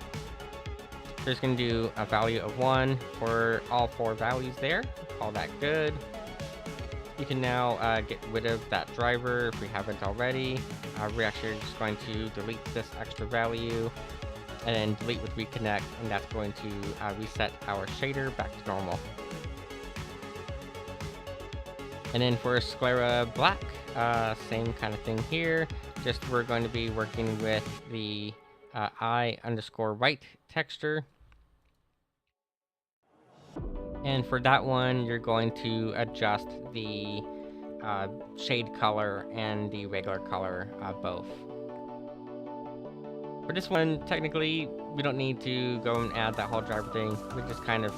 So just going to do a value of 1 for all 4 values there. Call that good. You can now get rid of that driver if we haven't already. We're actually just going to delete this extra value and then delete with reconnect, and that's going to reset our shader back to normal. And then for sclera black, same kind of thing here. Just we're going to be working with the I_white texture. And for that one, you're going to adjust the shade color and the regular color both. For this one, technically, we don't need to go and add that whole driver thing. We just kind of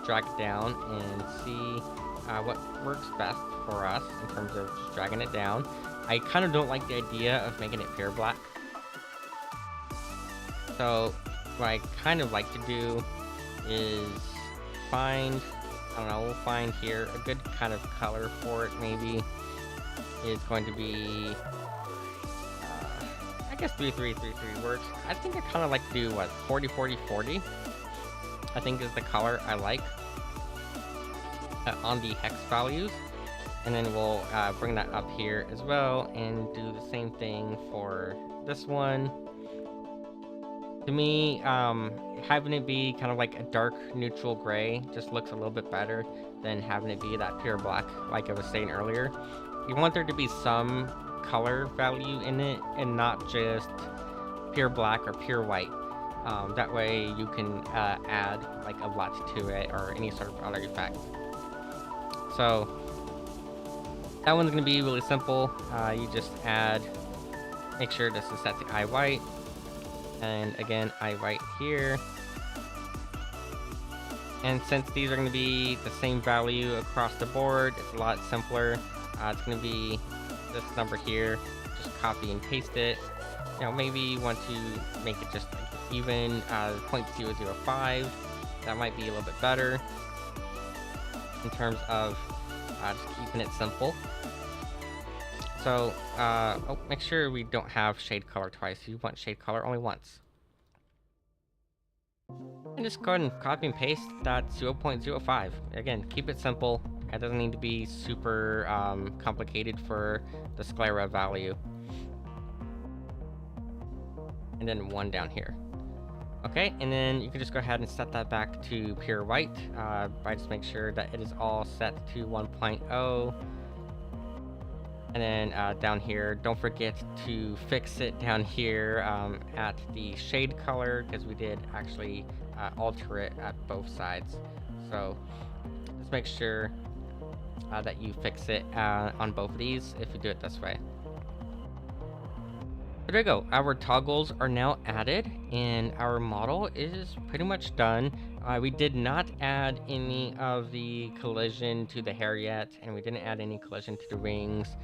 drag it down and see what works best for us in terms of just dragging it down. I kind of don't like the idea of making it pure black. So what I kind of like to do is find, I don't know, we'll find here a good kind of color for it maybe is going to be, I guess 3333 works. I think I kind of like to do what, 404040 I think is the color I like on the hex values. And then we'll bring that up here as well and do the same thing for this one. To me, having it be kind of like a dark neutral gray just looks a little bit better than having it be that pure black, like I was saying earlier. You want there to be some color value in it and not just pure black or pure white. That way you can add like a lot to it or any sort of other effect. So that one's going to be really simple. You just add, make sure this is set to I white. And again, I white here. And since these are going to be the same value across the board, it's a lot simpler. It's going to be this number here. Just copy and paste it. You know, maybe you want to make it just like even 0.005. That might be a little bit better in terms of just keeping it simple. So, make sure we don't have shade color twice. You want shade color only once. And just go ahead and copy and paste that 0.05. Again, keep it simple. It doesn't need to be super complicated for the sclera value. And then 1 down here. Okay, and then you can just go ahead and set that back to pure white by just make sure that it is all set to 1.0. And then down here, don't forget to fix it down here at the shade color, because we did actually alter it at both sides. So just make sure that you fix it on both of these if you do it this way. There we go. Our toggles are now added and our model is pretty much done. We did not add any of the collision to the hair yet, and we didn't add any collision to the rings.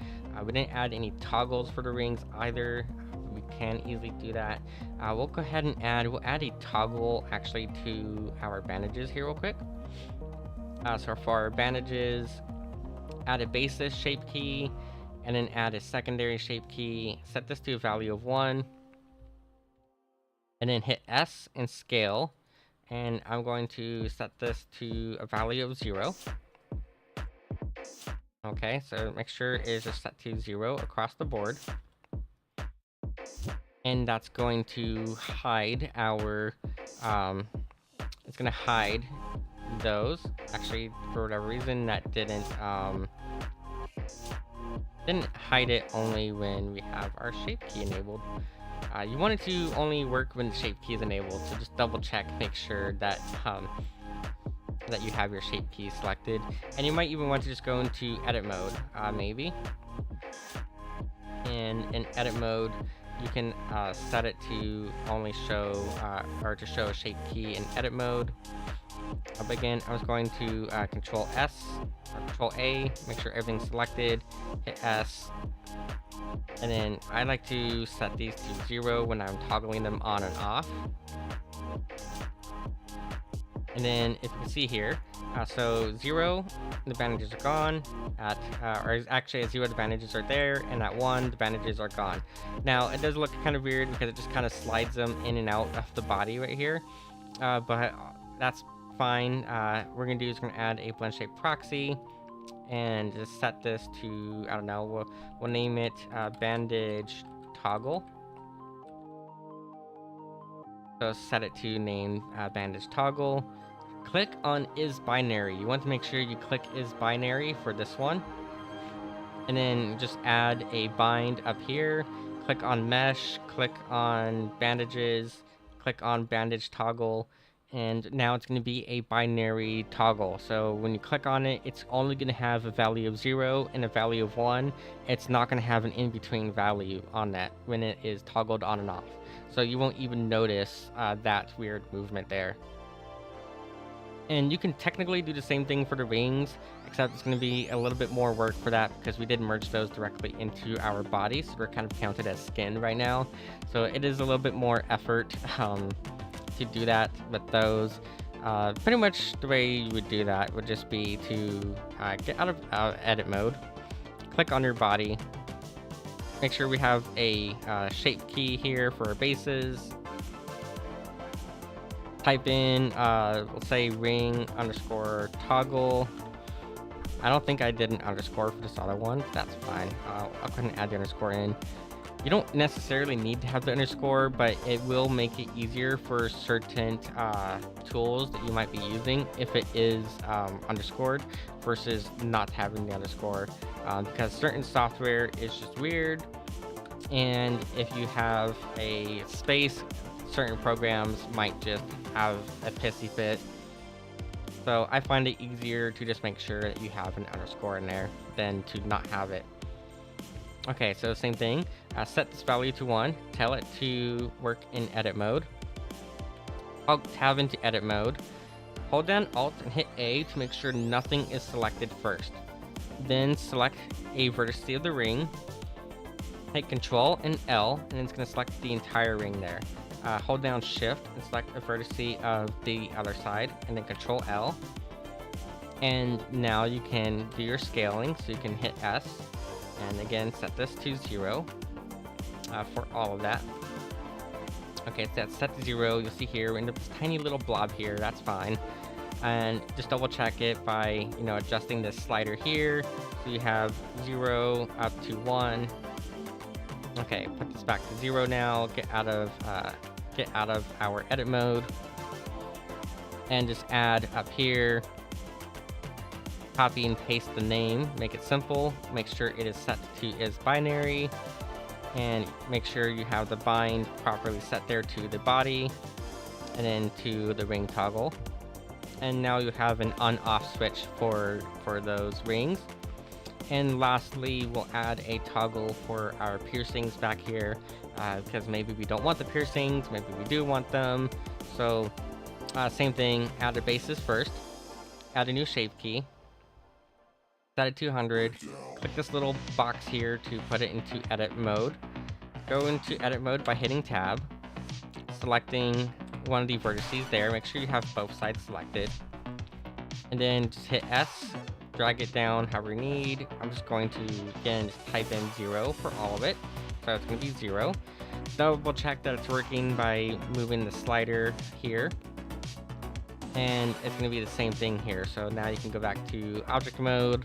We didn't add any toggles for the rings either. We can easily do that. We'll go ahead and we'll add a toggle actually to our bandages here real quick. So for our bandages, add a basis shape key, and then add a secondary shape key. Set this to a value of 1. And then hit S and scale. And I'm going to set this to a value of 0. Okay, so make sure it is just set to 0 across the board. And that's going to hide our, it's going to hide those. Actually, for whatever reason, that didn't hide it only when we have our shape key enabled. You want it to only work when the shape key is enabled, so just double check, make sure that that you have your shape key selected. And you might even want to just go into edit mode, maybe. And in edit mode, you can set it to only show, or to show a shape key in edit mode. But again, I was going to Control S or Control A, make sure everything's selected, hit S, and then I like to set these to 0 when I'm toggling them on and off. And then if you can see here, so 0, the bandages are gone. Or actually at 0, the bandages are there, and at 1, the bandages are gone. Now, it does look kind of weird because it just kind of slides them in and out of the body right here, but that's fine. We're gonna do is gonna add a blend shape proxy and just set this to, I don't know, we'll name it bandage toggle. So set it to name bandage toggle. Click on is binary. You want to make sure you click is binary for this one. and then just add a bind up here. Click on mesh, click on bandages, click on bandage toggle, and now it's going to be a binary toggle. So when you click on it, it's only going to have a value of 0 and a value of 1. It's not going to have an in-between value on that when it is toggled on and off. So you won't even notice that weird movement there. And you can technically do the same thing for the rings, except it's going to be a little bit more work for that because we did merge those directly into our bodies. So we're kind of counted as skin right now. So it is a little bit more effort to do that with those. Pretty much the way you would do that would just be to get out of edit mode, click on your body, make sure we have a shape key here for our bases. Type in, let's say ring underscore toggle. I don't think I did an underscore for this other one. That's fine. I'll go ahead and add the underscore in. You don't necessarily need to have the underscore, but it will make it easier for certain tools that you might be using if it is underscored versus not having the underscore, because certain software is just weird. And if you have a space, certain programs might just have a pissy fit. So I find it easier to just make sure that you have an underscore in there than to not have it. Okay, so same thing. Set this value to 1. Tell it to work in edit mode. I'll tab into edit mode. Hold down Alt and hit A to make sure nothing is selected first. Then select a vertex of the ring. Hit Control and L, and it's going to select the entire ring there. Hold down Shift and select a vertex of the other side, and then Control L. And now you can do your scaling, so you can hit S, and again set this to 0 for all of that. Okay, so that's set to 0. You'll see here we end up with this tiny little blob here. That's fine. And just double check it by adjusting this slider here, so you have 0 up to 1. Okay, put this back to 0 now. Get out of our edit mode, and just add up here. Copy and paste the name. Make it simple. Make sure it is set to is binary, and make sure you have the bind properly set there to the body, and then to the ring toggle. And now you have an on-off switch for those rings. And lastly, we'll add a toggle for our piercings back here, because maybe we don't want the piercings, maybe we do want them. So same thing, add the bases first, add a new shape key, set it to 200, click this little box here to put it into edit mode. Go into edit mode by hitting tab, selecting one of the vertices there, make sure you have both sides selected, and then just hit S. Drag it down however you need. I'm just going to, again, just type in 0 for all of it. So it's going to be 0. Double check that it's working by moving the slider here. And it's going to be the same thing here. So now you can go back to object mode.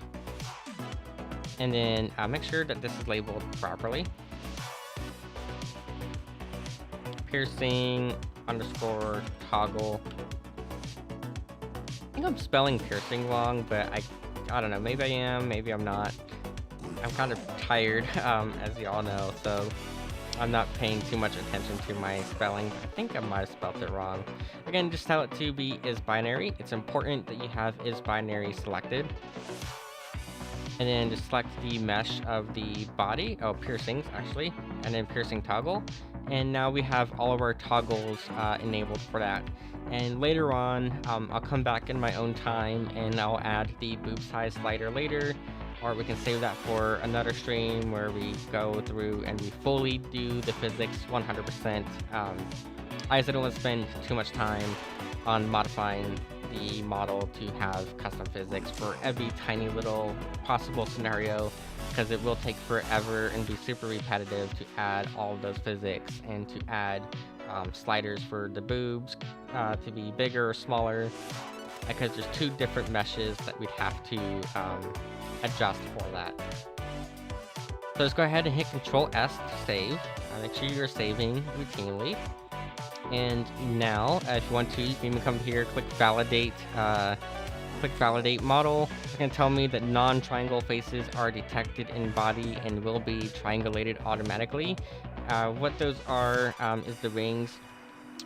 And then make sure that this is labeled properly. Piercing underscore toggle. I think I'm spelling piercing wrong, but I don't know, maybe I am, maybe I'm not. I'm kind of tired, as y'all know, so I'm not paying too much attention to my spelling. I think I might have spelled it wrong. Again, just tell it to be is binary. It's important that you have is binary selected. And then just select the mesh of the body, piercings actually, and then piercing toggle. And now we have all of our toggles enabled for that. And later on, I'll come back in my own time and I'll add the boob size slider later, or we can save that for another stream where we go through and we fully do the physics 100%. I just don't want to spend too much time on modifying the model to have custom physics for every tiny little possible scenario, because it will take forever and be super repetitive to add all of those physics and to add sliders for the boobs to be bigger or smaller, because there's two different meshes that we'd have to adjust for that. So let's go ahead and hit Control S to save. Make sure you're saving routinely. And now, if you want to, you can even come here, click validate click validate model. It's going to tell me that non-triangle faces are detected in body and will be triangulated automatically. What those are is the rings.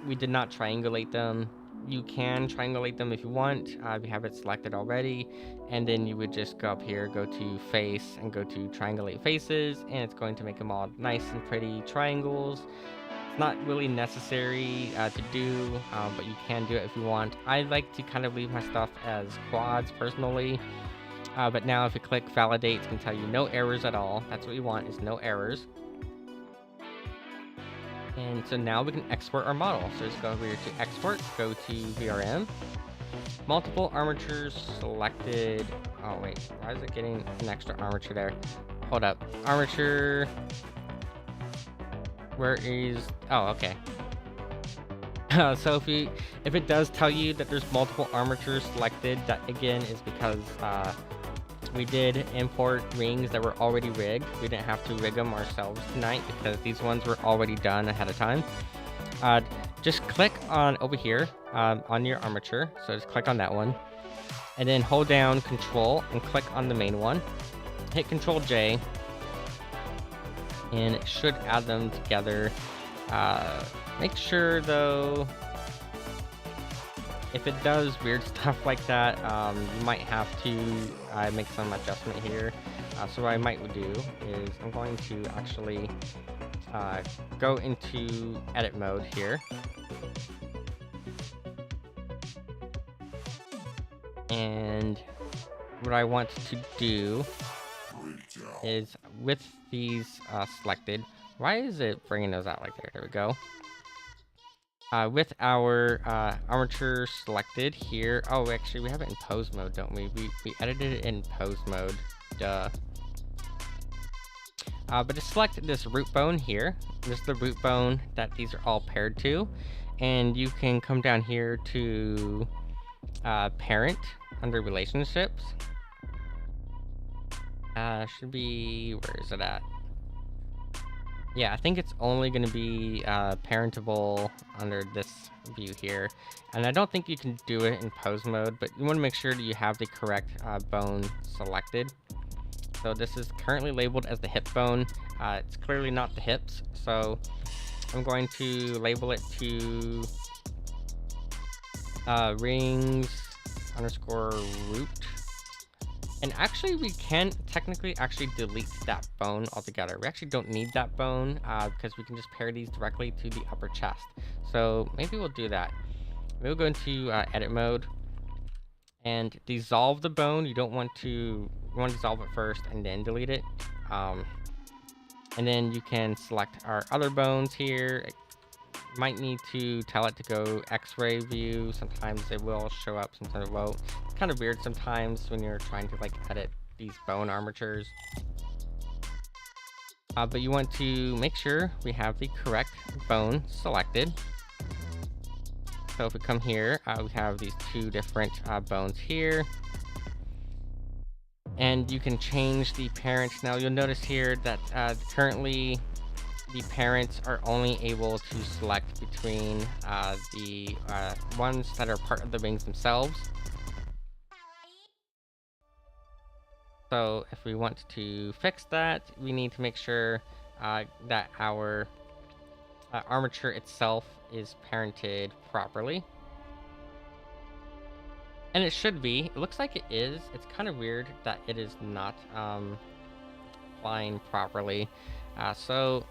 We did not triangulate them. You can triangulate them if you want. If you have it selected already, and then you would just go up here, go to face, and go to triangulate faces, and it's going to make them all nice and pretty triangles. It's not really necessary to do, but you can do it if you want. I like to kind of leave my stuff as quads personally, but now if you click validate, it's going to tell you no errors at all. That's what you want, is no errors. And so now we can export our model. So just go over here to export, go to VRM, multiple armatures selected. Oh wait, why is it getting an extra armature there? Hold up, armature. Where is, oh, okay. So if it does tell you that there's multiple armatures selected, that again is because we did import rings that were already rigged. We didn't have to rig them ourselves tonight because these ones were already done ahead of time. Just click on over here on your armature. So just click on that one, and then hold down Control and click on the main one. Hit Control J, and it should add them together. Make sure though, if it does weird stuff like that, you might have to make some adjustment here. So what I might do is I'm going to actually go into edit mode here. And what I want to do is with these selected, why is it bringing those out like there? There we go. With our armature selected here. Oh, actually, we have it in pose mode, don't we? We edited it in pose mode. Duh. But just select this root bone here. This is the root bone that these are all paired to. And you can come down here to parent under relationships. Should be, where is it at? Yeah, I think it's only going to be parentable under this view here. And I don't think you can do it in pose mode, but you want to make sure that you have the correct bone selected. So this is currently labeled as the hip bone. It's clearly not the hips, so I'm going to label it to rings underscore root. And actually, we can technically actually delete that bone altogether. We actually don't need that bone because we can just pair these directly to the upper chest. So maybe we'll do that. We'll go into edit mode and dissolve the bone. You don't want to, you want to dissolve it first and then delete it. And then you can select our other bones here. Might need to tell it to go X-ray view. Sometimes it will show up, sometimes it won't. It's kind of weird sometimes when you're trying to like edit these bone armatures. But you want to make sure we have the correct bone selected. So if we come here, we have these two different bones here. And you can change the parent. Now you'll notice here that currently the parents are only able to select between the ones that are part of the rings themselves. So if we want to fix that, we need to make sure that our armature itself is parented properly. And it should be. It looks like it is. It's kind of weird that it is not applying properly. So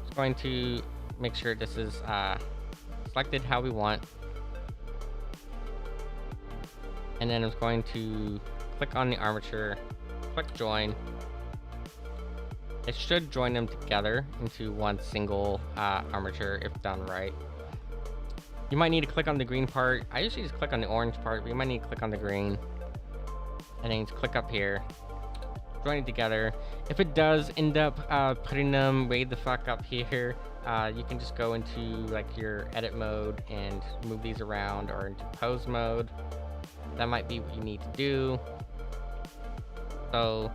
it's going to make sure this is selected how we want. And then it's going to click on the armature, click join. It should join them together into one single armature if done right. You might need to click on the green part. I usually just click on the orange part, but you might need to click on the green. And then just click up here, join it together. If it does end up putting them way the fuck up here, you can just go into like your edit mode and move these around, or into pose mode. That might be what you need to do. So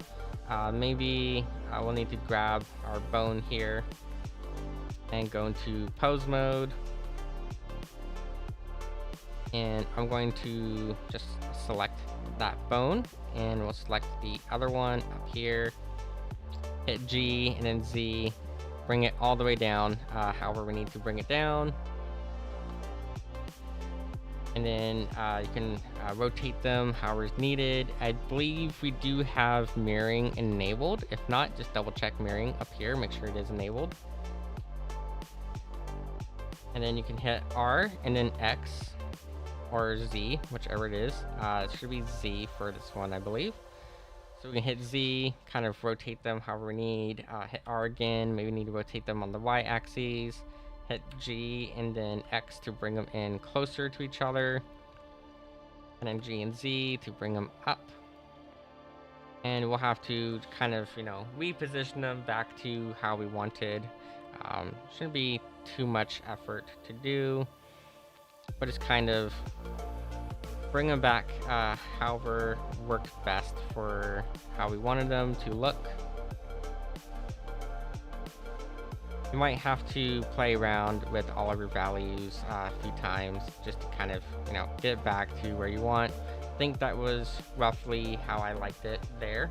maybe we'll need to grab our bone here and go into pose mode. And I'm going to just select that bone, and we'll select the other one up here, hit G and then Z, bring it all the way down, however we need to bring it down. And then you can rotate them however is needed. I believe we do have mirroring enabled. If not, just double check mirroring up here, make sure it is enabled. And then you can hit R and then X or Z, whichever it is. It should be Z for this one, I believe. So we can hit Z, kind of rotate them however we need. Hit R again, maybe need to rotate them on the Y axis. Hit G and then X to bring them in closer to each other. And then G and Z to bring them up. And we'll have to kind of, reposition them back to how we wanted. Shouldn't be too much effort to do, but it's kind of bring them back however worked best for how we wanted them to look. You might have to play around with all of your values a few times just to kind of, get back to where you want. I think that was roughly how I liked it there.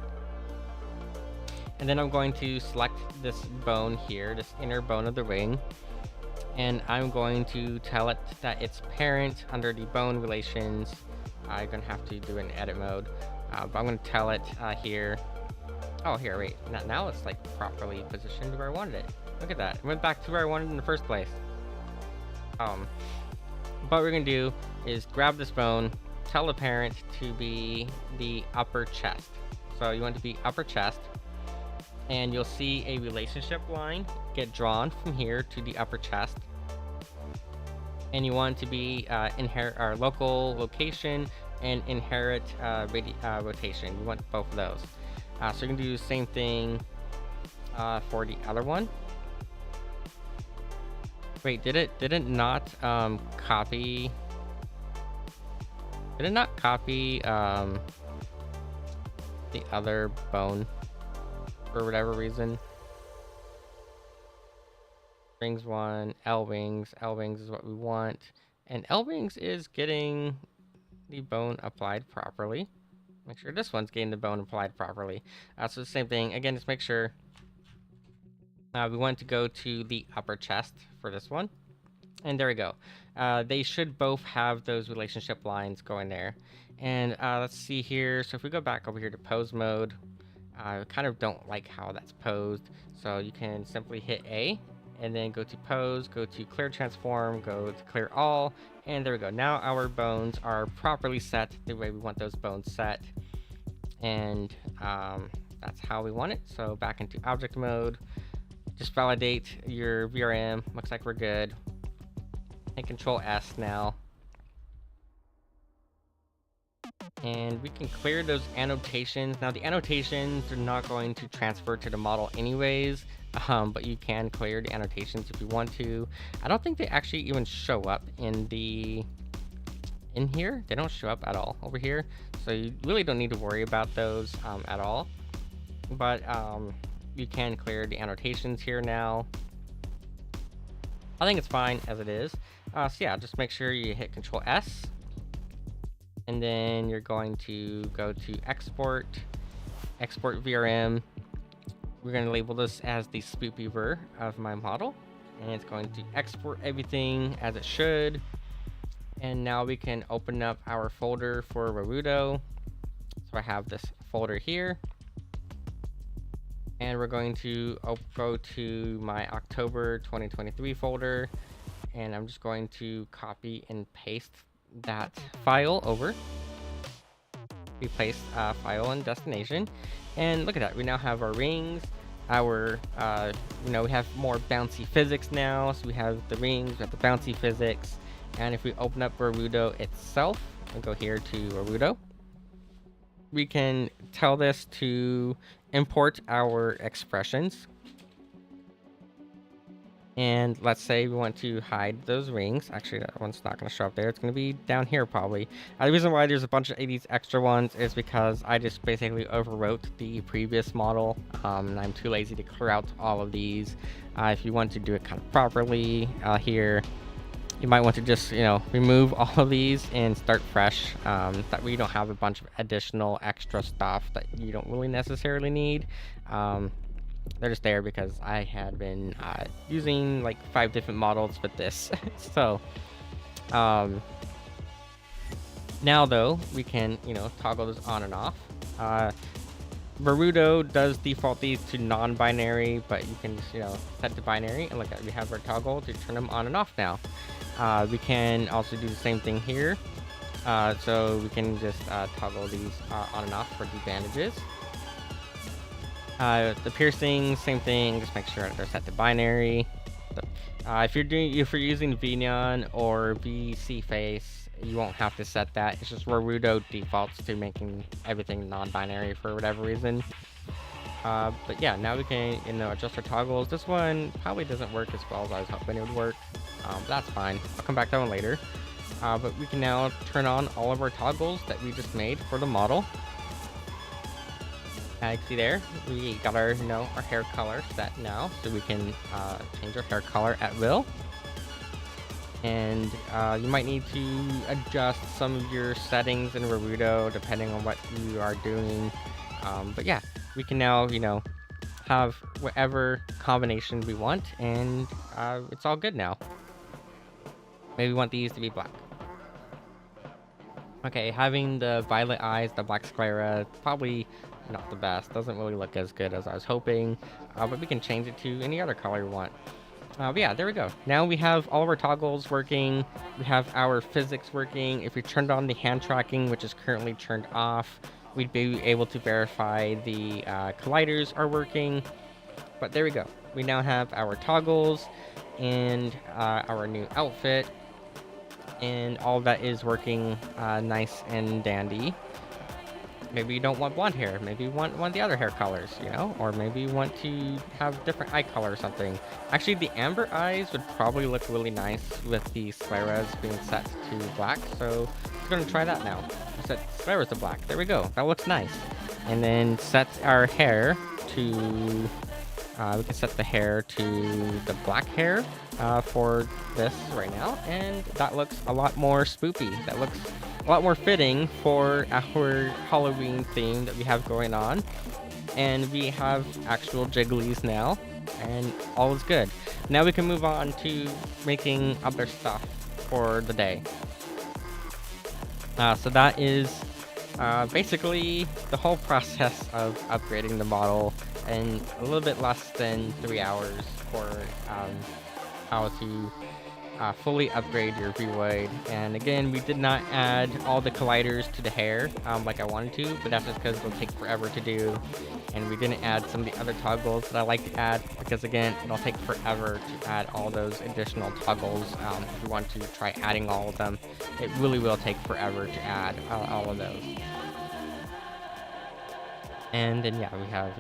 And then I'm going to select this bone here, this inner bone of the ring, and I'm going to tell it that its parent under the bone relations. I'm gonna have to do it in edit mode, but I'm gonna tell it here. Oh, here, wait. Now it's like properly positioned where I wanted it. Look at that. It went back to where I wanted it in the first place. What we're gonna do is grab this bone, tell the parent to be the upper chest. So you want it to be upper chest, and you'll see a relationship line get drawn from here to the upper chest. And you want it to be inherit our local location and inherit rotation. You want both of those. So you can do the same thing for the other one. Wait, did it not copy? Did it not copy the other bone for whatever reason? Rings 1, L wings. L wings is what we want, and L wings is getting the bone applied properly. Make sure this one's getting the bone applied properly. So the same thing again. Just make sure. We want to go to the upper chest for this one. And there we go. They should both have those relationship lines going there. And let's see here. So if we go back over here to pose mode, I kind of don't like how that's posed. So you can simply hit A and then go to pose, go to clear transform, go to clear all. And there we go. Now our bones are properly set the way we want those bones set. And that's how we want it. So back into object mode. Just validate your VRM. Looks like we're good. Hit Control S now. And we can clear those annotations. Now the annotations are not going to transfer to the model anyways, but you can clear the annotations if you want to. I don't think they actually even show up in here. They don't show up at all over here. So you really don't need to worry about those at all. But you can clear the annotations here now. I think it's fine as it is. So yeah, just make sure you hit Control S, and then you're going to go to export VRM. We're going to label this as the spoopy ver of my model, and it's going to export everything as it should. And now we can open up our folder for Naruto. So I have this folder here. And we're going to go to my October 2023 folder, and I'm just going to copy and paste that file over. We paste file and destination, and look at that. We now have our rings. We have more bouncy physics now. So we have the rings, we have the bouncy physics, and if we open up Naruto itself and go here to Naruto, we can tell this to import our expressions. And let's say we want to hide those rings. Actually, that one's not going to show up there. It's going to be down here probably. The reason why there's a bunch of these extra ones is because I just basically overwrote the previous model. And I'm too lazy to clear out all of these. If you want to do it kind of properly here, You might want to just, remove all of these and start fresh. That way you don't have a bunch of additional extra stuff that you don't really necessarily need. They're just there because I had been using like 5 different models with this. So now though, we can, toggle this on and off. Naruto does default these to non-binary, but you can just, set to binary, and look at, we have our toggle to turn them on and off now. We can also do the same thing here. So we can just toggle these on and off for the bandages. The piercing, same thing, just make sure they're set to binary. If you're using VNeon or VC face, you won't have to set that. It's just Naruto defaults to making everything non-binary for whatever reason. But yeah, now we can adjust our toggles. This one probably doesn't work as well as I was hoping it would work. But that's fine. I'll come back to that one later. But we can now turn on all of our toggles that we just made for the model. As you can see there, we got our our hair color set now, so we can change our hair color at will. And you might need to adjust some of your settings in Naruto depending on what you are doing. But yeah, we can now have whatever combination we want, and it's all good now. Maybe we want these to be black. Okay, having the violet eyes, the black sclera, probably not the best. Doesn't really look as good as I was hoping, but we can change it to any other color we want. But yeah, there we go. Now we have all of our toggles working. We have our physics working. If we turned on the hand tracking, which is currently turned off, we'd be able to verify the colliders are working. But there we go. We now have our toggles and our new outfit, and all that is working nice and dandy. Maybe you don't want blonde hair. Maybe you want one of the other hair colors, or maybe you want to have different eye color or something. Actually, the amber eyes would probably look really nice with the scleras being set to black. So I'm going to try that now. Set scleras to black. There we go. That looks nice. And then set our hair to... we can set the hair to the black hair for this right now. And that looks a lot more spoopy. That looks a lot more fitting for our Halloween theme that we have going on. And we have actual jigglies now, and all is good. Now we can move on to making other stuff for the day. So that is basically the whole process of upgrading the model, and a little bit less than 3 hours for how to fully upgrade your V-Void. And again, we did not add all the colliders to the hair like I wanted to, but that's just because it'll take forever to do. And we didn't add some of the other toggles that I like to add, because again, it'll take forever to add all those additional toggles. If you want to try adding all of them, it really will take forever to add all of those. And then yeah, we have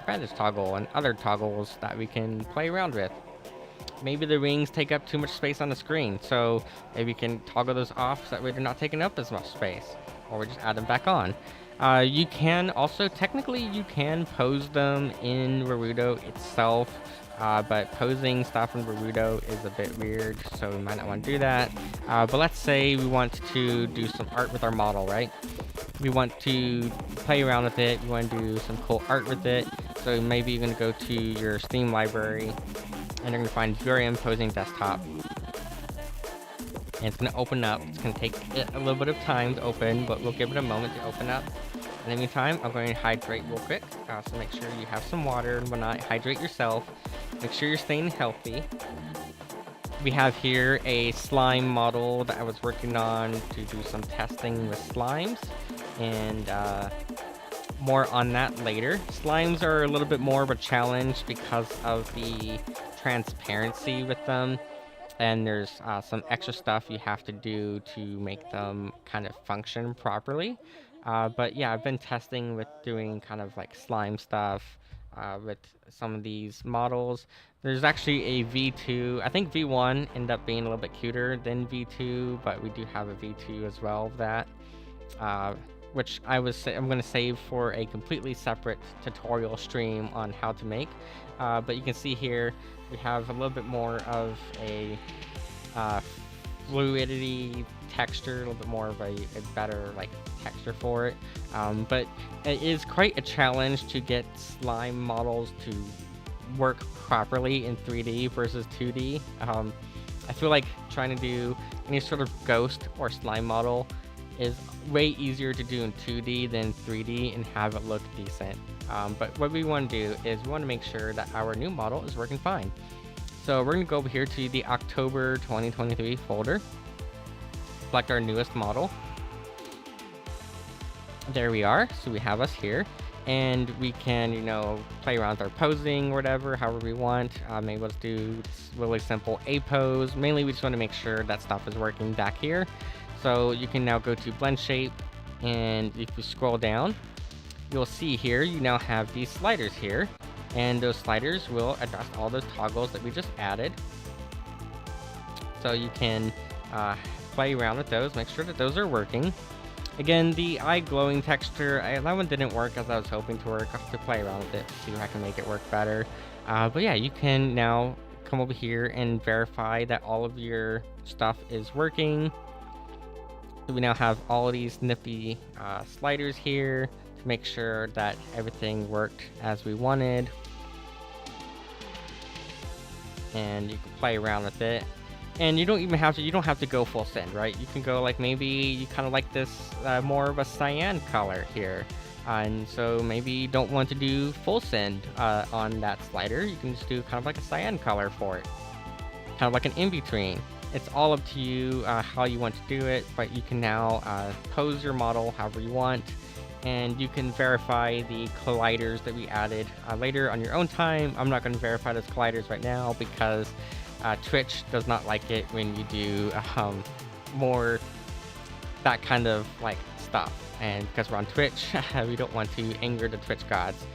bandage toggle and other toggles that we can play around with. Maybe the rings take up too much space on the screen, so maybe you can toggle those off so that way they're not taking up as much space, or we just add them back on. You can also, technically, you can pose them in Naruto itself, but posing stuff in Naruto is a bit weird, so we might not want to do that. But let's say we want to do some art with our model, right? We want to play around with it, we want to do some cool art with it, so maybe you're going to go to your Steam library, and you're going to find VRM Posing Desktop. And it's going to open up. It's going to take it a little bit of time to open, but we'll give it a moment to open up. In the meantime, I'm going to hydrate real quick. So make sure you have some water and whatnot. Hydrate yourself. Make sure you're staying healthy. We have here a slime model that I was working on to do some testing with slimes. And more on that later. Slimes are a little bit more of a challenge because of the transparency with them, and there's some extra stuff you have to do to make them kind of function properly. But yeah, I've been testing with doing kind of like slime stuff with some of these models. There's actually a V2. I think V1 ended up being a little bit cuter than V2, but we do have a V2 as well of that. Which I'm going to save for a completely separate tutorial stream on how to make. But you can see here we have a little bit more of a fluidity texture, a little bit more of a better like texture for it. But it is quite a challenge to get slime models to work properly in 3D versus 2D. I feel like trying to do any sort of ghost or slime model is way easier to do in 2D than 3D and have it look decent. But what we want to do is we want to make sure that our new model is working fine. So we're going to go over here to the October 2023 folder, select our newest model. There we are. So we have us here. And we can, you know, play around with our posing or whatever, however we want. Maybe let's do this really simple A pose. Mainly, we just want to make sure that stuff is working back here. So you can now go to blend shape, and if you scroll down, you'll see here you now have these sliders here, and those sliders will adjust all those toggles that we just added. So you can play around with those, make sure that those are working. Again, the eye glowing texture, that one didn't work as I was hoping to work. I'll have to play around with it, see if I can make it work better. But yeah, you can now come over here and verify that all of your stuff is working. So we now have all of these nifty sliders here to make sure that everything worked as we wanted. And you can play around with it. And you don't have to go full send, right? You can go like, maybe you kind of like this more of a cyan color here. And so maybe you don't want to do full send on that slider. You can just do kind of like a cyan color for it. Kind of like an in-between. It's all up to you how you want to do it, but you can now pose your model however you want. And you can verify the colliders that we added later on your own time. I'm not going to verify those colliders right now because Twitch does not like it when you do more that kind of like stuff, and because we're on Twitch, we don't want to anger the Twitch gods.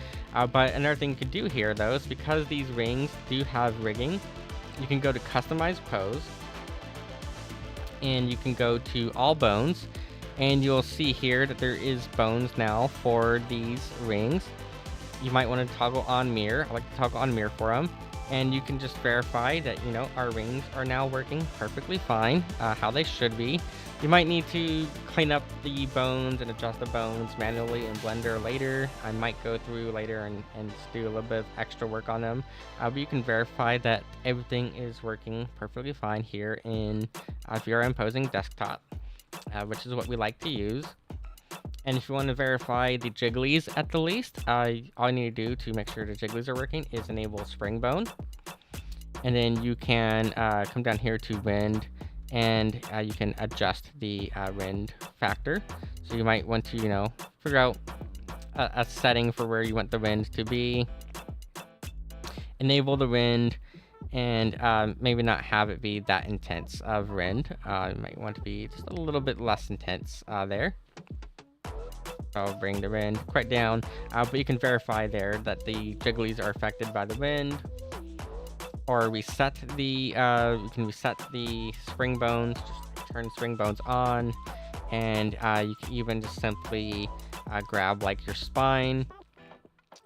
But another thing you can do here though is because these rings do have rigging, you can go to customize pose, and you can go to all bones, and you'll see here that there is bones now for these rings. You might want to toggle on mirror. I like to toggle on mirror for them. And you can just verify that, you know, our rings are now working perfectly fine, how they should be. You might need to clean up the bones and adjust the bones manually in Blender later. I might go through later and just do a little bit of extra work on them. But you can verify that everything is working perfectly fine here in VRM Posing Desktop, which is what we like to use. And if you want to verify the jigglies at the least, all you need to do to make sure the jigglies are working is enable spring bone. And then you can come down here to wind, and you can adjust the wind factor. So you might want to, you know, figure out a setting for where you want the wind to be. Enable the wind, and maybe not have it be that intense of wind. You might want to be just a little bit less intense there. I'll bring the wind quite down, but you can verify there that the jigglies are affected by the wind, or reset the you can reset the spring bones, just turn spring bones on, and you can even just simply grab like your spine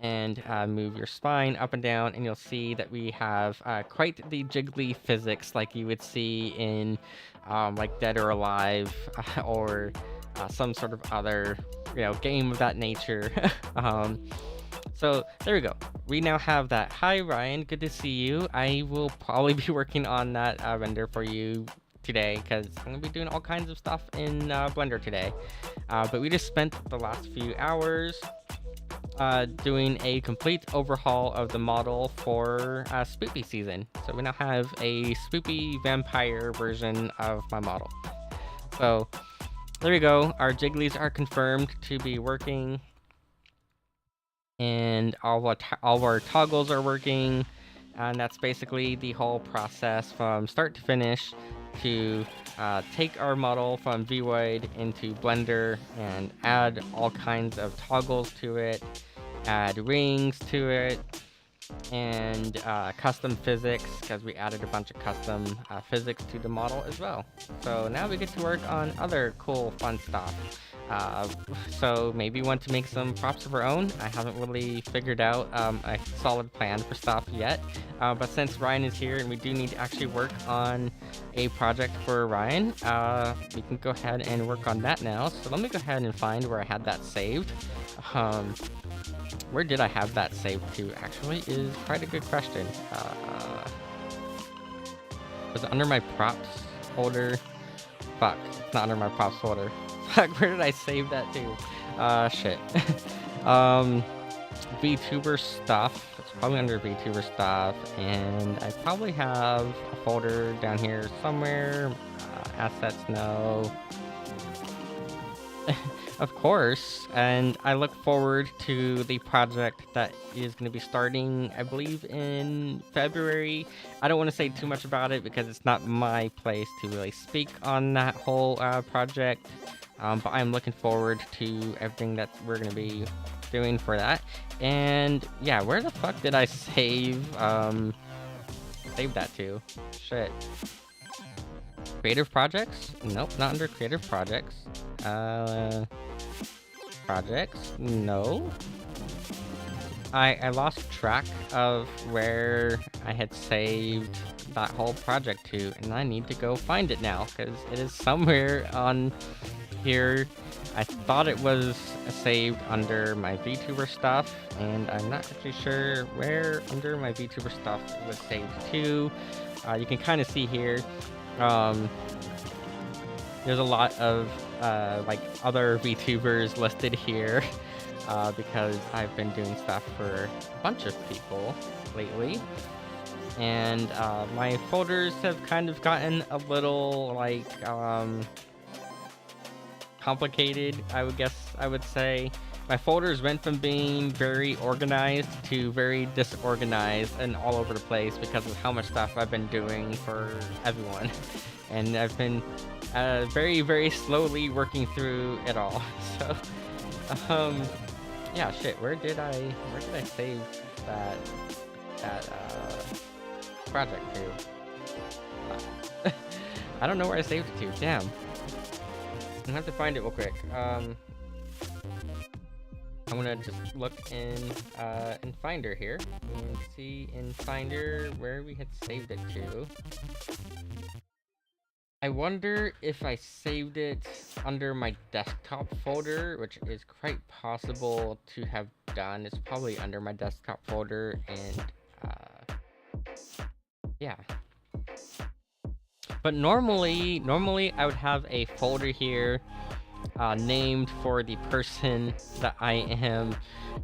and move your spine up and down, and you'll see that we have quite the jiggly physics like you would see in like Dead or Alive or some sort of other, you know, game of that nature. So there we go. We now have that. Hi Ryan, good to see you. I will probably be working on that render for you today because I'm gonna be doing all kinds of stuff in Blender today. But we just spent the last few hours doing a complete overhaul of the model for Spoopy season. So we now have a Spoopy vampire version of my model. So there we go. Our jigglies are confirmed to be working, and all of our toggles are working, and that's basically the whole process from start to finish to take our model from Void into Blender and add all kinds of toggles to it, add rings to it, and custom physics, because we added a bunch of custom physics to the model as well. So now we get to work on other cool fun stuff. Uh, so maybe want to make some props of our own. I haven't really figured out a solid plan for stuff yet. But since Ryan is here and we do need to actually work on a project for Ryan, we can go ahead and work on that now. So let me go ahead and find where I had that saved. Where did I have that saved to actually is quite a good question. Was it under my props folder? Fuck, it's not under my props folder. Fuck, where did I save that to? Shit. VTuber stuff. It's probably under VTuber stuff, and I probably have a folder down here somewhere. Assets, no. Of course, and I look forward to the project that is going to be starting, I believe, in February. I don't want to say too much about it because it's not my place to really speak on that whole project, but I'm looking forward to everything that we're going to be doing for that. And yeah, where the fuck did I save that to? Shit. Creative projects? Nope, not under creative projects. Projects? No. I lost track of where I had saved that whole project to, and I need to go find it now because it is somewhere on here. I thought it was saved under my VTuber stuff, and I'm not actually sure where under my VTuber stuff it was saved to. You can kind of see here. There's a lot of like other VTubers listed here because I've been doing stuff for a bunch of people lately, and my folders have kind of gotten a little like complicated. I would say my folders went from being very organized to very disorganized and all over the place because of how much stuff I've been doing for everyone. And I've been very, very slowly working through it all. So, yeah, shit. Where did I save that project to? I don't know where I saved it to. Damn. I'm gonna have to find it real quick. I'm gonna just look in Finder here and see in Finder where we had saved it to. I wonder if I saved it under my desktop folder, which is quite possible to have done. It's probably under my desktop folder, and yeah. But normally I would have a folder here named for the person that I am.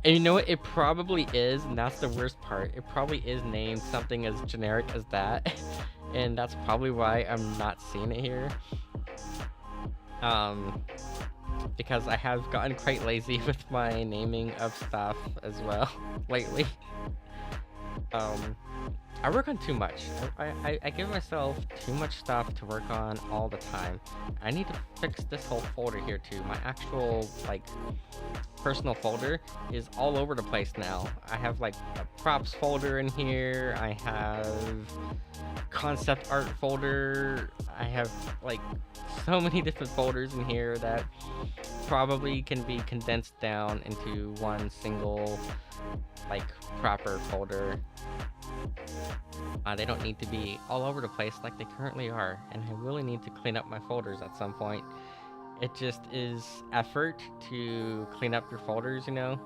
And you know what? It probably is, and that's the worst part. It probably is named something as generic as that. And that's probably why I'm not seeing it here. Because I have gotten quite lazy with my naming of stuff as well lately. I work on too much. I give myself too much stuff to work on all the time. I need to fix this whole folder here too. My actual, like, personal folder is all over the place now. I have, like, a props folder in here. I have concept art folder. I have, like, so many different folders in here that probably can be condensed down into one single, like, proper folder. They don't need to be all over the place like they currently are, and I really need to clean up my folders at some point. It just is effort to clean up your folders, you know?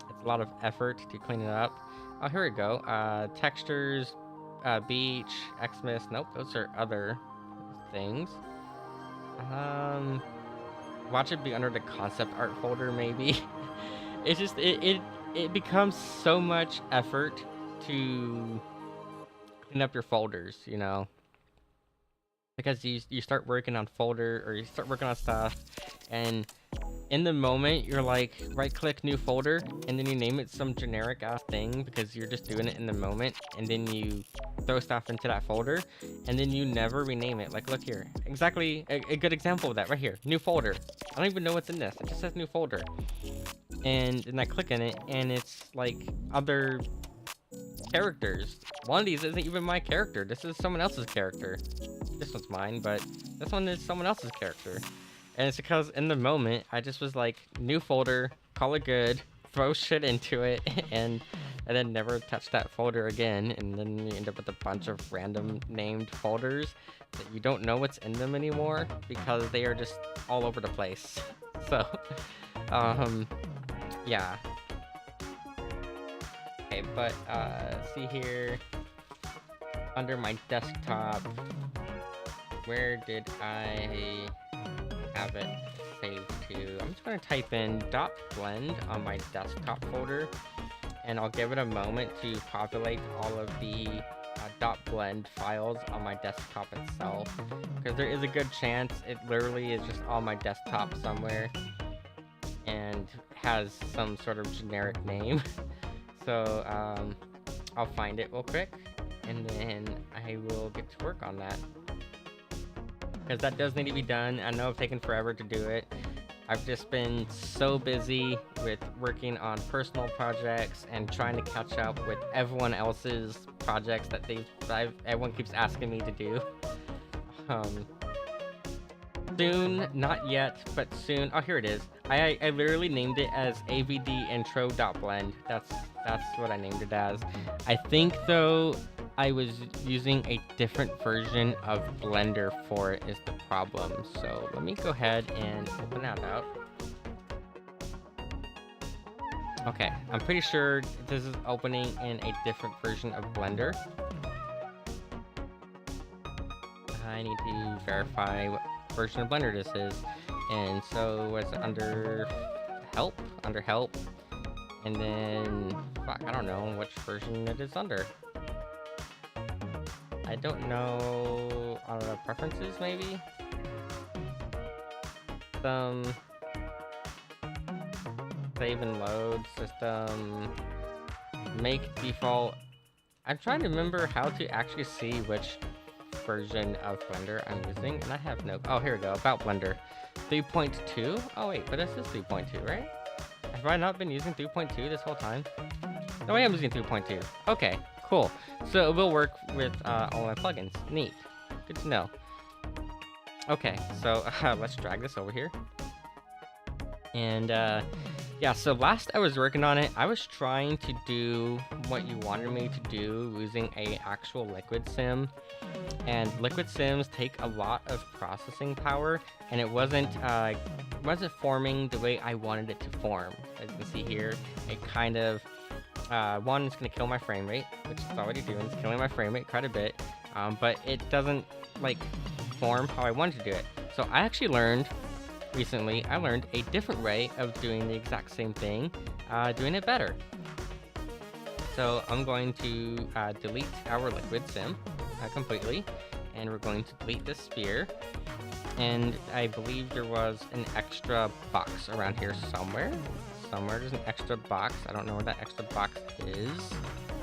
It's a lot of effort to clean it up. Oh, here we go. Textures, beach, Xmas. Nope, those are other things. Watch it be under the concept art folder, maybe. It's just, it becomes so much effort to clean up your folders, you know, because you start working on folder, or you start working on stuff, and in the moment you're like, right click new folder, and then you name it some generic ass thing because you're just doing it in the moment, and then you throw stuff into that folder, and then you never rename it. Like, look here, exactly a good example of that right here. New folder. I don't even know what's in this. It just says new folder, and then I click in it, and it's like other characters. One of these isn't even my character. This is someone else's character. This one's mine, but this one is someone else's character. And it's because in the moment, I just was like, new folder, call it good, throw shit into it, and then never touch that folder again. And then you end up with a bunch of random named folders that you don't know what's in them anymore because they are just all over the place. So, yeah. Okay, but see here, under my desktop, where did I have it saved to? I'm just gonna type in .blend on my desktop folder, and I'll give it a moment to populate all of the .blend files on my desktop itself, because there is a good chance it literally is just on my desktop somewhere and has some sort of generic name. So I'll find it real quick, and then I will get to work on that, because that does need to be done. I know I've taken forever to do it. I've just been so busy with working on personal projects and trying to catch up with everyone else's projects that everyone keeps asking me to do. Soon, not yet, but soon. Oh, here it is. I literally named it as avd intro.blend. That's what I named it as. I think though I was using a different version of Blender for it is the problem. So let me go ahead and open that up. Okay, I'm pretty sure this is opening in a different version of Blender. I need to verify what version of Blender this is. And so it's under help, and then fuck, I don't know which version it is under. I don't know, preferences maybe? Save and load, system, make default. I'm trying to remember how to actually see which version of Blender I'm using, and I have no, oh, here we go, about Blender. 3.2? Oh wait, but this is 3.2, right? Have I not been using 3.2 this whole time? No, I am using 3.2. Okay, cool. So it will work with all my plugins. Neat. Good to know. Okay, so let's drag this over here. And yeah, so last I was working on it, I was trying to do what you wanted me to do using a actual liquid sim. And liquid sims take a lot of processing power, and it wasn't forming the way I wanted it to form. As you can see here, it kind of one, it's going to kill my frame rate, which it's already doing. It's killing my frame rate quite a bit, but it doesn't like form how I wanted to do it. So I actually learned recently, a different way of doing the exact same thing, doing it better. So I'm going to delete our liquid sim completely, and we're going to delete this sphere. And I believe there was an extra box around here somewhere. There's an extra box. I don't know where that extra box is,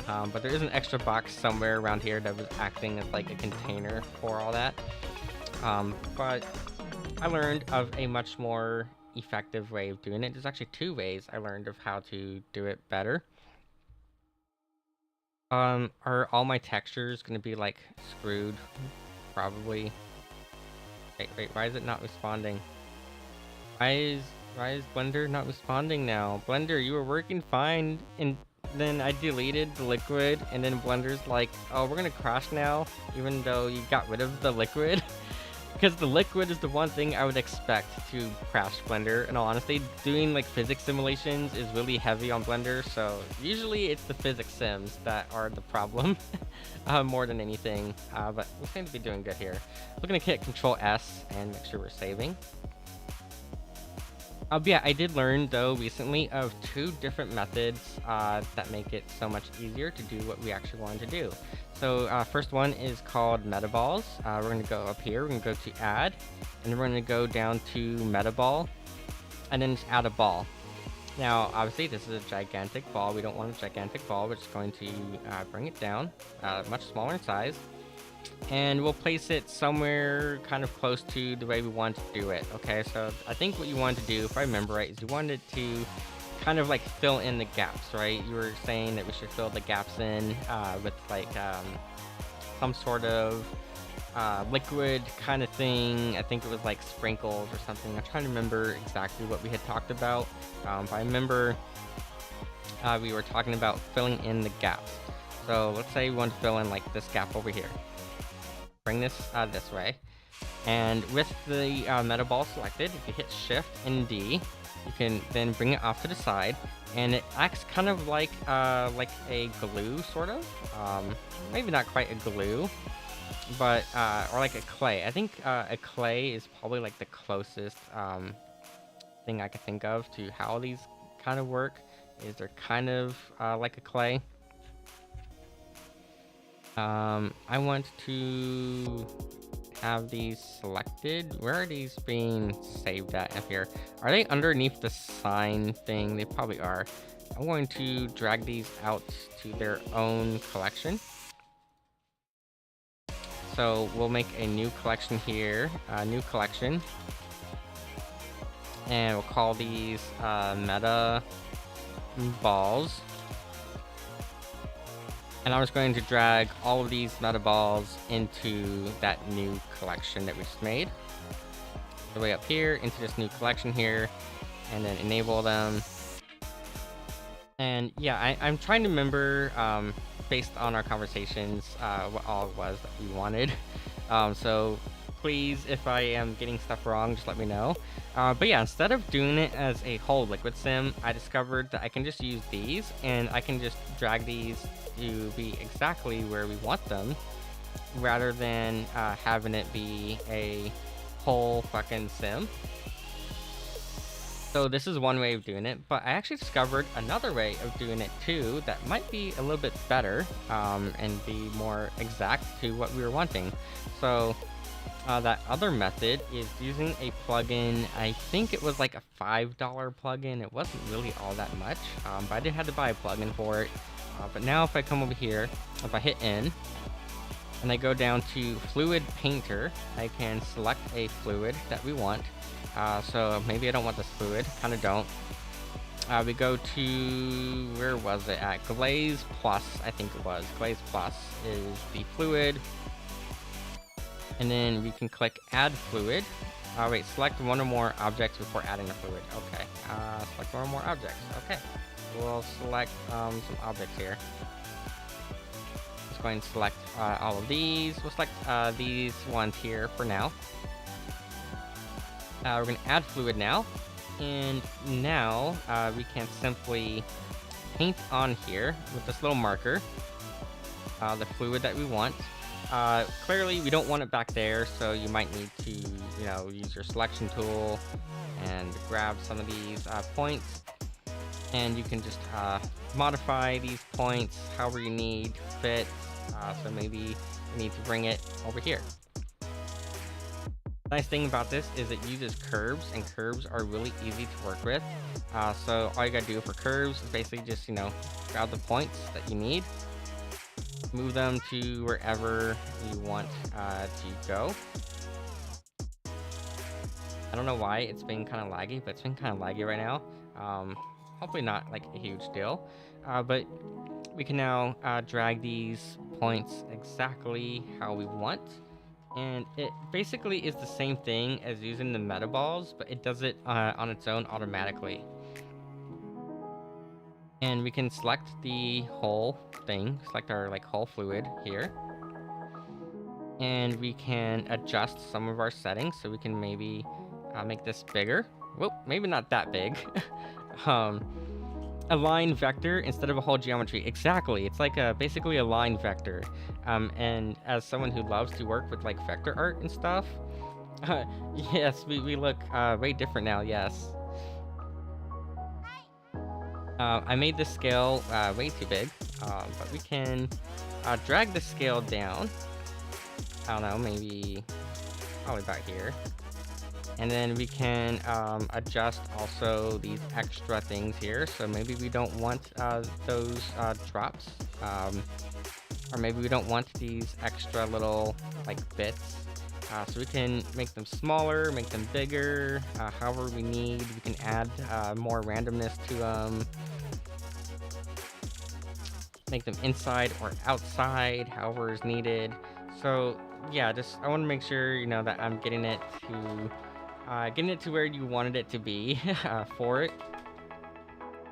but there is an extra box somewhere around here that was acting as like a container for all that. But I learned of a much more effective way of doing it. There's actually two ways I learned of how to do it better. Are all my textures gonna be like screwed? Probably. Wait, why is it not responding? Why is Blender not responding now? Blender, you were working fine, and then I deleted the liquid, and then Blender's like, oh, we're gonna crash now, even though you got rid of the liquid. Because the liquid is the one thing I would expect to crash Blender. In all honesty, doing like physics simulations is really heavy on Blender, so usually it's the physics sims that are the problem more than anything. But we seem to be doing good here. We're gonna hit Control S and make sure we're saving. Yeah, I did learn though recently of two different methods that make it so much easier to do what we actually wanted to do. So first one is called Metaballs. We're going to go up here, we're going to go to Add, and then we're going to go down to Metaball, and then just add a ball. Now, obviously, this is a gigantic ball. We don't want a gigantic ball. We're just going to bring it down, much smaller in size, and we'll place it somewhere kind of close to the way we want to do it. Okay, so I think what you want to do, if I remember right, is you wanted to kind of like fill in the gaps, right? You were saying that we should fill the gaps in with like some sort of liquid kind of thing. I think it was like sprinkles or something. I'm trying to remember exactly what we had talked about. But I remember we were talking about filling in the gaps. So let's say we want to fill in like this gap over here. Bring this this way. And with the meta ball selected, if you hit Shift and D, you can then bring it off to the side, and it acts kind of like a glue, sort of. Maybe not quite a glue, but or like a clay. I think a clay is probably like the closest thing I can think of to how these kind of work. Is they're kind of like a clay. I want to have these selected. Where are these being saved at up here? Are they underneath the sign thing? They probably are. I'm going to drag these out to their own collection. So we'll make a new collection here, a new collection. And we'll call these meta balls. And I'm just going to drag all of these meta balls into that new collection that we just made. The way up here into this new collection here, and then enable them. And yeah, I'm trying to remember, based on our conversations, what all it was that we wanted. So please, if I am getting stuff wrong, just let me know. But yeah, instead of doing it as a whole liquid sim, I discovered that I can just use these, and I can just drag these to be exactly where we want them, rather than having it be a whole fucking sim. So this is one way of doing it, but I actually discovered another way of doing it too that might be a little bit better and be more exact to what we were wanting. So that other method is using a plugin. I think it was like a $5 plugin. It wasn't really all that much, but I did have to buy a plugin for it. But now if I come over here, if I hit N, and I go down to Fluid Painter, I can select a fluid that we want. So maybe I don't want this fluid, kind of don't. We go to, where was it at? Glaze Plus, I think it was. Glaze Plus is the fluid. And then we can click Add Fluid. Wait, select one or more objects before adding the fluid. Okay, select one or more objects. Okay, we'll select some objects here. Let's go ahead and select all of these. We'll select these ones here for now. We're going to add fluid now, and now we can simply paint on here with this little marker the fluid that we want. Clearly we don't want it back there, so you might need to, you know, use your selection tool and grab some of these points, and you can just modify these points however you need fit. So maybe you need to bring it over here. Nice thing about this is it uses curves, and curves are really easy to work with. So all you gotta do for curves is basically just, you know, grab the points that you need, move them to wherever you want to go. I don't know why it's been kind of laggy, but it's been kind of laggy right now. Hopefully not like a huge deal, but we can now drag these points exactly how we want. And it basically is the same thing as using the meta balls, but it does it on its own automatically. And we can select the whole thing, select our like whole fluid here. And we can adjust some of our settings, so we can maybe make this bigger. Well, maybe not that big. A line vector instead of a whole geometry. Exactly, it's like basically a line vector. And as someone who loves to work with like vector art and stuff, yes, we look way different now. Yes. I made the scale way too big, but we can drag the scale down. I don't know, maybe probably about here. And then we can adjust also these extra things here. So maybe we don't want those drops. Or maybe we don't want these extra little like bits. So we can make them smaller, make them bigger, however we need. We can add more randomness to them. Make them inside or outside, however is needed. So yeah, just I want to make sure you know that I'm getting it to where you wanted it to be for it.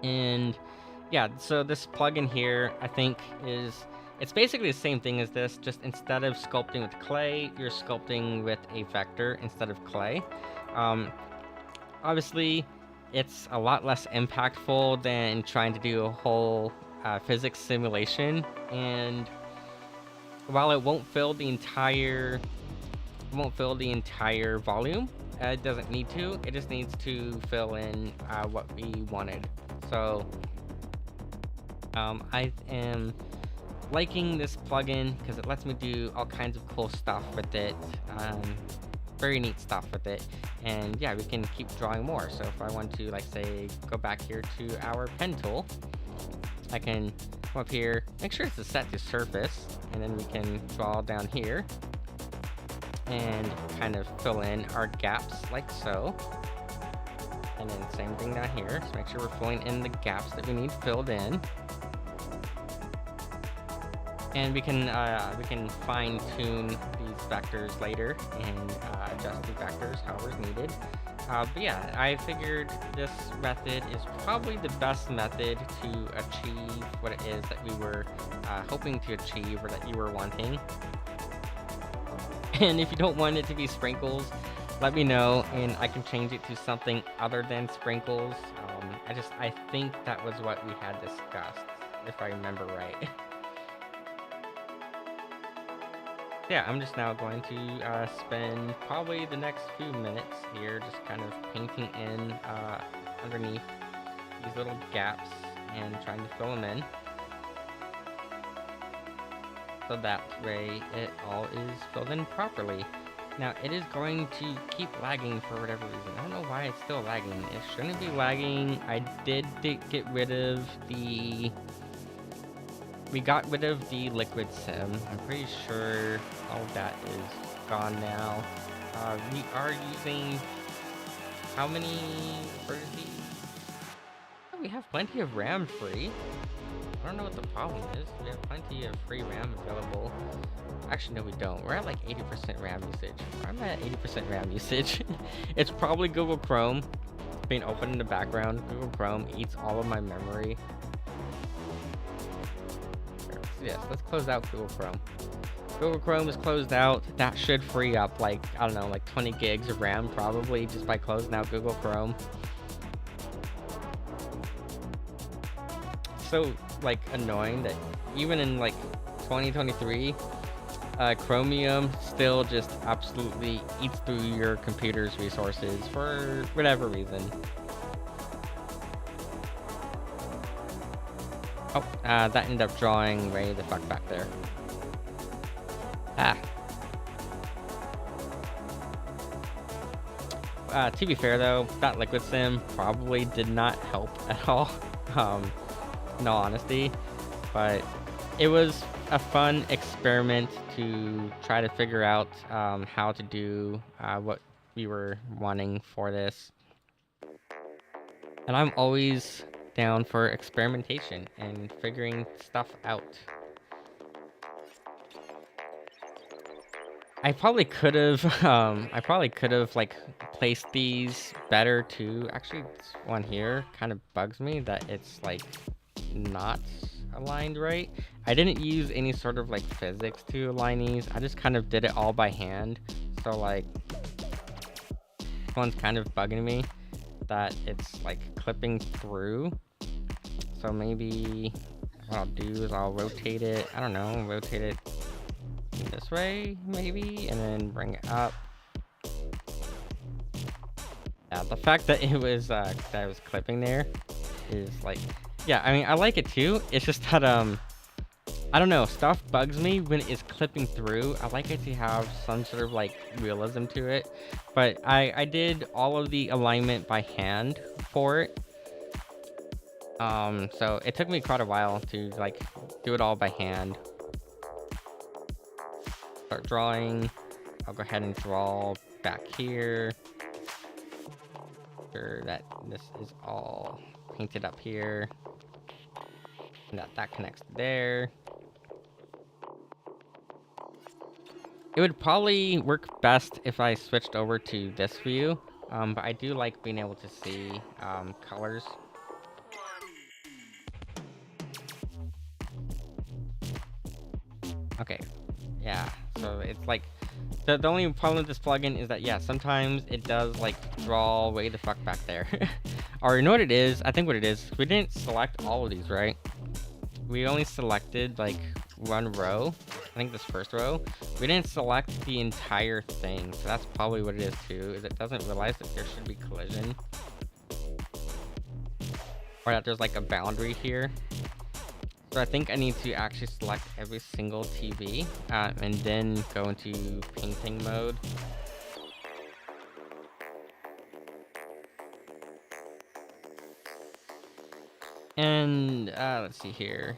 And yeah, so this plugin here, I think it's basically the same thing as this, just instead of sculpting with clay, you're sculpting with a vector instead of clay. Um, Obviously, it's a lot less impactful than trying to do a whole physics simulation, and while it won't fill the entire volume. It doesn't need to. It just needs to fill in what we wanted. So I am liking this plugin because it lets me do all kinds of cool stuff with it. Very neat stuff with it. And yeah, we can keep drawing more. So if I want to, like, say, go back here to our pen tool, I can come up here, make sure it's set to surface, and then we can draw down here and kind of fill in our gaps like so. And then same thing down here, so make sure we're filling in the gaps that we need filled in. And we can fine tune these vectors later and adjust the vectors however needed. But yeah, I figured this method is probably the best method to achieve what it is that we were hoping to achieve, or that you were wanting. And if you don't want it to be sprinkles, let me know and I can change it to something other than sprinkles. I think that was what we had discussed, if I remember right. Yeah, I'm just now going to spend probably the next few minutes here just kind of painting in underneath these little gaps and trying to fill them in. So that way it all is filled in properly. Now it is going to keep lagging for whatever reason. I don't know why it's still lagging. It shouldn't be lagging. I did get rid of the... We got rid of the liquid sim. I'm pretty sure all of that is gone now. We are using... How many for these? We have plenty of RAM free. I don't know what the problem is. We have plenty of free RAM available. Actually, no, we don't. We're at like 80% RAM usage. I'm at 80% RAM usage. It's probably Google Chrome being open in the background. Google Chrome eats all of my memory. Yes, let's close out Google Chrome. Google Chrome is closed out. That should free up like, I don't know, like 20 gigs of RAM probably just by closing out Google Chrome. So like annoying that even in like 2023, Chromium still just absolutely eats through your computer's resources for whatever reason. Oh, that ended up drawing way the fuck back there. To be fair though, that liquid sim probably did not help at all. In all honesty, but it was a fun experiment to try to figure out how to do what we were wanting for this. And I'm always down for experimentation and figuring stuff out. I probably could have like placed these better too. Actually, this one here kind of bugs me that it's like not aligned right. I didn't use any sort of like physics to align these. I just kind of did it all by hand. So like, this one's kind of bugging me that it's like clipping through. So maybe what I'll do is I'll rotate it. I don't know, rotate it this way maybe, and then bring it up. Yeah, the fact that it was that I was clipping there is like, yeah, I mean, I like it too. It's just that I don't know, stuff bugs me when it's clipping through. I like it to have some sort of like realism to it, but I did all of the alignment by hand for it. So it took me quite a while to like do it all by hand. Start drawing. I'll go ahead and draw back here. Sure that this is all painted up here. And that connects there. It would probably work best if I switched over to this view, but I do like being able to see colors. Okay, yeah, so it's like, the only problem with this plugin is that, yeah, sometimes it does, like, draw way the fuck back there. Or you know what it is? I think what it is, we didn't select all of these, right? We only selected, like, one row. I think this first row. We didn't select the entire thing, so that's probably what it is, too, is it doesn't realize that there should be collision. Or that there's, like, a boundary here. So I think I need to actually select every single TV and then go into painting mode. And let's see here.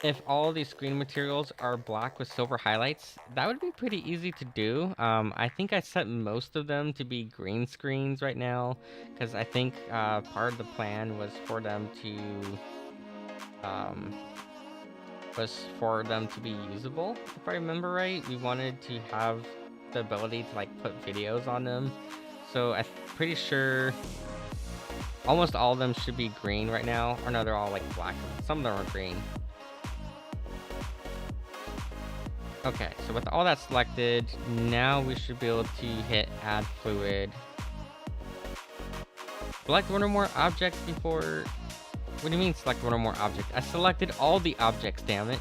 If all these screen materials are black with silver highlights, that would be pretty easy to do. I think I set most of them to be green screens right now, because I think part of the plan was for them to be usable. If I remember right, we wanted to have the ability to like put videos on them. So I'm pretty sure almost all of them should be green right now. Or no, they're all like black. Some of them are green. Okay, so with all that selected, now we should be able to hit add fluid. Select one or more objects before... What do you mean select one or more objects? I selected all the objects, damn it.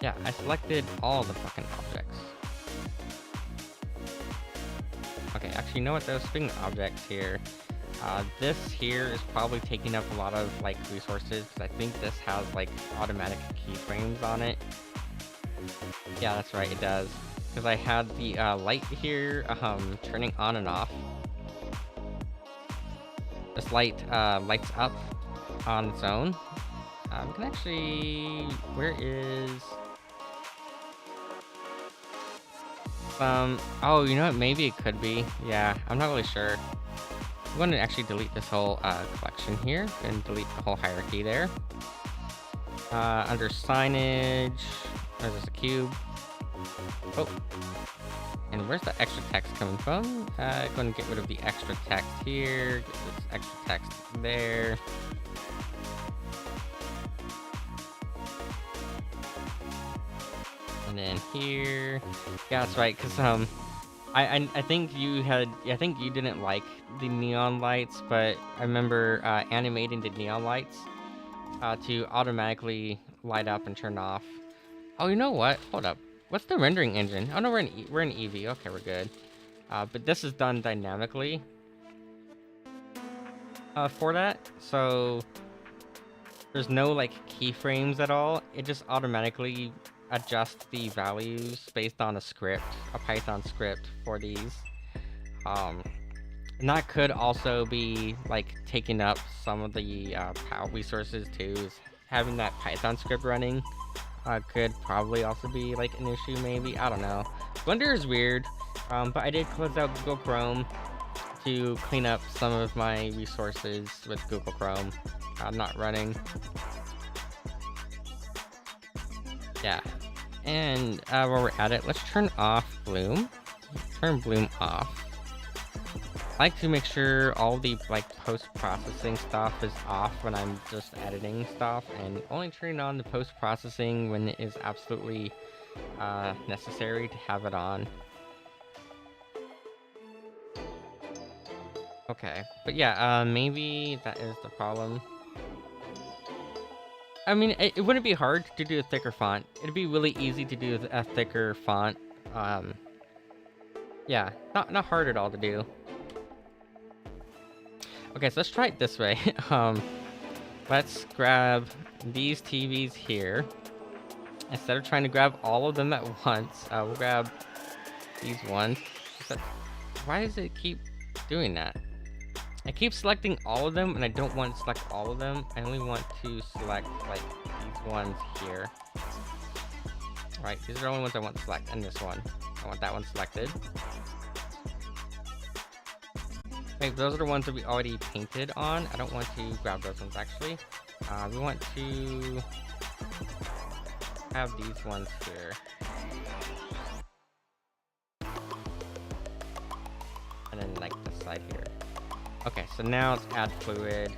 Yeah, I selected all the fucking objects. Okay, actually, you know what though? Speaking of objects here, this here is probably taking up a lot of like resources because I think this has like automatic keyframes on it. Yeah, that's right, it does. Because I had the light here turning on and off. This light lights up on its own. We can actually... Where is... Oh, you know what? Maybe it could be. Yeah, I'm not really sure. I'm going to actually delete this whole collection here and delete the whole hierarchy there. Under signage, there's a cube. Oh, and where's the extra text coming from? Going to get rid of the extra text here. Get this extra text there. And then here. Yeah, that's right. Cause I think you had. I think you didn't like the neon lights, but I remember animating the neon lights to automatically light up and turn off. Oh, you know what? Hold up. What's the rendering engine? Oh no, we're in Eevee. Okay, we're good. But this is done dynamically for that, so there's no like keyframes at all. It just automatically adjusts the values based on a script, a Python script for these. And that could also be like taking up some of the power resources too. Is having that Python script running. Could probably also be like an issue, maybe. I don't know. Blender is weird, but I did close out Google Chrome to clean up some of my resources with Google Chrome not running. Yeah, and while we're at it, let's turn off Bloom. Turn Bloom off. I like to make sure all the like post-processing stuff is off when I'm just editing stuff, and only turning on the post-processing when it is absolutely necessary to have it on. Okay, but yeah, maybe that is the problem. I mean, it wouldn't be hard to do a thicker font. It'd be really easy to do a thicker font. Yeah, not hard at all to do. Okay, so let's try it this way. Let's grab these TVs here. Instead of trying to grab all of them at once, we'll grab these ones. Why does it keep doing that? I keep selecting all of them, and I don't want to select all of them. I only want to select, like, these ones here. Right, these are the only ones I want to select, and this one. I want that one selected. Okay, those are the ones that we already painted on. I don't want to grab those ones actually. We want to have these ones here. And then like this side here. Okay, so now let's add fluid.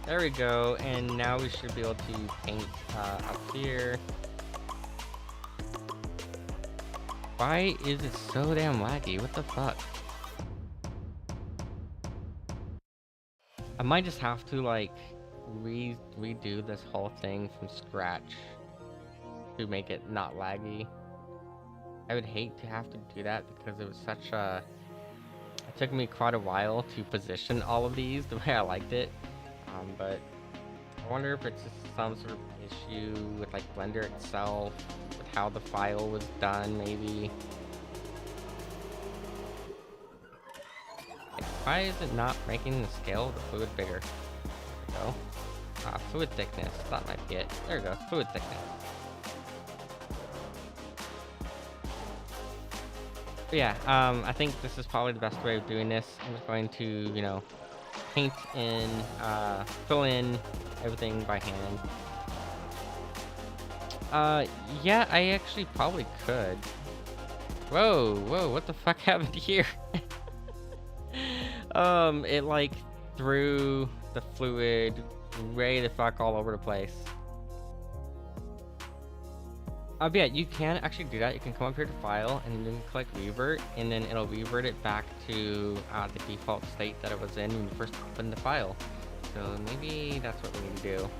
There we go, and now we should be able to paint up here. Why is it so damn laggy? What the fuck? I might just have to like redo this whole thing from scratch to make it not laggy. I would hate to have to do that because it was such a... It took me quite a while to position all of these the way I liked it. But I wonder if it's just some sort of issue with like Blender itself, with how the file was done, maybe. Why is it not making the scale of the fluid bigger? There we go. Fluid thickness. That might be it. There we go. Fluid thickness. But yeah, I think this is probably the best way of doing this. I'm just going to, you know, paint in, fill in everything by hand. Yeah, I actually probably could. Whoa, what the fuck happened here? It like threw the fluid way the fuck all over the place. Yeah, you can actually do that. You can come up here to File and then click Revert, and then it'll revert it back to the default state that it was in when you first opened the file. So maybe that's what we need to do.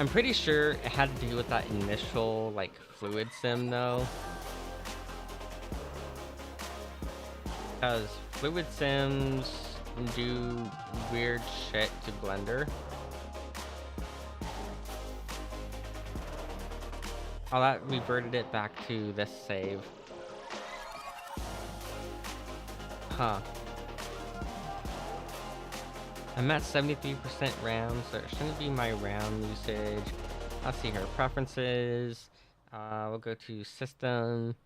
I'm pretty sure it had to do with that initial like fluid sim though, because fluid sims do weird shit to Blender. Oh, that reverted it back to this save. Huh. I'm at 73% RAM, so it shouldn't be my RAM usage. Let's see here. Preferences. We'll go to System.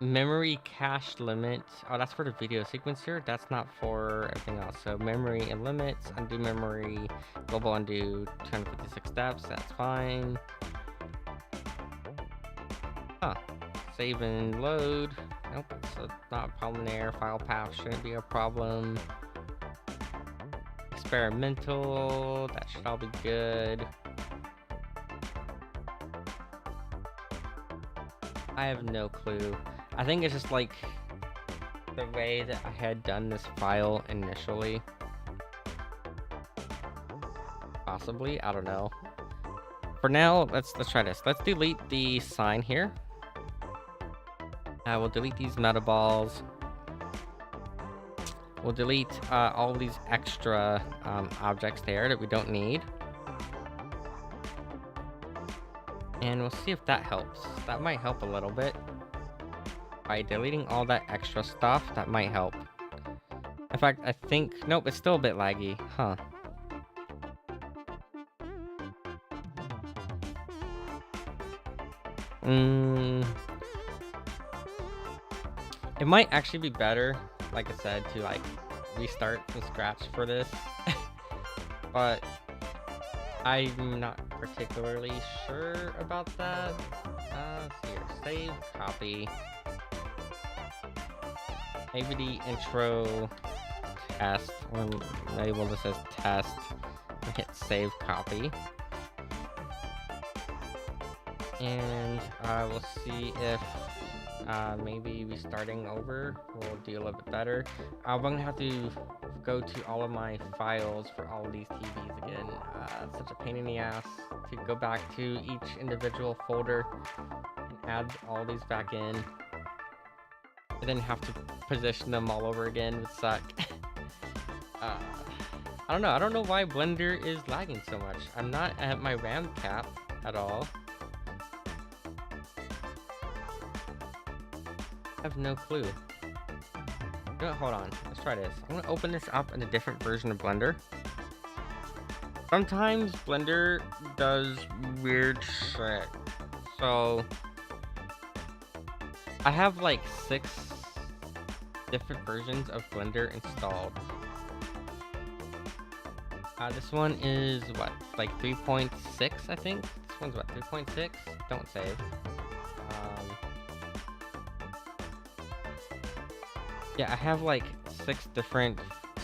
Memory cache limit. Oh, that's for the video sequencer. That's not for everything else. So memory and limits. Undo memory. Global undo. 256 steps. That's fine. Huh. Save and load. Nope, so not a problem there. File path shouldn't be a problem. Experimental, that should all be good. I have no clue. I think it's just like the way that I had done this file initially. Possibly, I don't know. For now, let's try this. Let's delete the sign here. We'll delete these meta balls. We'll delete all these extra objects there that we don't need. And we'll see if that helps. That might help a little bit. By deleting all that extra stuff, that might help. In fact, I think... Nope, it's still a bit laggy. Huh. It might actually be better, like I said, to like restart from scratch for this. But I'm not particularly sure about that. Let's see here. Save, copy. Maybe the intro test. When label this as test, and hit save, copy. And we'll see if maybe restarting over will do a little bit better. I'm gonna have to go to all of my files for all of these TVs again. It's such a pain in the ass to go back to each individual folder and add all these back in, and then have to position them all over again. Would suck. I don't know. I don't know why Blender is lagging so much. I'm not at my RAM cap at all. I have no clue. Hold on, let's try this. I'm gonna open this up in a different version of Blender. Sometimes Blender does weird shit. So I have like 6 different versions of Blender installed. This one is what, like 3.6, I think? This one's what, 3.6? Don't save. Yeah, I have like 6 different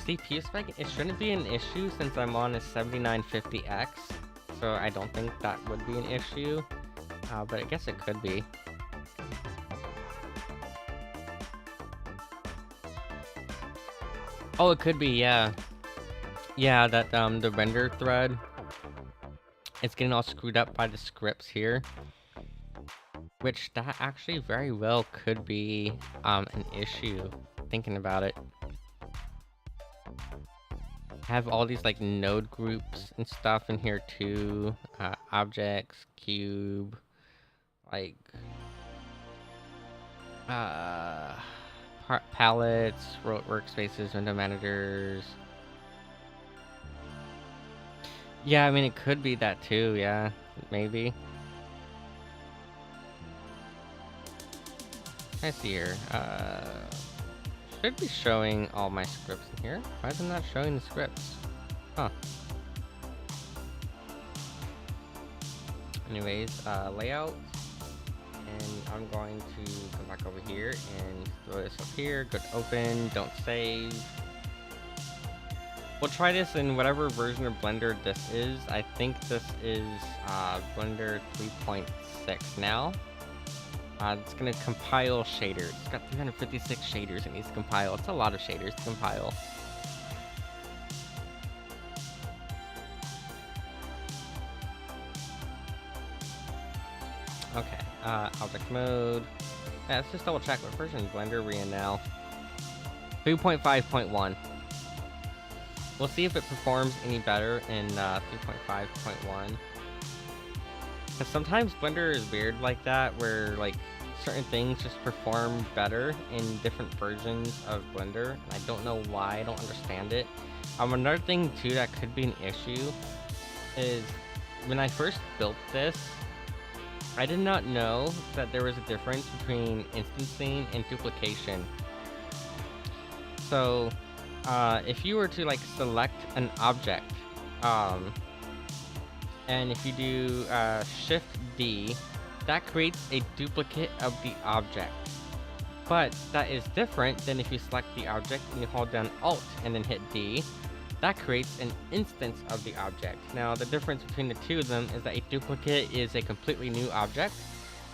CPU spec. It shouldn't be an issue since I'm on a 7950X, so I don't think that would be an issue, but I guess it could be. Oh, it could be, yeah. Yeah, that the render thread, it's getting all screwed up by the scripts here, which that actually very well could be an issue, thinking about it. Have all these like node groups and stuff in here too, objects, cube, like palettes, workspaces, window managers. Yeah, I mean it could be that too, yeah, maybe. I see here. Should be showing all my scripts in here. Why is it not showing the scripts? Huh. Anyways, layout. And I'm going to come back over here and throw this up here. Go to open, don't save. We'll try this in whatever version of Blender this is. I think this is Blender 3.6 now. It's gonna compile shaders. It's got 356 shaders it needs to compile. It's a lot of shaders to compile. Okay, object mode. Yeah, let's just double check what version of Blender we're in now. 3.5.1. We'll see if it performs any better in 3.5.1. Because sometimes Blender is weird like that, where like certain things just perform better in different versions of Blender. And I don't know why, I don't understand it. Another thing too that could be an issue is when I first built this, I did not know that there was a difference between instancing and duplication. So if you were to like select an object, and if you do Shift D, that creates a duplicate of the object. But that is different than if you select the object and you hold down Alt and then hit D. That creates an instance of the object. Now, the difference between the two of them is that a duplicate is a completely new object,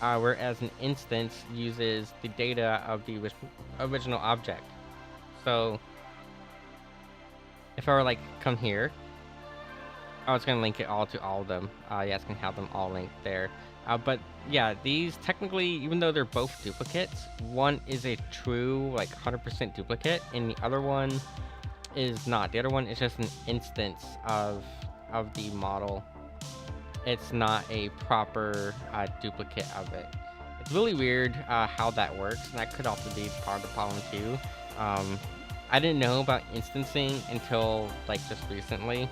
whereas an instance uses the data of the original object. So, if I were like, come here, oh, it's gonna link it all to all of them. Yeah, it's gonna have them all linked there. But yeah, these technically, even though they're both duplicates, one is a true, like 100% duplicate, and the other one is not. The other one is just an instance of the model. It's not a proper duplicate of it. It's really weird how that works, and that could also be part of the problem too. I didn't know about instancing until like just recently.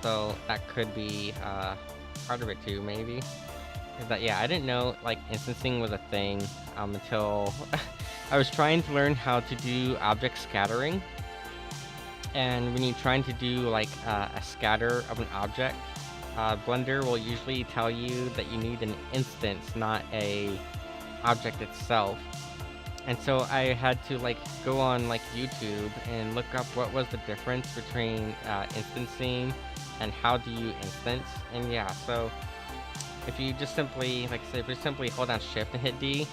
So that could be part of it too, maybe. Is that, yeah, I didn't know like instancing was a thing until I was trying to learn how to do object scattering. And when you're trying to do like a scatter of an object, Blender will usually tell you that you need an instance, not a object itself. And so I had to like go on like YouTube and look up what was the difference between instancing and how do you instance. And yeah, so if you just simply, like say, if you simply hold down Shift and hit D,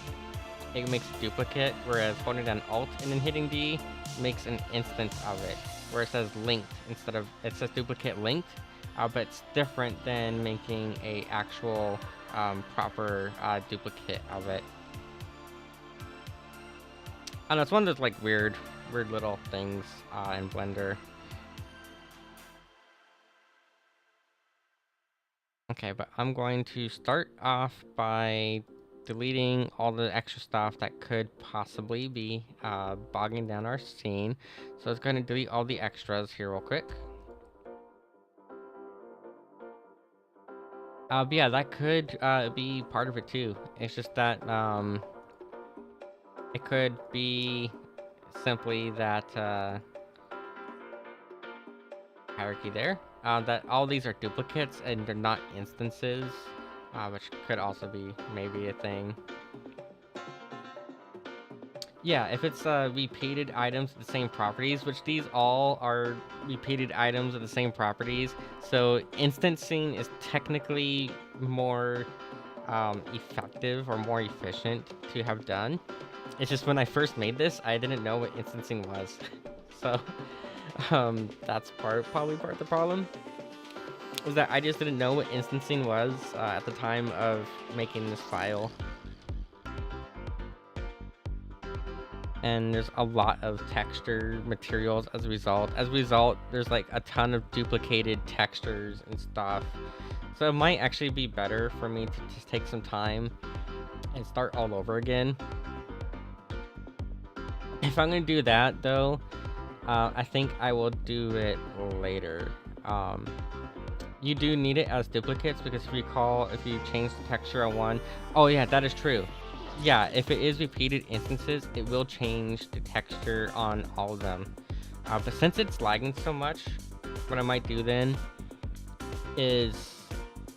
it makes a duplicate, whereas holding down Alt and then hitting D makes an instance of it, where it says linked instead of, it says duplicate linked, but it's different than making a actual proper duplicate of it. I don't know, it's one of those like weird little things in Blender. Okay, but I'm going to start off by deleting all the extra stuff that could possibly be bogging down our scene. So it's going to delete all the extras here real quick. But yeah, that could be part of it too. It's just that It could be simply that hierarchy there. That all these are duplicates and they're not instances, which could also be maybe a thing. Yeah, if it's repeated items with the same properties, which these all are repeated items of the same properties, so instancing is technically more effective or more efficient to have done. It's just when I first made this, I didn't know what instancing was. So, that's probably part of the problem. Is that I just didn't know what instancing was at the time of making this file. And there's a lot of texture materials as a result. As a result, there's like a ton of duplicated textures and stuff. So it might actually be better for me to just take some time and start all over again. If I'm gonna do that though, I think I will do it later. You do need it as duplicates because if you change the texture on one, oh yeah, that is true. Yeah, if it is repeated instances, it will change the texture on all of them. But since it's lagging so much, what I might do then is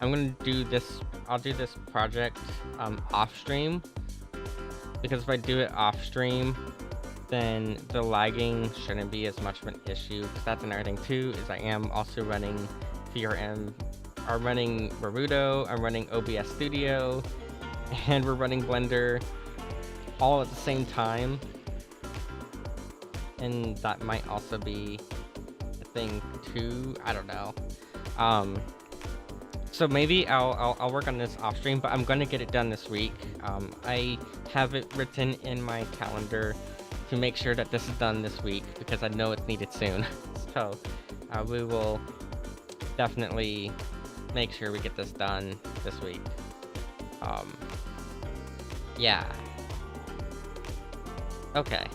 I'm gonna do this. I'll do this project off stream, because if I do it off stream, then the lagging shouldn't be as much of an issue. Because that's another thing too, is I am also running VRM. I'm running Naruto. I'm running OBS Studio. And we're running Blender all at the same time, and that might also be a thing too. I don't know. So maybe I'll work on this off stream, but I'm gonna get it done this week. I have it written in my calendar to make sure that this is done this week because I know it's needed soon. So we will definitely make sure we get this done this week. Yeah. Okay.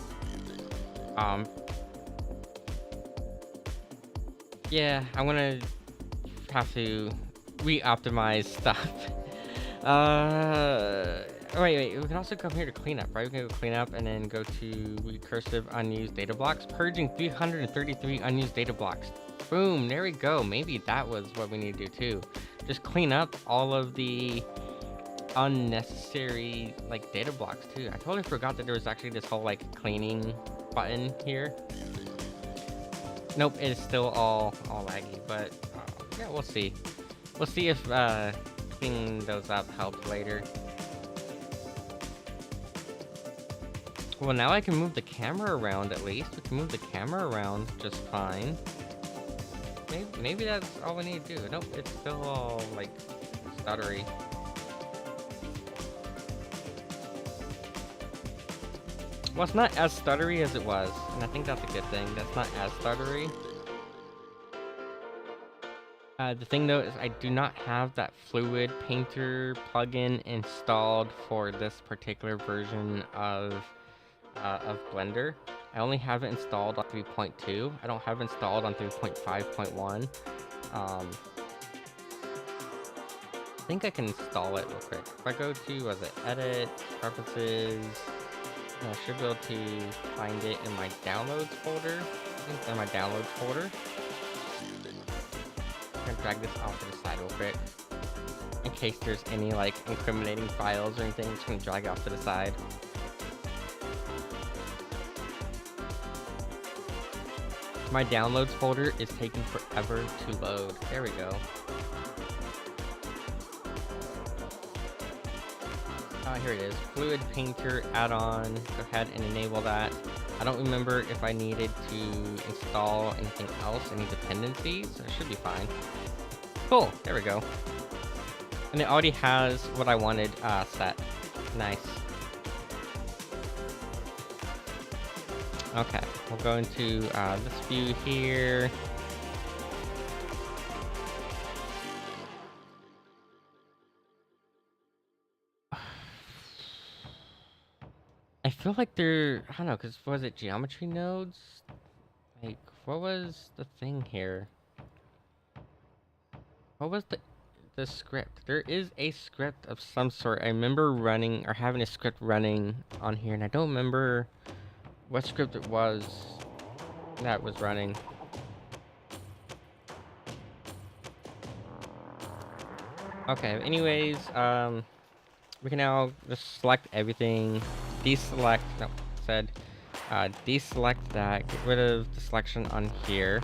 Yeah, I'm gonna have to re-optimize stuff. Wait, we can also come here to clean up, right? We can go clean up and then go to recursive unused data blocks, purging 333 unused data blocks. Boom, there we go. Maybe that was what we need to do too. Just clean up all of the unnecessary like data blocks too. I totally forgot that there was actually this whole like cleaning button here. Nope, it is still all laggy, but yeah, we'll see. We'll see if cleaning those up helps later. Well, now I can move the camera around at least. We can move the camera around just fine. Maybe that's all we need to do. Nope, it's still all like stuttery. Well, it's not as stuttery as it was, and I think that's a good thing. That's not as stuttery. The thing though is I do not have that Fluid Painter plugin installed for this particular version of Blender. I only have it installed on 3.2. I don't have it installed on 3.5.1. I think I can install it real quick. If I go to, was it Edit, Preferences, I should be able to find it in my downloads folder. I think it's in my downloads folder. I'm gonna drag this off to the side real quick. In case there's any like incriminating files or anything, I'm just gonna drag it off to the side. My downloads folder is taking forever to load. There we go. Here it is. Fluid Painter add-on. Go ahead and enable that. I don't remember if I needed to install anything else, any dependencies. It should be fine. Cool. There we go. And it already has what I wanted set. Nice. Okay. We'll go into this view here. I feel like I don't know, because was it geometry nodes? Like, what was the thing here? What was the the script. There is a script of some sort. I remember running or having a script running on here, and I don't remember what script it was that was running. Okay, anyways, we can now just select everything, deselect, no, said, deselect that, get rid of the selection on here.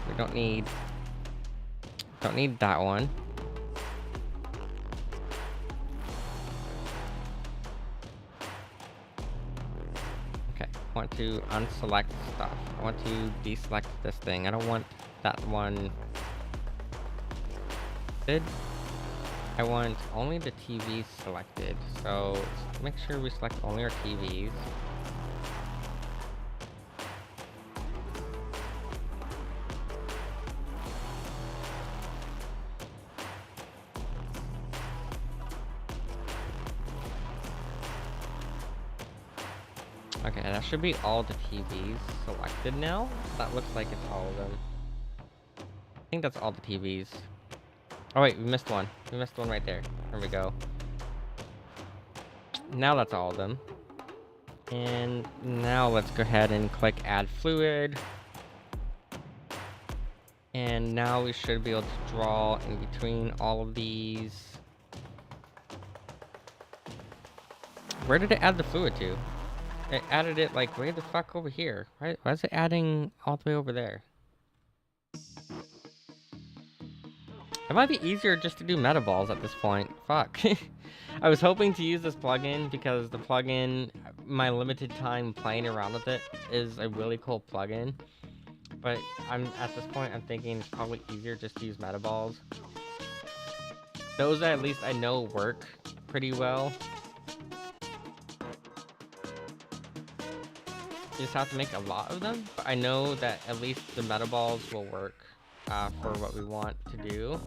We don't need that one. Okay, I want to unselect stuff. I want to deselect this thing. I don't want that one. I want only the TVs selected. So let's make sure we select only our TVs. Okay, that should be all the TVs selected now. That looks like it's all of them. I think that's all the TVs. Oh wait, we missed one. We missed one right there. There we go. Now that's all of them. And now let's go ahead and click add fluid. And now we should be able to draw in between all of these. Where did it add the fluid to? It added it like way the fuck over here. Why is it adding all the way over there? It might be easier just to do meta balls at this point. Fuck. I was hoping to use this plugin because the plugin, my limited time playing around with it, is a really cool plugin. But at this point, I'm thinking it's probably easier just to use meta balls. Those at least I know work pretty well. You just have to make a lot of them, but I know that at least the meta balls will work for what we want to do.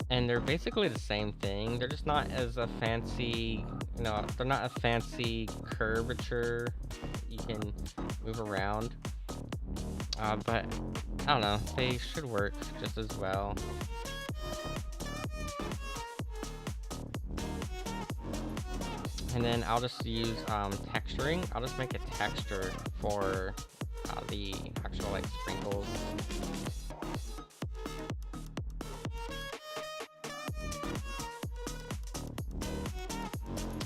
And they're basically the same thing. They're just not as a fancy, you know, they're not a fancy curvature you can move around. But I don't know, they should work just as well. And then I'll just use texturing. I'll just make a texture for the actual like sprinkles.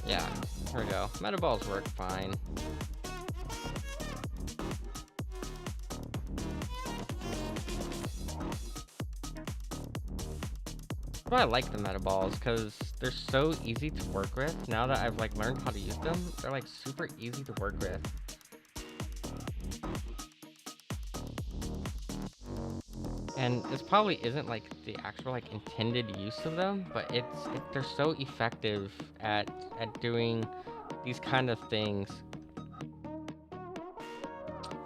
Yeah, here we go. Meta balls work fine. But I like the meta balls because they're so easy to work with. Now that I've like learned how to use them, they're like super easy to work with. And this probably isn't like the actual like intended use of them, but they're so effective at doing these kind of things.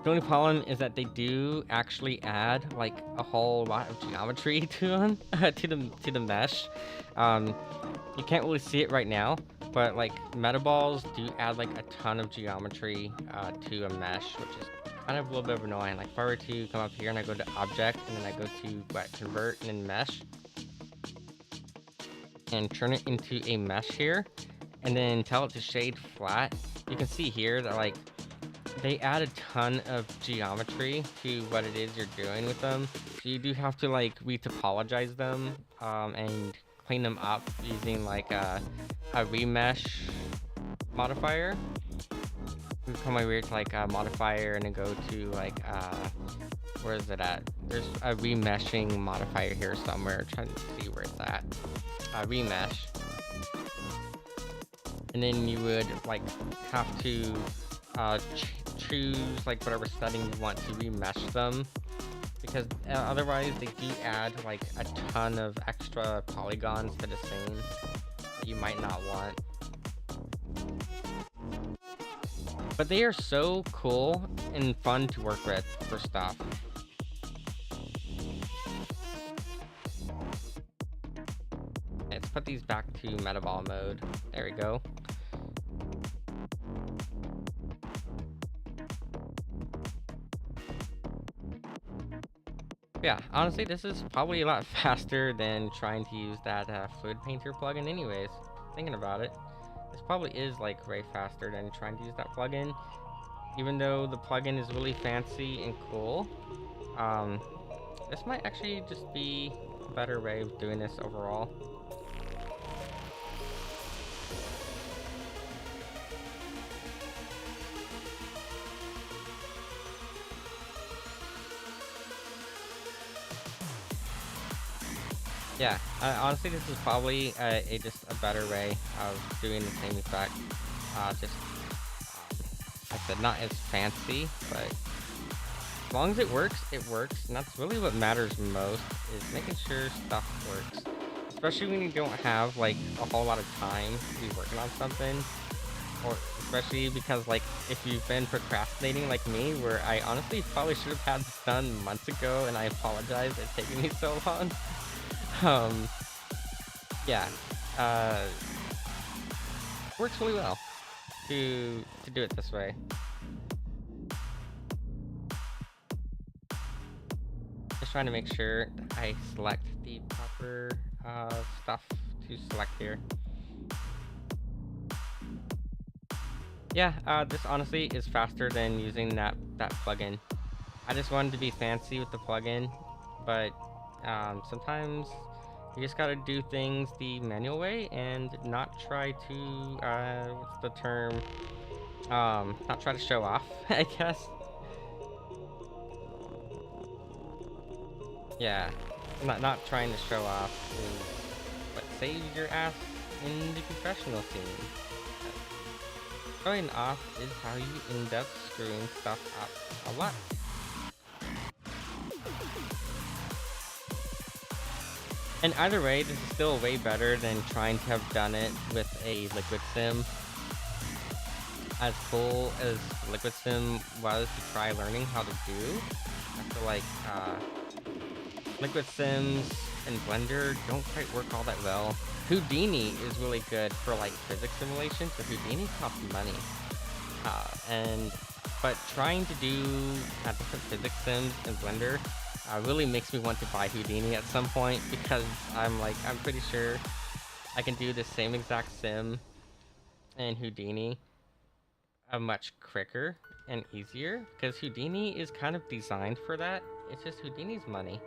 The only problem is that they do actually add like a whole lot of geometry to them, to the mesh. You can't really see it right now, but like meta balls do add like a ton of geometry to a mesh, which is kind of a little bit of annoying. Like if I were to come up here and I go to object and then I go to convert and then mesh and turn it into a mesh here and then tell it to shade flat, you can see here that like they add a ton of geometry to what it is you're doing with them. So you do have to like retopologize them and clean them up using like a remesh modifier. We come over here to like a modifier and then go to like where is it at? There's a remeshing modifier here somewhere. I'm trying to see where it's at. Remesh. And then you would like have to choose like whatever setting you want to remesh them, because otherwise they do add like a ton of extra polygons to the scene that you might not want. But they are so cool and fun to work with for stuff. Let's put these back to metaball mode. There we go. Yeah, honestly, this is probably a lot faster than trying to use that fluid painter plugin anyways. Thinking about it, this probably is like way faster than trying to use that plugin. Even though the plugin is really fancy and cool, um, this might actually just be a better way of doing this overall. Yeah, honestly, this is probably just a better way of doing the same effect. Just, like I said, not as fancy, but as long as it works, it works. And that's really what matters most, is making sure stuff works. Especially when you don't have, like, a whole lot of time to be working on something. Or especially because, like, if you've been procrastinating like me, where I honestly probably should have had this done months ago, and I apologize it's taking me so long. Um, yeah, uh, works really well to do it this way. Just trying to make sure I select the proper stuff to select here. Yeah, this honestly is faster than using that plugin. I just wanted to be fancy with the plugin, but sometimes you just gotta do things the manual way and not try to what's the term? Not try to show off, I guess. Yeah, not trying to show off is what saves your ass in the professional scene. Showing off is how you end up screwing stuff up a lot. And either way, this is still way better than trying to have done it with a Liquid Sim. As cool as Liquid Sim was to try learning how to do, I feel like Liquid Sims and Blender don't quite work all that well. Houdini is really good for like physics simulations, but Houdini costs money. But trying to do different physics sims in Blender really makes me want to buy Houdini at some point, because I'm pretty sure I can do the same exact sim in Houdini much quicker and easier, because Houdini is kind of designed for that. It's just Houdini's money.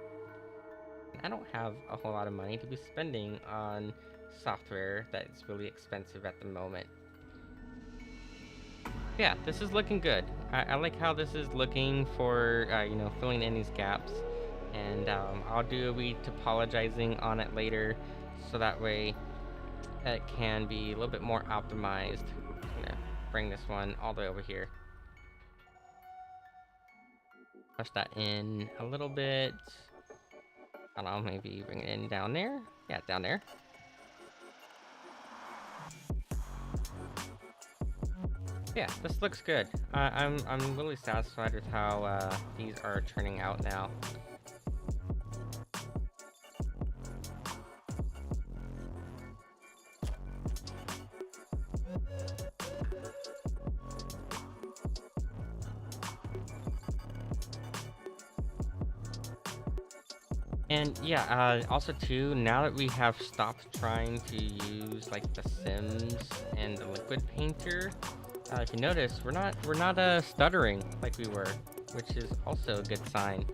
I don't have a whole lot of money to be spending on software that's really expensive at the moment. Yeah, this is looking good. I like how this is looking for, filling in these gaps. And I'll do a wee topologizing on it later, so that way it can be a little bit more optimized. I'm gonna bring this one all the way over here. Push that in a little bit. I don't know, maybe bring it in down there. Yeah, down there. Yeah, this looks good. I'm really satisfied with how these are turning out now. And yeah, also too, now that we have stopped trying to use like the Sims and the Liquid Painter, if you notice, we're not stuttering like we were, which is also a good sign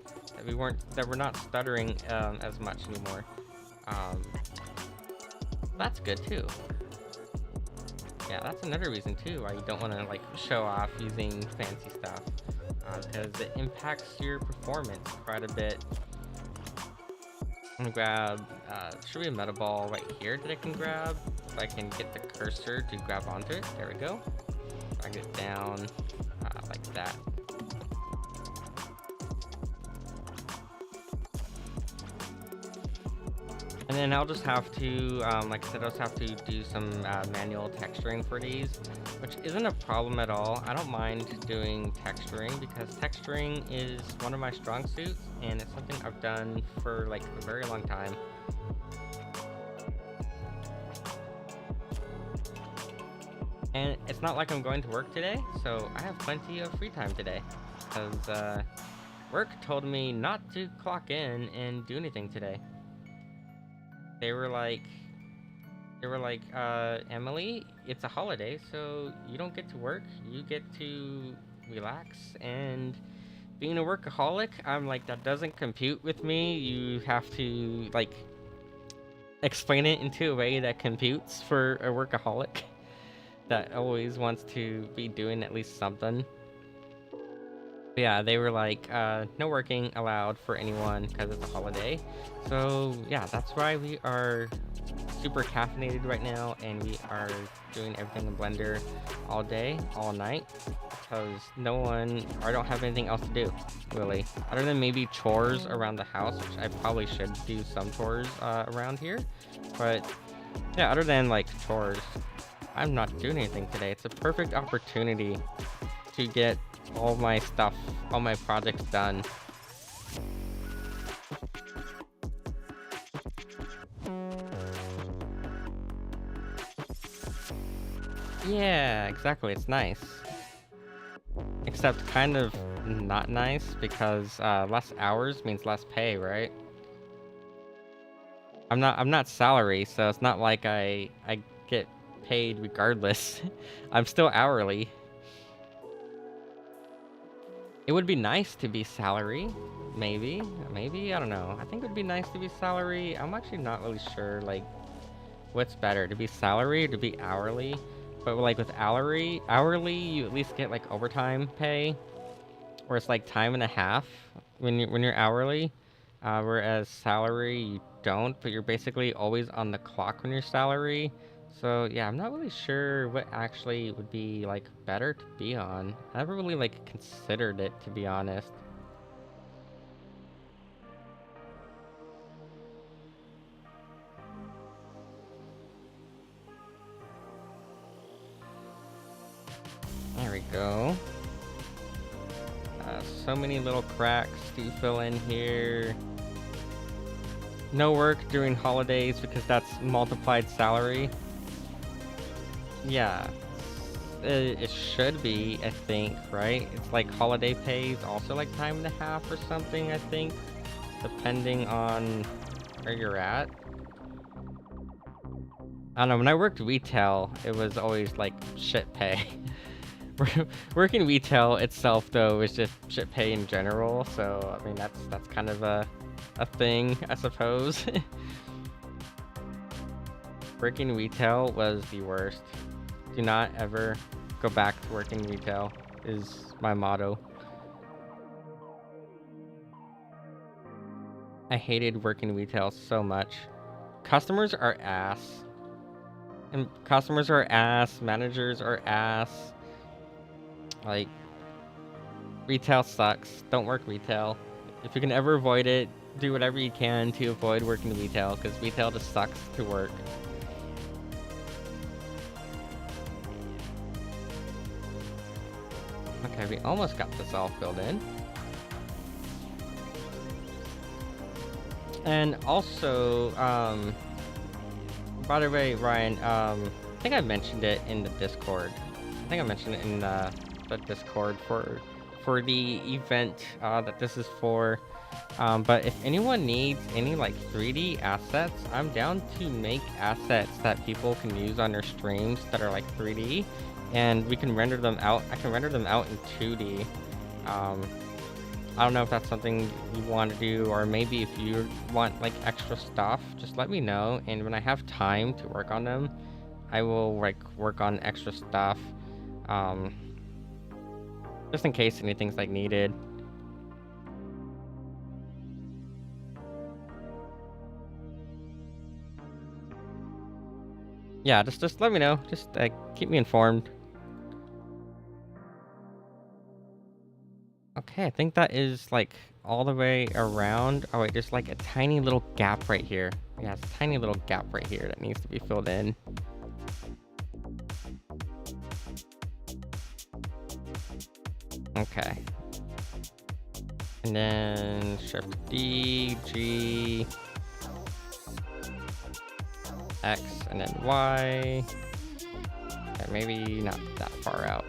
that we're not stuttering as much anymore. That's good too. Yeah, that's another reason too why you don't want to like show off using fancy stuff, because it impacts your performance quite a bit. I'm gonna grab, should be a meta ball right here that I can grab, so I can get the cursor to grab onto it. There we go. Drag it down, like that. And then I'll just have to, like I said, I'll just have to do some manual texturing for these, which isn't a problem at all. I don't mind doing texturing, because texturing is one of my strong suits, and it's something I've done for like a very long time. And it's not like I'm going to work today, so I have plenty of free time today, because work told me not to clock in and do anything today. They were like, Emily, it's a holiday, so you don't get to work. You get to relax. And being a workaholic, I'm like, that doesn't compute with me. You have to, like, explain it into a way that computes for a workaholic that always wants to be doing at least something. But yeah, they were like, no working allowed for anyone because it's a holiday. So yeah, that's why we are super caffeinated right now, and we are doing everything in Blender all day, all night, because I don't have anything else to do, really, other than maybe chores around the house, which I probably should do some chores around here. But yeah, other than like chores, I'm not doing anything today. It's a perfect opportunity to get all my stuff, all my projects done. Yeah, exactly, it's nice. Except kind of not nice, because less hours means less pay, right? I'm not salary, so it's not like I get paid regardless. I'm still hourly. It would be nice to be salary, maybe, I don't know. I think it would be nice to be salary. I'm actually not really sure, like, what's better, to be salary or to be hourly. But like with hourly, you at least get like overtime pay, or it's like time and a half when you're hourly. Whereas salary, you don't, but you're basically always on the clock when you're salary. So yeah, I'm not really sure what actually would be like better to be on. I never really like considered it, to be honest. There we go. So many little cracks to fill in here. No work during holidays because that's multiplied salary. Yeah, it should be, I think, right? It's like holiday pays, also like time and a half or something, I think, depending on where you're at. I don't know, when I worked retail, it was always like shit pay. Working retail itself, though, is just shit pay in general, so I mean that's kind of a thing, I suppose. Working retail was the worst. Do not ever go back to working retail, is my motto. I hated working retail so much. Customers are ass. And customers are ass, managers are ass. Like, retail sucks. Don't work retail. If you can ever avoid it, do whatever you can to avoid working retail, because retail just sucks to work. Okay, we almost got this all filled in. And also, by the way, Ryan, I think I mentioned it in the Discord. I think I mentioned it in the Discord for the event that this is for. But if anyone needs any like 3D assets, I'm down to make assets that people can use on their streams that are like 3D, and we can render them out. I can render them out in 2D. I don't know if that's something you want to do, or maybe if you want like extra stuff, just let me know, and when I have time to work on them, I will like work on extra stuff, just in case anything's like needed. Yeah, just let me know. Just keep me informed. Okay, I think that is like all the way around. Oh wait, there's like a tiny little gap right here. Yeah, it's a tiny little gap right here that needs to be filled in. Okay. And then Shift D, G, X, and then Y. Okay, maybe not that far out.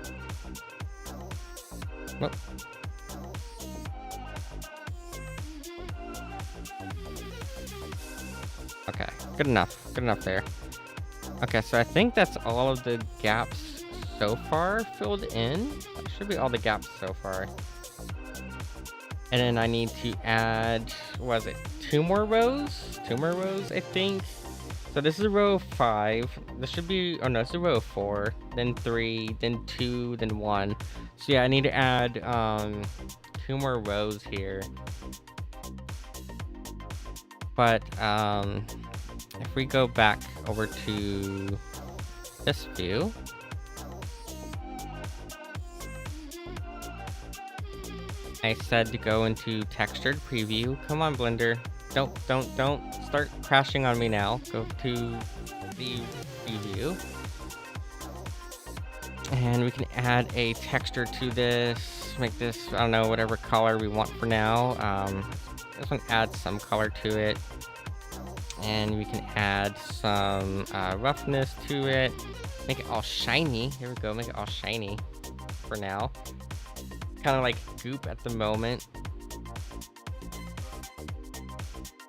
Whoop. Okay, good enough. Good enough there. Okay, so I think that's all of the gaps so far filled in. That should be all the gaps so far. And then I need to add, what is it, 2 more rows? 2 more rows, I think. So this is row 5. This should be, oh no, this is row 4. Then 3, then 2, then 1. So yeah, I need to add 2 more rows here. But if we go back over to this view, I said to go into textured preview. Come on, Blender. Don't start crashing on me now. Go to the preview. And we can add a texture to this. Make this, I don't know, whatever color we want for now. This one adds some color to it. And we can add some roughness to it. Make it all shiny. Here we go, make it all shiny for now. Kind of like goop at the moment.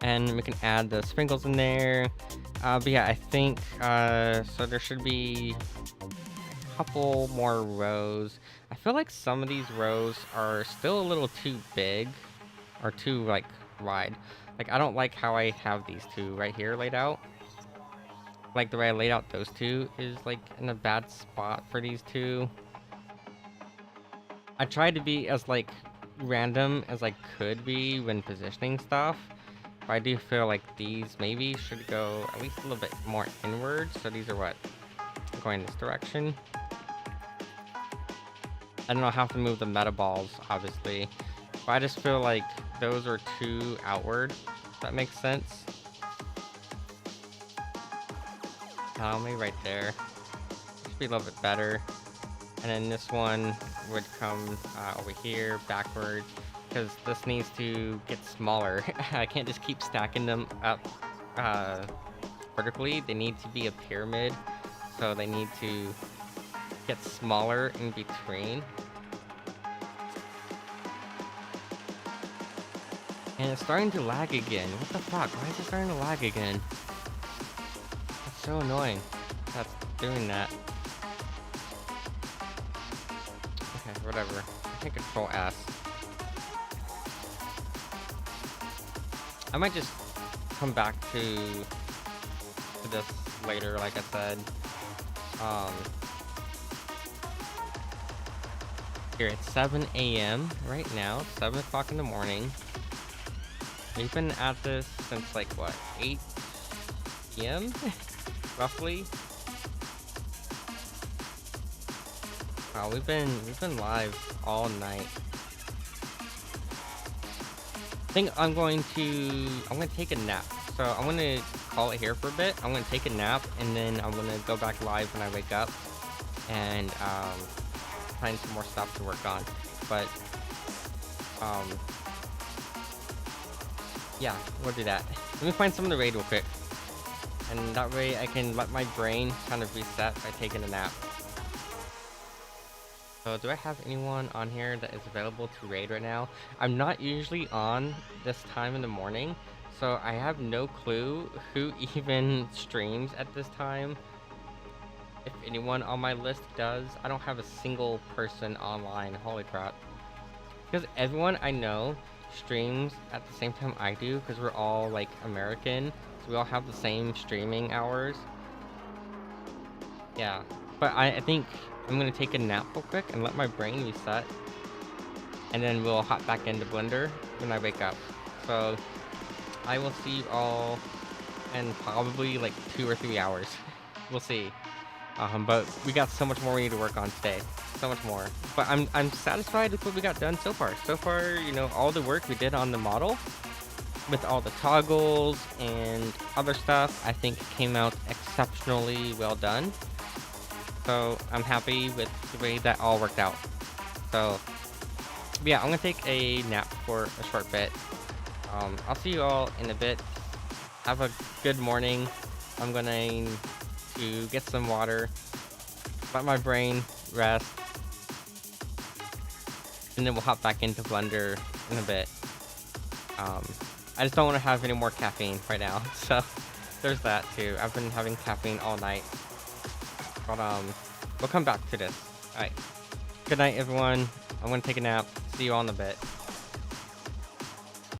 And we can add the sprinkles in there. But yeah, I think, so there should be a couple more rows. I feel like some of these rows are still a little too big or too like wide. Like I don't like how I have these two right here laid out. Like the way I laid out those two is like in a bad spot for these two. I tried to be as like random as I could be when positioning stuff. But I do feel like these maybe should go at least a little bit more inward. So these are what? Going this direction. I don't know how to move the meta balls, obviously. But I just feel like those are too outward, if that makes sense. Maybe right there. Should be a little bit better. And then this one would come over here, backward, because this needs to get smaller. I can't just keep stacking them up vertically. They need to be a pyramid, so they need to get smaller in between. And it's starting to lag again. What the fuck? Why is it starting to lag again? That's so annoying. That's doing that. Okay, whatever. I can control S. I might just come back to this later, like I said. Here, it's 7 a.m. right now, 7 o'clock in the morning. We've been at this since like what, 8 p.m. roughly. Wow, we've been live all night. I think I'm going to take a nap. So I'm gonna call it here for a bit. I'm gonna take a nap and then I'm gonna go back live when I wake up and find some more stuff to work on. But yeah, we'll do that. Let me find some of the raid real quick. And that way I can let my brain kind of reset by taking a nap. So do I have anyone on here that is available to raid right now? I'm not usually on this time in the morning, so I have no clue who even streams at this time. If anyone on my list does, I don't have a single person online. Holy crap. Because everyone I know streams at the same time I do, because we're all like American, so we all have the same streaming hours. Yeah, but I think I'm gonna take a nap real quick and let my brain reset, and then we'll hop back into Blender when I wake up. So I will see you all in probably like 2 or 3 hours. We'll see. But we got so much more we need to work on today. So much more. But I'm satisfied with what we got done so far. So far, you know, all the work we did on the model with all the toggles and other stuff, I think came out exceptionally well done. So I'm happy with the way that all worked out. So yeah, I'm gonna take a nap for a short bit. I'll see you all in a bit. Have a good morning. I'm gonna to get some water, let my brain rest, and then we'll hop back into Blender in a bit. I just don't want to have any more caffeine right now, so There's that too. I've been having caffeine all night. But we'll come back to this. Alright. Good night, everyone. I'm gonna take a nap. See you all in a bit.